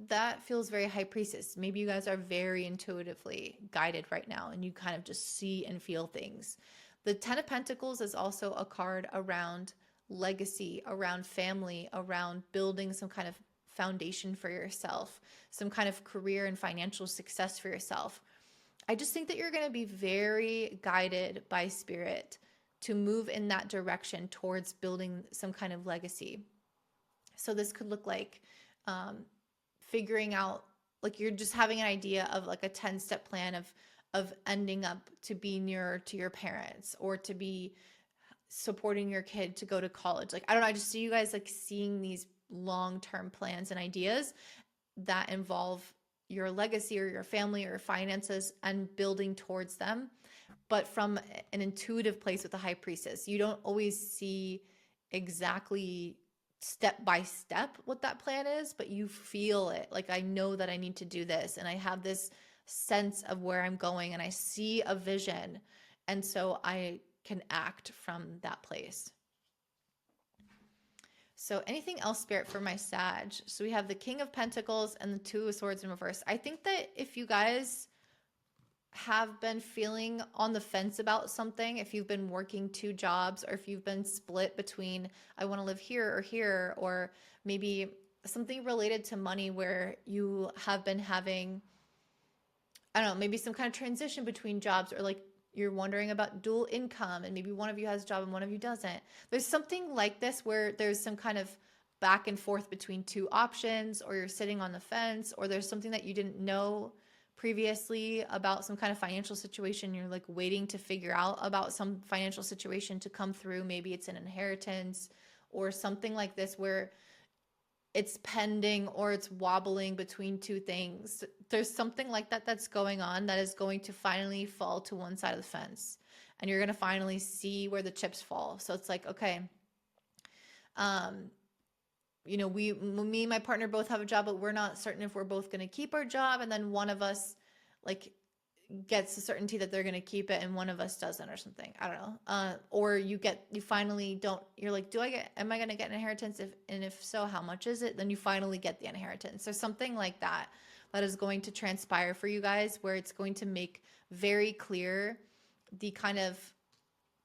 that feels very High Priestess. Maybe you guys are very intuitively guided right now and you kind of just see and feel things. The Ten of Pentacles is also a card around legacy, around family, around building some kind of foundation for yourself, some kind of career and financial success for yourself. I just think that you're going to be very guided by spirit to move in that direction towards building some kind of legacy. So this could look like figuring out, like you're just having an idea of like a 10-step plan of ending up to be nearer to your parents, or to be supporting your kid to go to college. Like, I don't know, I just see you guys like seeing these long-term plans and ideas that involve your legacy or your family or your finances and building towards them, but from an intuitive place with the High Priestess. You don't always see exactly step by step what that plan is, but you feel it. Like, I know that I need to do this, and I have this sense of where I'm going, and I see a vision. And so I can act from that place. So anything else, Spirit, for my Sag? So we have the King of Pentacles and the Two of Swords in reverse. I think that if you guys have been feeling on the fence about something, if you've been working two jobs, or if you've been split between I want to live here, or maybe something related to money where you have been having, I don't know, maybe some kind of transition between jobs, or like you're wondering about dual income and maybe one of you has a job and one of you doesn't. There's something like this where there's some kind of back and forth between two options, or you're sitting on the fence, or there's something that you didn't know previously about some kind of financial situation. You're like waiting to figure out about some financial situation to come through. Maybe it's an inheritance or something like this where it's pending or it's wobbling between two things. There's something like that that's going on that is going to finally fall to one side of the fence, and you're going to finally see where the chips fall. So it's like, okay, you know, me and my partner both have a job, but we're not certain if we're both going to keep our job. And then one of us like gets the certainty that they're going to keep it and one of us doesn't, or something. I don't know. Or you finally don't, you're like, am I going to get an inheritance? And if so, how much is it? Then you finally get the inheritance. So something like that is going to transpire for you guys, where it's going to make very clear the kind of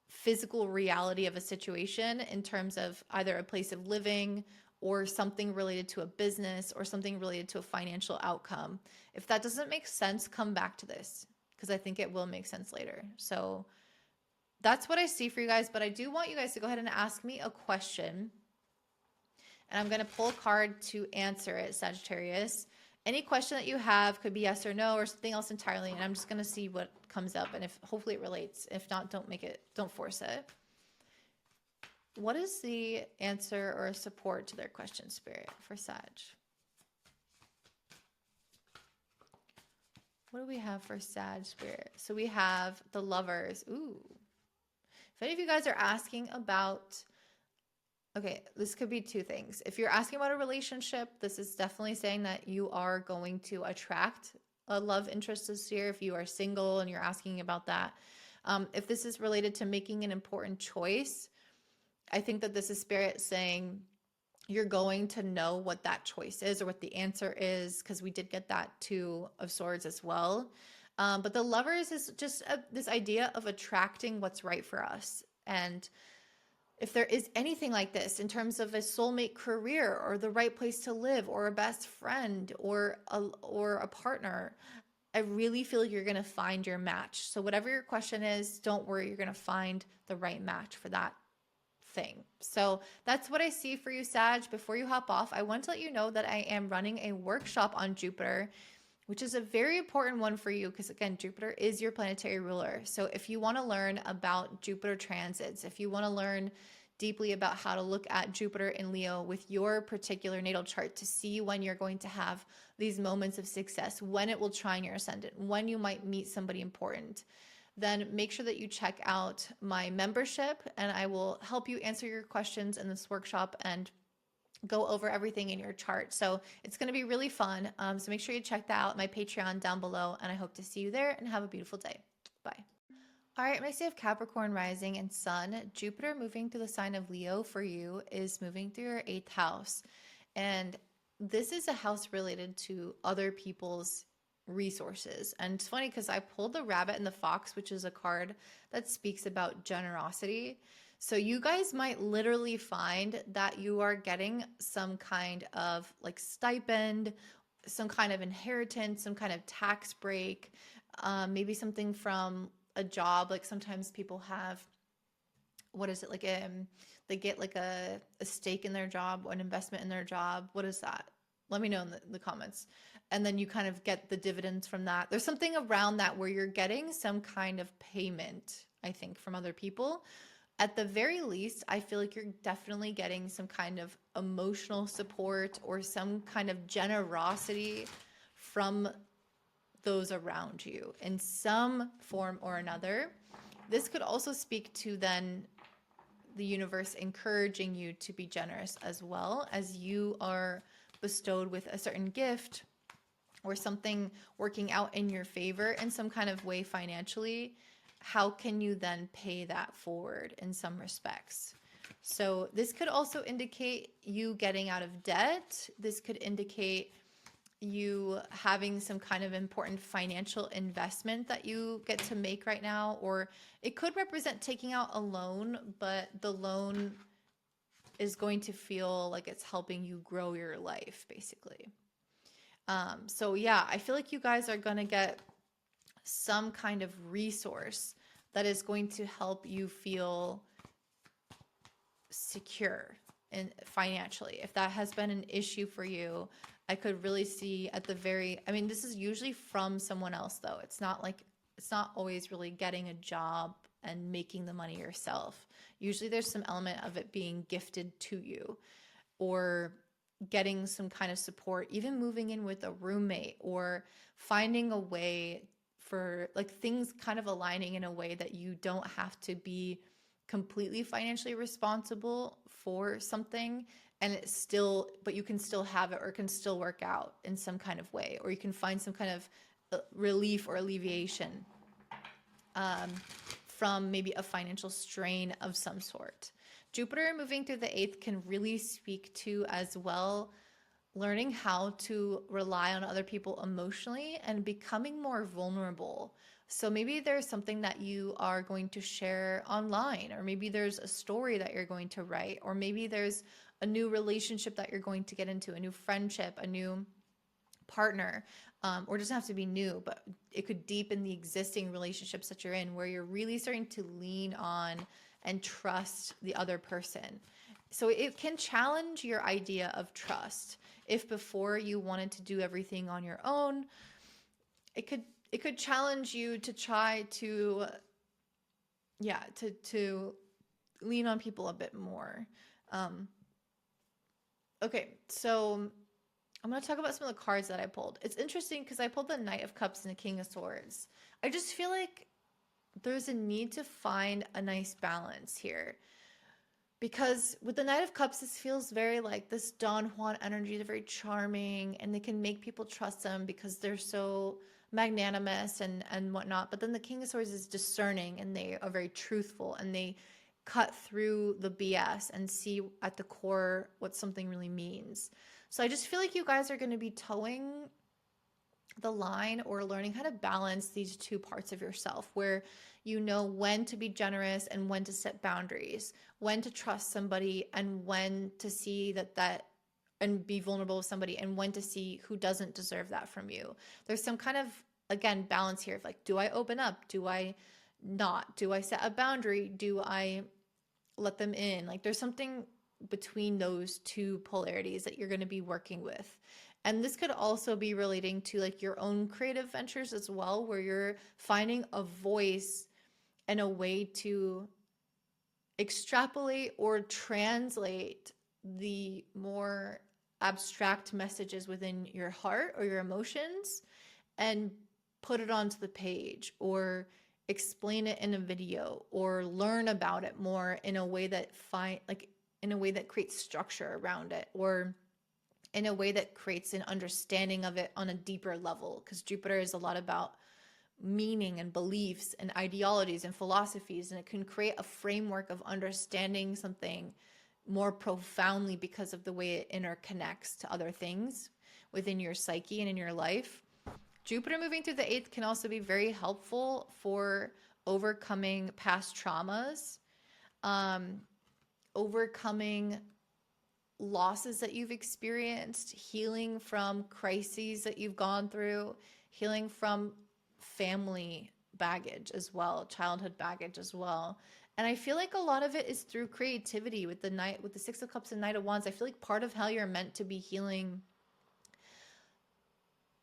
physical reality of a situation in terms of either a place of living or something related to a business or something related to a financial outcome. If that doesn't make sense, come back to this, because I think it will make sense later. So that's what I see for you guys. But I do want you guys to go ahead and ask me a question, and I'm going to pull a card to answer it, Sagittarius. Any question that you have could be yes or no or something else entirely, and I'm just going to see what comes up, and if hopefully it relates. If not, don't force it. What is the answer or support to their question, Spirit, for Sag? What do we have for Sag, Spirit? So we have the Lovers. Ooh. If any of you guys are asking about, okay, this could be two things. If you're asking about a relationship, this is definitely saying that you are going to attract a love interest this year. If you are single and you're asking about that. If this is related to making an important choice, I think that this is Spirit saying you're going to know what that choice is or what the answer is, because we did get that Two of Swords as well. But the Lovers is just this idea of attracting what's right for us. And if there is anything like this in terms of a soulmate career or the right place to live or a best friend or a partner, I really feel you're going to find your match. So whatever your question is, don't worry, you're going to find the right match for that thing. So that's what I see for you, Sag. Before you hop off, I want to let you know that I am running a workshop on Jupiter, which is a very important one for you, because again, Jupiter is your planetary ruler. So if you want to learn about Jupiter transits, if you want to learn deeply about how to look at Jupiter in Leo with your particular natal chart to see when you're going to have these moments of success, when it will trine your ascendant, when you might meet somebody important, then make sure that you check out my membership, and I will help you answer your questions in this workshop and go over everything in your chart. So it's going to be really fun. So make sure you check that out, my Patreon down below, and I hope to see you there, and have a beautiful day. Bye. All right, next you have Capricorn rising and sun. Jupiter moving through the sign of Leo for you is moving through your 8th house. And this is a house related to other people's resources. And it's funny because I pulled the Rabbit and the Fox, which is a card that speaks about generosity. So you guys might literally find that you are getting some kind of like stipend, some kind of inheritance, some kind of tax break, maybe something from a job. Like sometimes people have, what is it, like they get like a stake in their job, an investment in their job. What is that? Let me know in the comments. And then you kind of get the dividends from that. There's something around that where you're getting some kind of payment, I think, from other people. At the very least, I feel like you're definitely getting some kind of emotional support or some kind of generosity from those around you in some form or another. This could also speak to then the universe encouraging you to be generous as well, as you are bestowed with a certain gift or something working out in your favor in some kind of way financially. How can you then pay that forward in some respects? So this could also indicate you getting out of debt. This could indicate you having some kind of important financial investment that you get to make right now, or it could represent taking out a loan, but the loan is going to feel like it's helping you grow your life, basically. So yeah, I feel like you guys are going to get some kind of resource that is going to help you feel secure and financially. If that has been an issue for you, I could really see at the very, I mean, this is usually from someone else though. It's not always really getting a job and making the money yourself. Usually there's some element of it being gifted to you, or getting some kind of support, even moving in with a roommate, or finding a way for like things kind of aligning in a way that you don't have to be completely financially responsible for something, and it's still, but you can still have it, or it can still work out in some kind of way, or you can find some kind of relief or alleviation from maybe a financial strain of some sort. Jupiter moving through the 8th can really speak to as well learning how to rely on other people emotionally and becoming more vulnerable. So maybe there's something that you are going to share online, or maybe there's a story that you're going to write, or maybe there's a new relationship that you're going to get into, a new friendship, a new partner, or it doesn't have to be new, but it could deepen the existing relationships that you're in, where you're really starting to lean on and trust the other person. So it can challenge your idea of trust. If before you wanted to do everything on your own, it could challenge you to try to lean on people a bit more. Okay, so I'm going to talk about some of the cards that I pulled. It's interesting because I pulled the Knight of Cups and the King of Swords. I just feel like there's a need to find a nice balance here. Because with the Knight of Cups, this feels very like this Don Juan energy. They're very charming, and they can make people trust them because they're so magnanimous and whatnot. But then the King of Swords is discerning, and they are very truthful, and they cut through the BS and see at the core what something really means. So I just feel like you guys are going to be towing the line, or learning how to balance these two parts of yourself, where you know when to be generous and when to set boundaries, when to trust somebody and when to see that and be vulnerable with somebody, and when to see who doesn't deserve that from you. There's some kind of, again, balance here of like, do I open up? Do I not? Do I set a boundary? Do I let them in? Like there's something between those two polarities that you're going to be working with. And this could also be relating to like your own creative ventures as well, where you're finding a voice and a way to extrapolate or translate the more abstract messages within your heart or your emotions and put it onto the page, or explain it in a video, or learn about it more in a way that creates structure around it, or in a way that creates an understanding of it on a deeper level. Because Jupiter is a lot about meaning and beliefs and ideologies and philosophies, and it can create a framework of understanding something more profoundly because of the way it interconnects to other things within your psyche and in your life. Jupiter moving through the 8th can also be very helpful for overcoming past traumas, overcoming losses that you've experienced, healing from crises that you've gone through, healing from family baggage as well, childhood baggage as well. And I feel like a lot of it is through creativity with the 6 of Cups and Knight of Wands. I feel like part of how you're meant to be healing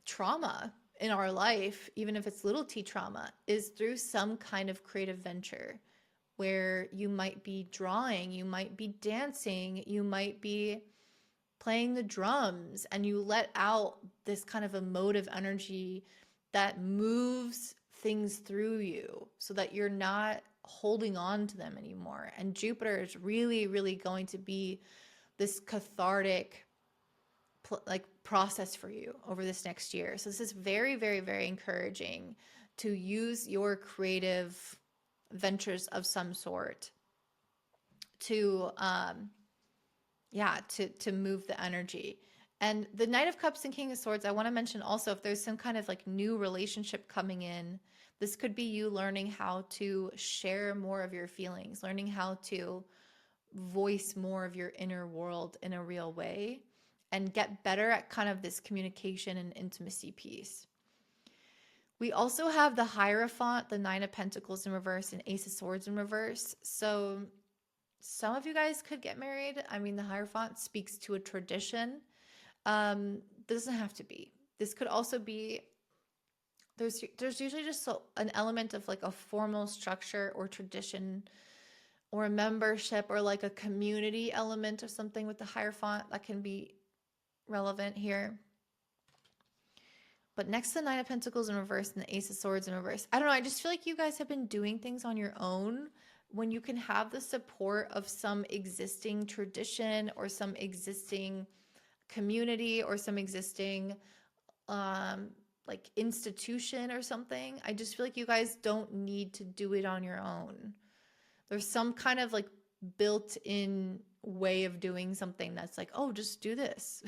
trauma in our life, even if it's little t trauma, is through some kind of creative venture, where you might be drawing, you might be dancing, you might be playing the drums, and you let out this kind of emotive energy that moves things through you, so that you're not holding on to them anymore. And Jupiter is really, really going to be this cathartic like process for you over this next year. So this is very, very, very encouraging to use your creative ventures of some sort to to move the energy. And the Knight of Cups and King of Swords, I want to mention also, if there's some kind of like new relationship coming in, this could be you learning how to share more of your feelings, learning how to voice more of your inner world in a real way, and get better at kind of this communication and intimacy piece. We also have the Hierophant, the Nine of Pentacles in reverse, and Ace of Swords in reverse. So some of you guys could get married. I mean, the Hierophant speaks to a tradition. Doesn't have to be. This could also be, there's usually just an element of like a formal structure or tradition or a membership or like a community element of something with the Hierophant that can be relevant here. But next to the Nine of Pentacles in reverse and the Ace of Swords in reverse, I don't know, I just feel like you guys have been doing things on your own when you can have the support of some existing tradition or some existing community or some existing like institution or something. I just feel like you guys don't need to do it on your own. There's some kind of like built-in way of doing something that's like, oh, just do this.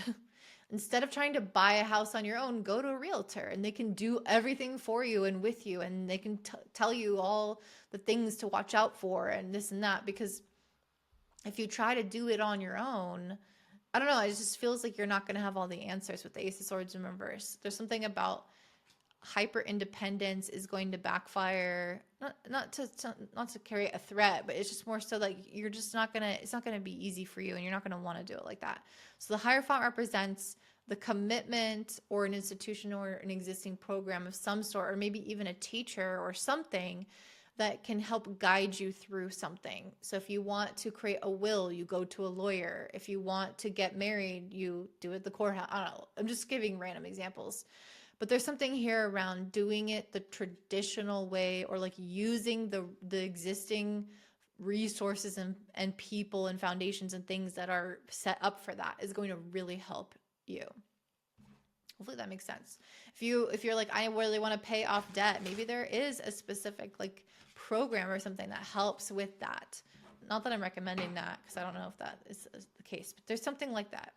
Instead of trying to buy a house on your own, go to a realtor and they can do everything for you and with you, and they can tell you all the things to watch out for and this and that. Because if you try to do it on your own, I don't know, it just feels like you're not going to have all the answers with the Ace of Swords in reverse. There's something about hyper independence is going to backfire, not to carry a threat, but it's just more so like you're just not gonna, it's not gonna be easy for you, and you're not gonna want to do it like that. So the Hierophant represents the commitment or an institution or an existing program of some sort, or maybe even a teacher or something that can help guide you through something. So if you want to create a will, you go to a lawyer. If you want to get married, you do it at the courthouse. I don't know, I'm just giving random examples. But there's something here around doing it the traditional way, or like using the existing resources and people and foundations and things that are set up for that is going to really help you. Hopefully that makes sense. If you're like, I really want to pay off debt, maybe there is a specific like program or something that helps with that. Not that I'm recommending that, because I don't know if that is the case, but there's something like that.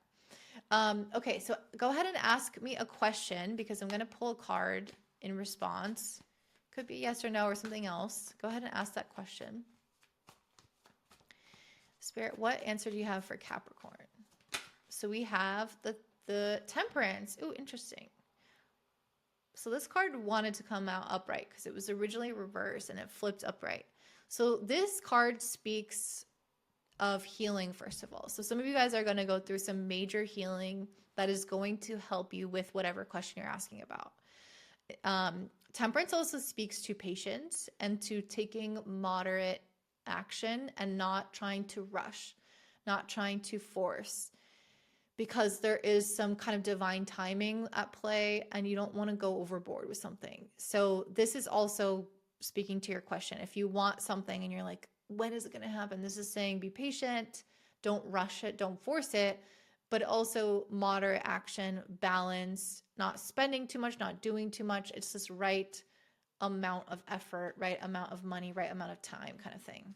Okay, so go ahead and ask me a question, because I'm going to pull a card in response. Could be yes or no or something else. Go ahead and ask that question. Spirit, what answer do you have for Capricorn? So we have the Temperance. Ooh, interesting. So this card wanted to come out upright because it was originally reversed and it flipped upright. So this card speaks of healing, first of all. So some of you guys are going to go through some major healing that is going to help you with whatever question you're asking about. Temperance also speaks to patience and to taking moderate action and not trying to rush, not trying to force, because there is some kind of divine timing at play and you don't want to go overboard with something. So this is also speaking to your question. If you want something and you're like, when is it going to happen? This is saying be patient, don't rush it, don't force it, but also moderate action, balance, not spending too much, not doing too much. It's this right amount of effort, right amount of money, right amount of time kind of thing.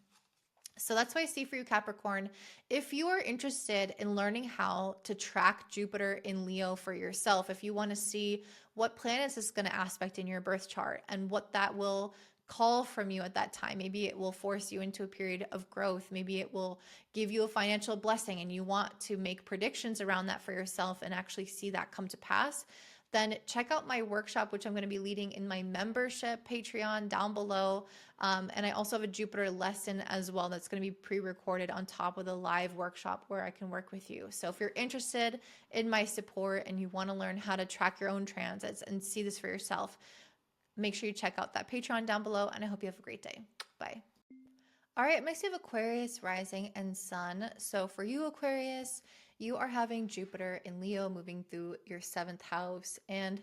So that's what I see for you, Capricorn. If you are interested in learning how to track Jupiter in Leo for yourself, if you want to see what planets is going to aspect in your birth chart and what that will call from you at that time. Maybe it will force you into a period of growth. Maybe it will give you a financial blessing and you want to make predictions around that for yourself and actually see that come to pass. Then check out my workshop, which I'm going to be leading in my membership Patreon down below. And I also have a Jupiter lesson as well that's going to be pre-recorded on top of the live workshop where I can work with you. So if you're interested in my support and you want to learn how to track your own transits and see this for yourself, make sure you check out that Patreon down below, and I hope you have a great day. Bye. All right, next we have Aquarius, rising, and sun. So for you, Aquarius, you are having Jupiter in Leo moving through your 7th house. And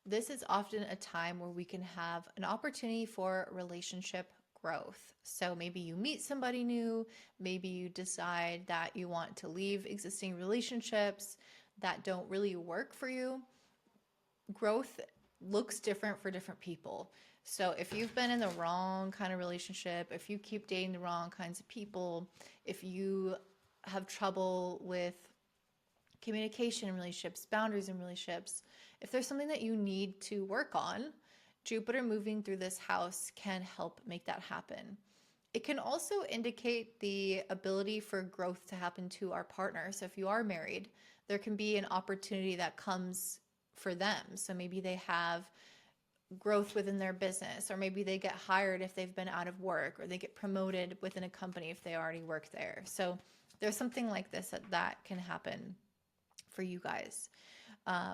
this is often a time where we can have an opportunity for relationship growth. So maybe you meet somebody new, maybe you decide that you want to leave existing relationships that don't really work for you. Growth looks different for different people. So if you've been in the wrong kind of relationship, if you keep dating the wrong kinds of people, if you have trouble with communication in relationships, boundaries in relationships, if there's something that you need to work on, Jupiter moving through this house can help make that happen. It can also indicate the ability for growth to happen to our partner. So if you are married, there can be an opportunity that comes for them. So maybe they have growth within their business, or maybe they get hired if they've been out of work, or they get promoted within a company if they already work there. So there's something like this that can happen for you guys,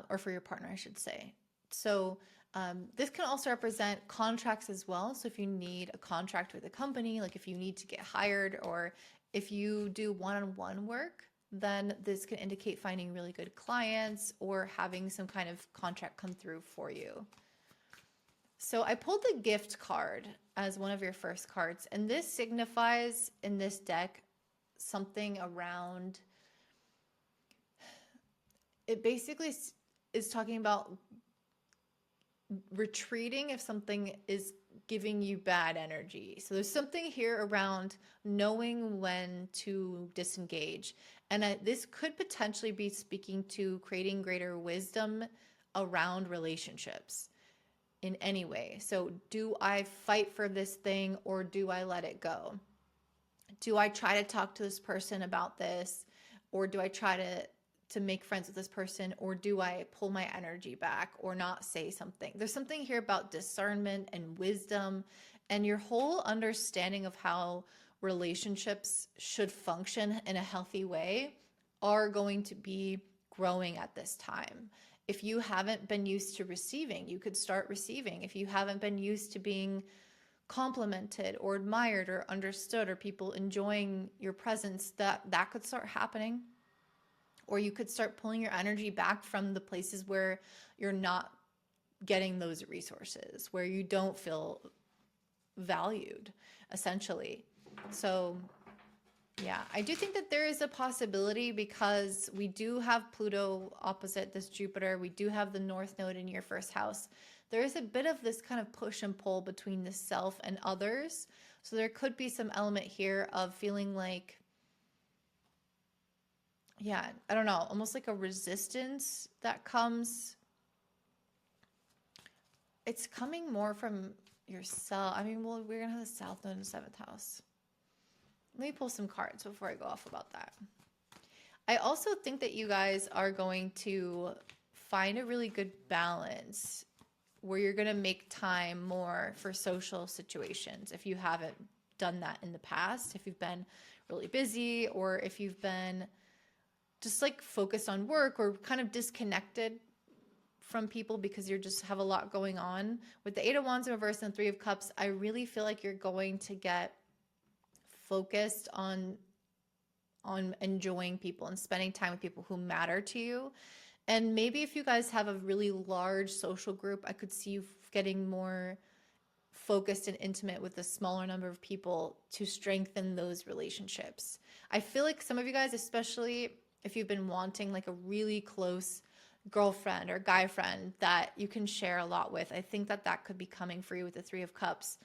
or for your partner, I should say. So this can also represent contracts as well. So if you need a contract with a company, like if you need to get hired, or if you do one-on-one work, then this can indicate finding really good clients or having some kind of contract come through for you. So I pulled the gift card as one of your first cards, and this signifies in this deck something around, it basically is talking about retreating if something is giving you bad energy. So there's something here around knowing when to disengage. And this could potentially be speaking to creating greater wisdom around relationships in any way. So do I fight for this thing, or do I let it go? Do I try to talk to this person about this, or do I try to make friends with this person, or do I pull my energy back or not say something? There's something here about discernment and wisdom, and your whole understanding of how relationships should function in a healthy way are going to be growing at this time. If you haven't been used to receiving, you could start receiving. If you haven't been used to being complimented or admired or understood, or people enjoying your presence, that could start happening. Or you could start pulling your energy back from the places where you're not getting those resources, where you don't feel valued, essentially. So yeah, I do think that there is a possibility, because we do have Pluto opposite this Jupiter. We do have the North Node in your first house. There is a bit of this kind of push and pull between the self and others. So there could be some element here of feeling like, yeah, I don't know, almost like a resistance that comes. It's coming more from yourself. I mean, well, we're going to have the South Node in the 7th house. Let me pull some cards before I go off about that. I also think that you guys are going to find a really good balance where you're going to make time more for social situations if you haven't done that in the past. If you've been really busy, or if you've been just like focused on work, or kind of disconnected from people because you just have a lot going on. With the 8 of Wands in reverse and 3 of Cups, I really feel like you're going to get focused on enjoying people and spending time with people who matter to you. And maybe if you guys have a really large social group, I could see you getting more focused and intimate with a smaller number of people to strengthen those relationships. I feel like some of you guys, especially if you've been wanting like a really close girlfriend or guy friend that you can share a lot with, I think that could be coming for you with the 3 of Cups.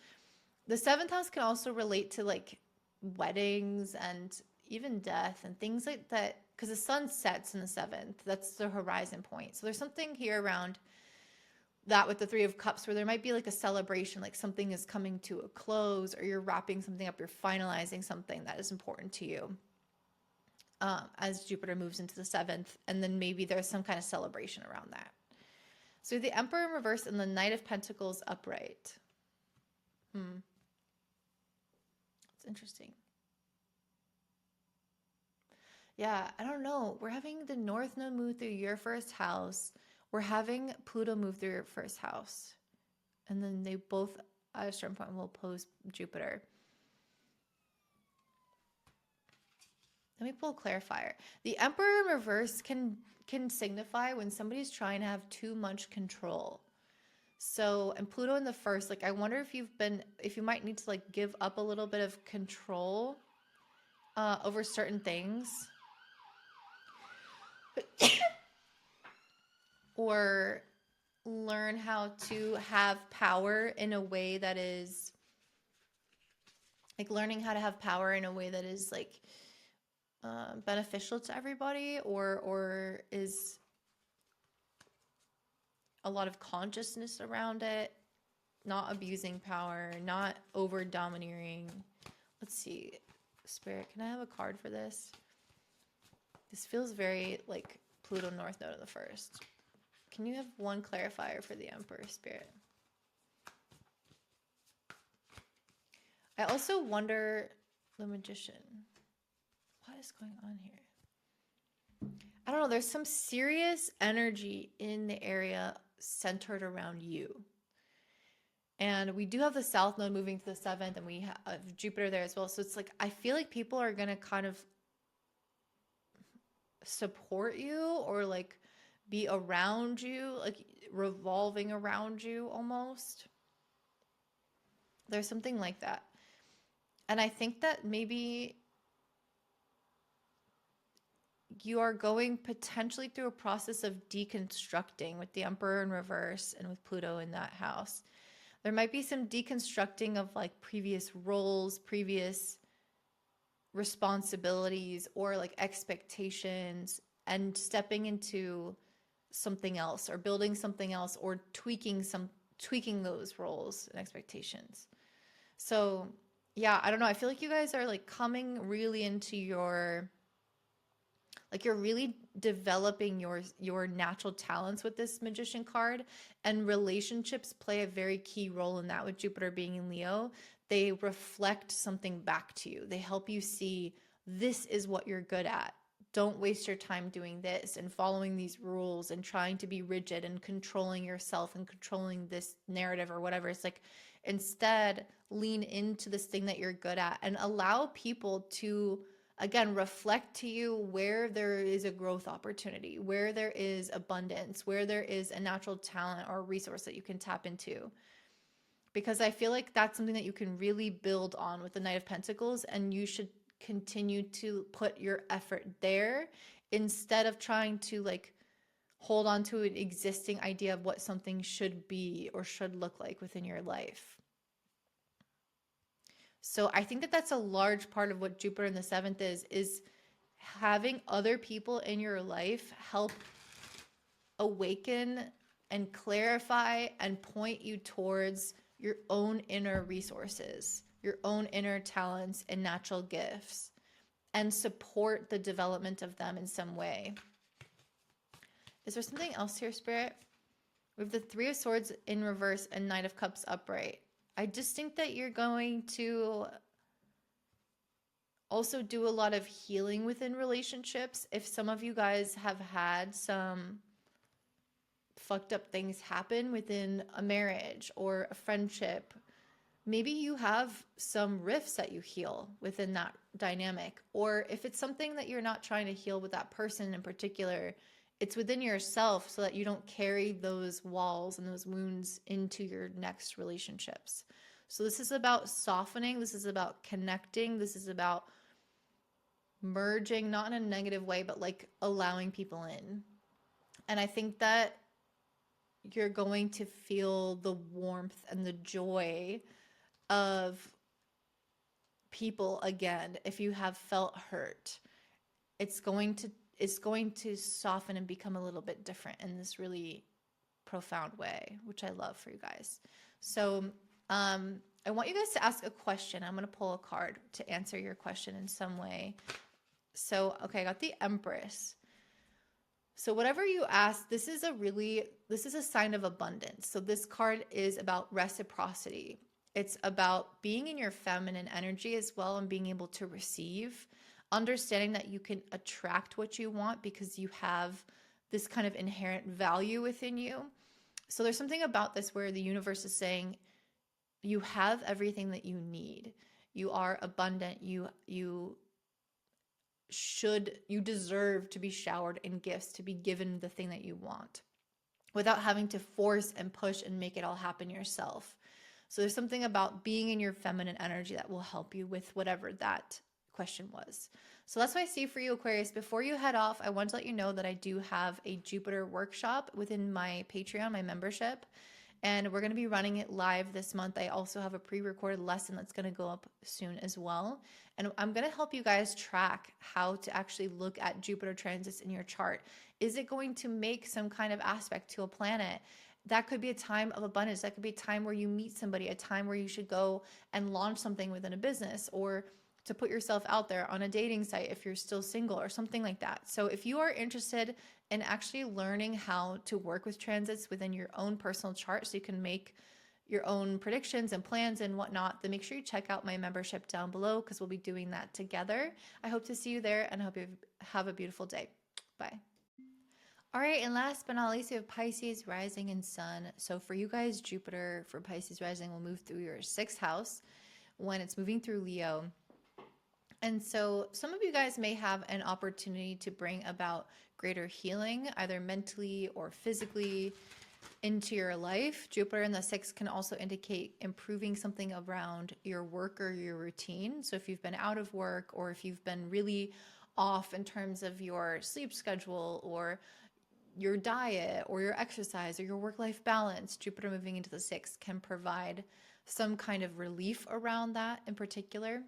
The 7th house can also relate to like weddings and even death and things like that, because the sun sets in the 7th. That's the horizon point. So there's something here around that with the 3 of Cups, where there might be like a celebration, like something is coming to a close, or you're wrapping something up, you're finalizing something that is important to you, as Jupiter moves into the 7th. And then maybe there's some kind of celebration around that. So the Emperor in reverse and the Knight of Pentacles upright. It's interesting. Yeah, I don't know. We're having the North Node move through your first house. We're having Pluto move through your first house. And then they both, at a certain point, will oppose Jupiter. Let me pull a clarifier. The Emperor in reverse can signify when somebody's trying to have too much control. So, and Pluto in the first, like, I wonder if if you might need to like give up a little bit of control over certain things, or learn how to have power in a way that is like learning how to have power in a way that is like beneficial to everybody, or is a lot of consciousness around it, not abusing power, not over domineering. Let's see, Spirit, can I have a card for this? This feels very like Pluto North Node of the first. Can you have one clarifier for the Emperor, Spirit? I also wonder, the Magician, what is going on here? I don't know, there's some serious energy in the area centered around you. And we do have the South Node moving to the 7th, and we have Jupiter there as well. So it's like, I feel like people are going to kind of support you, or like be around you, like revolving around you almost. There's something like that. And I think that maybe you are going potentially through a process of deconstructing with the Emperor in reverse and with Pluto in that house. There might be some deconstructing of like previous roles, previous responsibilities, or like expectations, and stepping into something else, or building something else, or tweaking those roles and expectations. So yeah, I don't know. I feel like you guys are like coming really into your, like you're really developing your natural talents with this Magician card, and relationships play a very key role in that. With Jupiter being in Leo, they reflect something back to you. They help you see, this is what you're good at. Don't waste your time doing this and following these rules and trying to be rigid and controlling yourself and controlling this narrative or whatever. It's like, instead, lean into this thing that you're good at and allow people to, again, reflect to you where there is a growth opportunity, where there is abundance, where there is a natural talent or resource that you can tap into. Because I feel like that's something that you can really build on with the Knight of Pentacles, and you should continue to put your effort there instead of trying to like hold on to an existing idea of what something should be or should look like within your life. So I think that that's a large part of what Jupiter in the 7th is having other people in your life help awaken and clarify and point you towards your own inner resources, your own inner talents and natural gifts, and support the development of them in some way. Is there something else here, Spirit? We have the Three of Swords in reverse and Knight of Cups upright. I just think that you're going to also do a lot of healing within relationships. If some of you guys have had some fucked up things happen within a marriage or a friendship, maybe you have some rifts that you heal within that dynamic. Or if it's something that you're not trying to heal with that person in particular, it's within yourself, so that you don't carry those walls and those wounds into your next relationships. So this is about softening. This is about connecting. This is about merging, not in a negative way, but like allowing people in. And I think that you're going to feel the warmth and the joy of people again. If you have felt hurt, it's going to soften and become a little bit different in this really profound way, which I love for you guys. So I want you guys to ask a question. I'm going to pull a card to answer your question in some way. So, okay, I got the Empress. So whatever you ask, this is a sign of abundance. So this card is about reciprocity. It's about being in your feminine energy as well, and being able to receive, understanding that you can attract what you want because you have this kind of inherent value within you. So there's something about this where the universe is saying you have everything that you need. You are abundant. You deserve to be showered in gifts, to be given the thing that you want. without having to force and push and make it all happen yourself. So there's something about being in your feminine energy that will help you with whatever that question was. So that's what I see for you, Aquarius. Before you head off, I want to let you know that I do have a Jupiter workshop within my Patreon, my membership, and we're going to be running it live this month. I also have a pre-recorded lesson that's going to go up soon as well. And I'm going to help you guys track how to actually look at Jupiter transits in your chart. Is it going to make some kind of aspect to a planet? That could be a time of abundance. That could be a time where you meet somebody, a time where you should go and launch something within a business, or to put yourself out there on a dating site if you're still single or something like that. So if you are interested in actually learning how to work with transits within your own personal chart so you can make your own predictions and plans and whatnot, then make sure you check out my membership down below, because we'll be doing that together. I hope to see you there, and I hope you have a beautiful day. Bye. All right, and last but not least, we have Pisces rising and sun. So for you guys, Jupiter for Pisces rising will move through your 6th house when it's moving through Leo. And so some of you guys may have an opportunity to bring about greater healing, either mentally or physically, into your life. Jupiter in the 6th can also indicate improving something around your work or your routine. So if you've been out of work, or if you've been really off in terms of your sleep schedule or your diet or your exercise or your work-life balance, Jupiter moving into the 6th can provide some kind of relief around that in particular.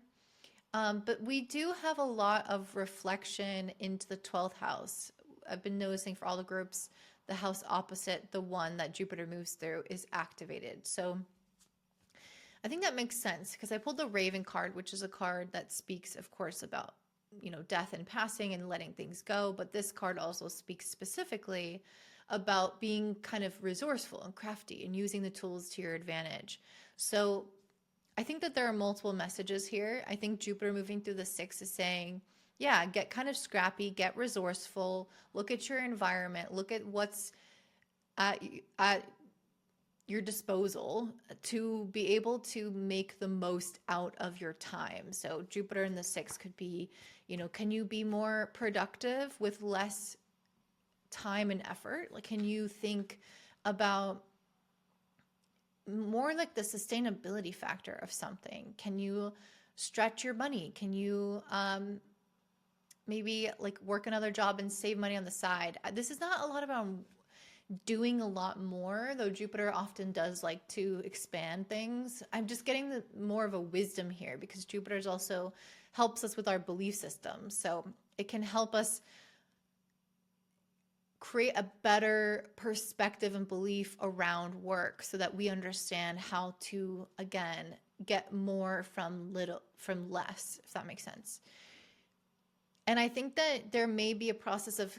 But we do have a lot of reflection into the 12th house. I've been noticing for all the groups, the house opposite the one that Jupiter moves through is activated. So I think that makes sense, because I pulled the Raven card, which is a card that speaks, of course, about, you know, death and passing and letting things go. But this card also speaks specifically about being kind of resourceful and crafty and using the tools to your advantage. So I think that there are multiple messages here. I think Jupiter moving through the 6th is saying, yeah, get kind of scrappy, get resourceful, look at your environment, look at what's at your disposal to be able to make the most out of your time. So Jupiter in the 6th could be, you know, can you be more productive with less time and effort? Like, can you think about more like the sustainability factor of something? Can you stretch your money? Can you maybe like work another job and save money on the side? This is not a lot about doing a lot more, though Jupiter often does like to expand things. I'm just getting more of a wisdom here, because Jupiter's also helps us with our belief system. So it can help us create a better perspective and belief around work, so that we understand how to, again, get more from less, if that makes sense. And I think that there may be a process of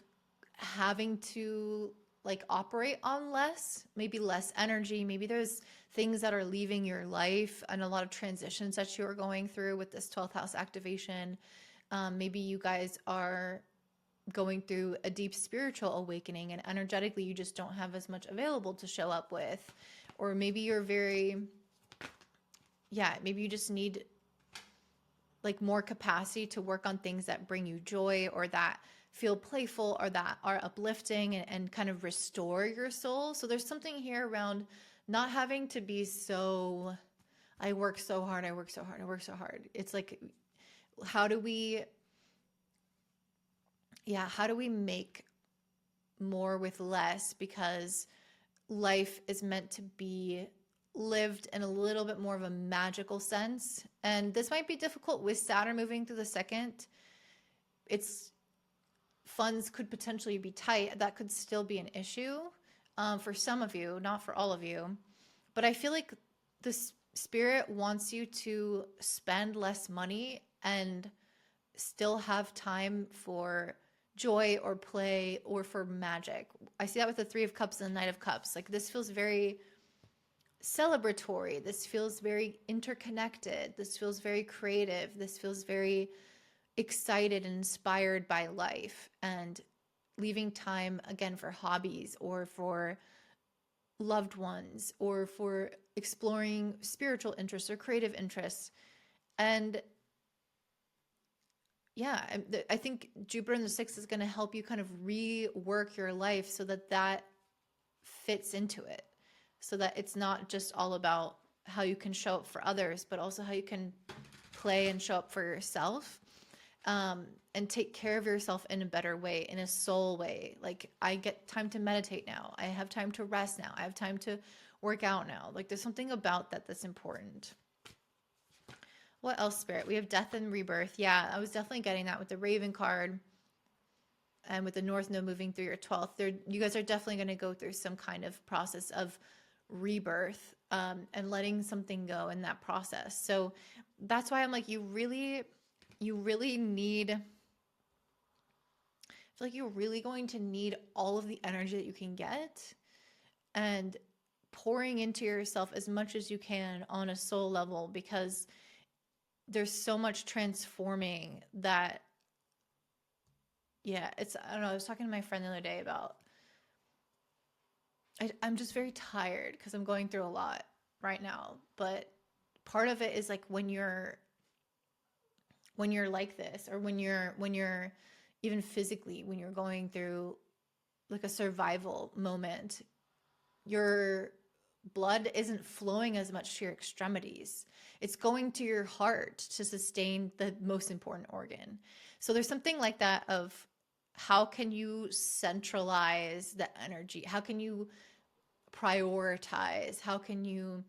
having to like operate on less, maybe less energy. Maybe there's things that are leaving your life and a lot of transitions that you are going through with this 12th house activation. Maybe you guys are going through a deep spiritual awakening, and energetically you just don't have as much available to show up with. Or maybe you're maybe you just need like more capacity to work on things that bring you joy, or that feel playful, or that are uplifting and kind of restore your soul. So there's something here around not having to be so, I work so hard. It's like, how do we make more with less? Because life is meant to be lived in a little bit more of a magical sense. And this might be difficult with Saturn moving through the 2nd. Its funds could potentially be tight. That could still be an issue for some of you, not for all of you. But I feel like the spirit wants you to spend less money and still have time for joy or play or for magic. I see that with the 3 of Cups and the Knight of Cups. Like, this feels very celebratory. This feels very interconnected. This feels very creative. This feels very excited and inspired by life, and leaving time again for hobbies or for loved ones or for exploring spiritual interests or creative interests. And yeah, I think Jupiter in the 6th is going to help you kind of rework your life so that fits into it, so that it's not just all about how you can show up for others, but also how you can play and show up for yourself, and take care of yourself in a better way, in a soul way. Like, I get time to meditate now. I have time to rest now. I have time to work out now. Like, there's something about that that's important. What else, Spirit? We have death and rebirth. Yeah, I was definitely getting that with the Raven card and with the North Node moving through your 12th. You guys are definitely going to go through some kind of process of rebirth, and letting something go in that process. So that's why I'm like, you really need, I feel like you're really going to need all of the energy that you can get, and pouring into yourself as much as you can on a soul level, because there's so much transforming that, yeah, I don't know, I was talking to my friend the other day about, I'm just very tired because I'm going through a lot right now, but part of it is like when you're like this, or when you're even physically, when you're going through like a survival moment, your blood isn't flowing as much to your extremities. It's going to your heart to sustain the most important organ. So there's something like that of, how can you centralize the energy? How can you prioritize? How can you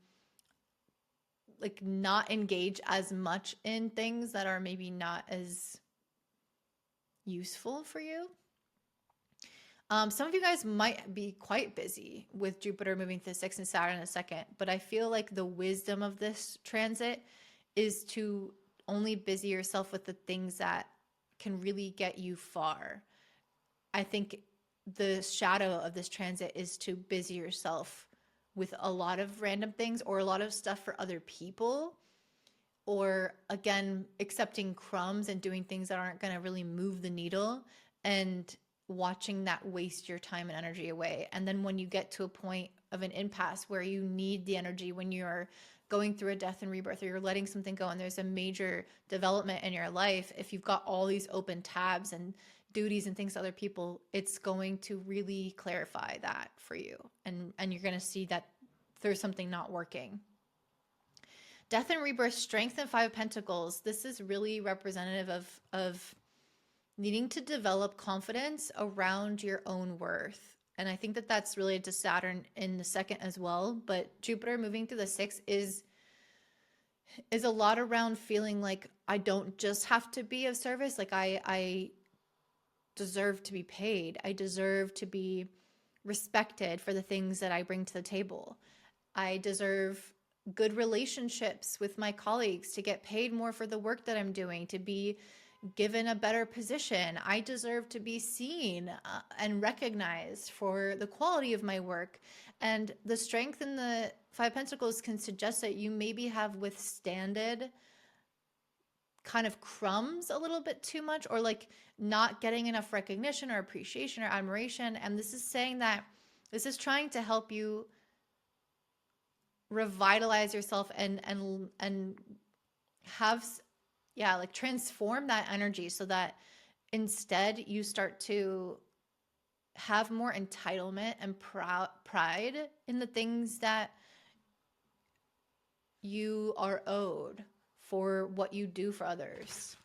like not engage as much in things that are maybe not as useful for you? Some of you guys might be quite busy with Jupiter moving to the 6th and Saturn in the 2nd, but I feel like the wisdom of this transit is to only busy yourself with the things that can really get you far. I think the shadow of this transit is to busy yourself with a lot of random things, or a lot of stuff for other people, or again, accepting crumbs and doing things that aren't going to really move the needle, and watching that waste your time and energy away. And then when you get to a point of an impasse where you need the energy, when you're going through a death and rebirth, or you're letting something go and there's a major development in your life, if you've got all these open tabs and duties and things to other people, it's going to really clarify that for you. And you're going to see that there's something not working. Death and rebirth, strength, and 5 of Pentacles. This is really representative of needing to develop confidence around your own worth. And I think that that's related to Saturn in the 2nd as well. But Jupiter moving through the 6th is a lot around feeling like I don't just have to be of service. Like I deserve to be paid. I deserve to be respected for the things that I bring to the table. I deserve good relationships with my colleagues, to get paid more for the work that I'm doing, to be given a better position. I deserve to be seen and recognized for the quality of my work. And the strength in the 5 Pentacles can suggest that you maybe have withstanded kind of crumbs a little bit too much, or like not getting enough recognition or appreciation or admiration. And this is saying that this is trying to help you revitalize yourself and have, yeah, like transform that energy, so that instead you start to have more entitlement and pride in the things that you are owed for what you do for others.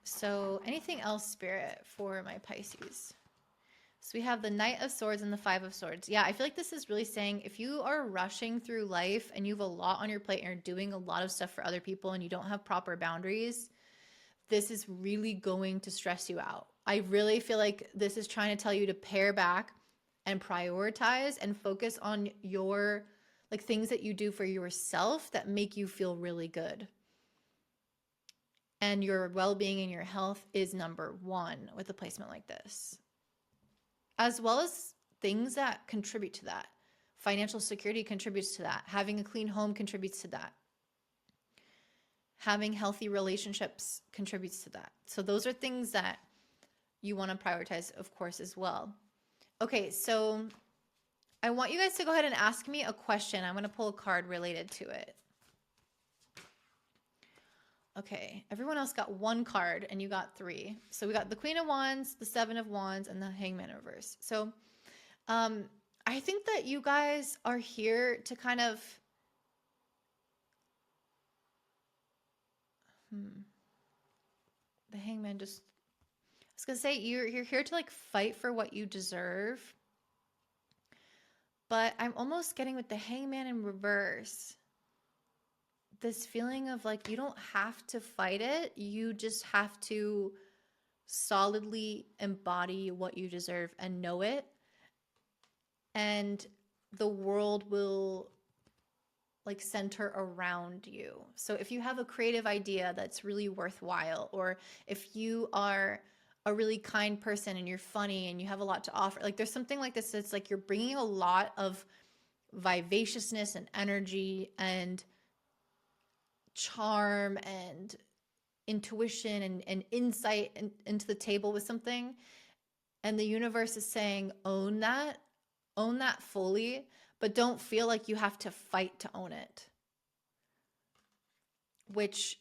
So anything else, Spirit, for my Pisces? So we have the Knight of Swords and the 5 of Swords. Yeah, I feel like this is really saying if you are rushing through life and you have a lot on your plate and you're doing a lot of stuff for other people and you don't have proper boundaries, this is really going to stress you out. I really feel like this is trying to tell you to pare back and prioritize and focus on your like things that you do for yourself that make you feel really good. And your well-being and your health is number one with a placement like this, as well as things that contribute to that. Financial security contributes to that. Having a clean home contributes to that. Having healthy relationships contributes to that. So those are things that you want to prioritize, of course, as well. Okay, so I want you guys to go ahead and ask me a question. I'm going to pull a card related to it. Okay, everyone else got one card and you got three. So we got the Queen of Wands, the Seven of Wands, and the Hangman in reverse. So I think that you guys are here to kind of the Hangman just I was gonna say you're here to like fight for what you deserve. But I'm almost getting with the Hangman in reverse this feeling of like you don't have to fight it, you just have to solidly embody what you deserve and know it, and the world will like center around you. So if you have a creative idea that's really worthwhile, or if you are a really kind person and you're funny and you have a lot to offer, like there's something like this, it's like you're bringing a lot of vivaciousness and energy and charm and intuition and insight into the table with something, and the universe is saying own that fully, but don't feel like you have to fight to own it, which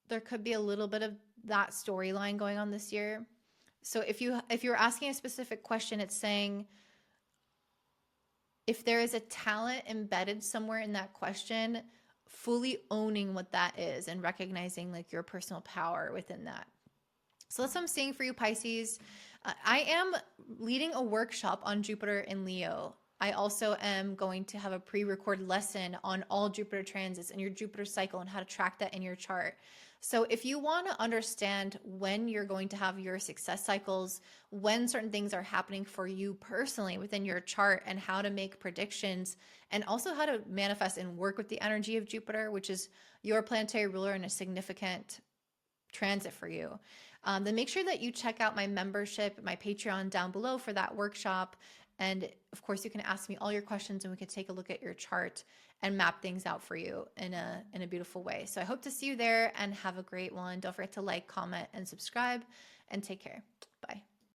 there could be a little bit of that storyline going on this year. So if you're asking a specific question, it's saying if there is a talent embedded somewhere in that question, fully owning what that is and recognizing like your personal power within that. So that's what I'm seeing for you, Pisces. I am leading a workshop on Jupiter in Leo. I also am going to have a pre-recorded lesson on all Jupiter transits and your Jupiter cycle and how to track that in your chart. So if you want to understand when you're going to have your success cycles, when certain things are happening for you personally within your chart, and how to make predictions, and also how to manifest and work with the energy of Jupiter, which is your planetary ruler and a significant transit for you, then make sure that you check out my membership, my Patreon down below for that workshop. And of course, you can ask me all your questions and we can take a look at your chart and map things out for you in a beautiful way. So I hope to see you there and have a great one. Don't forget to like, comment, and subscribe, and take care. Bye.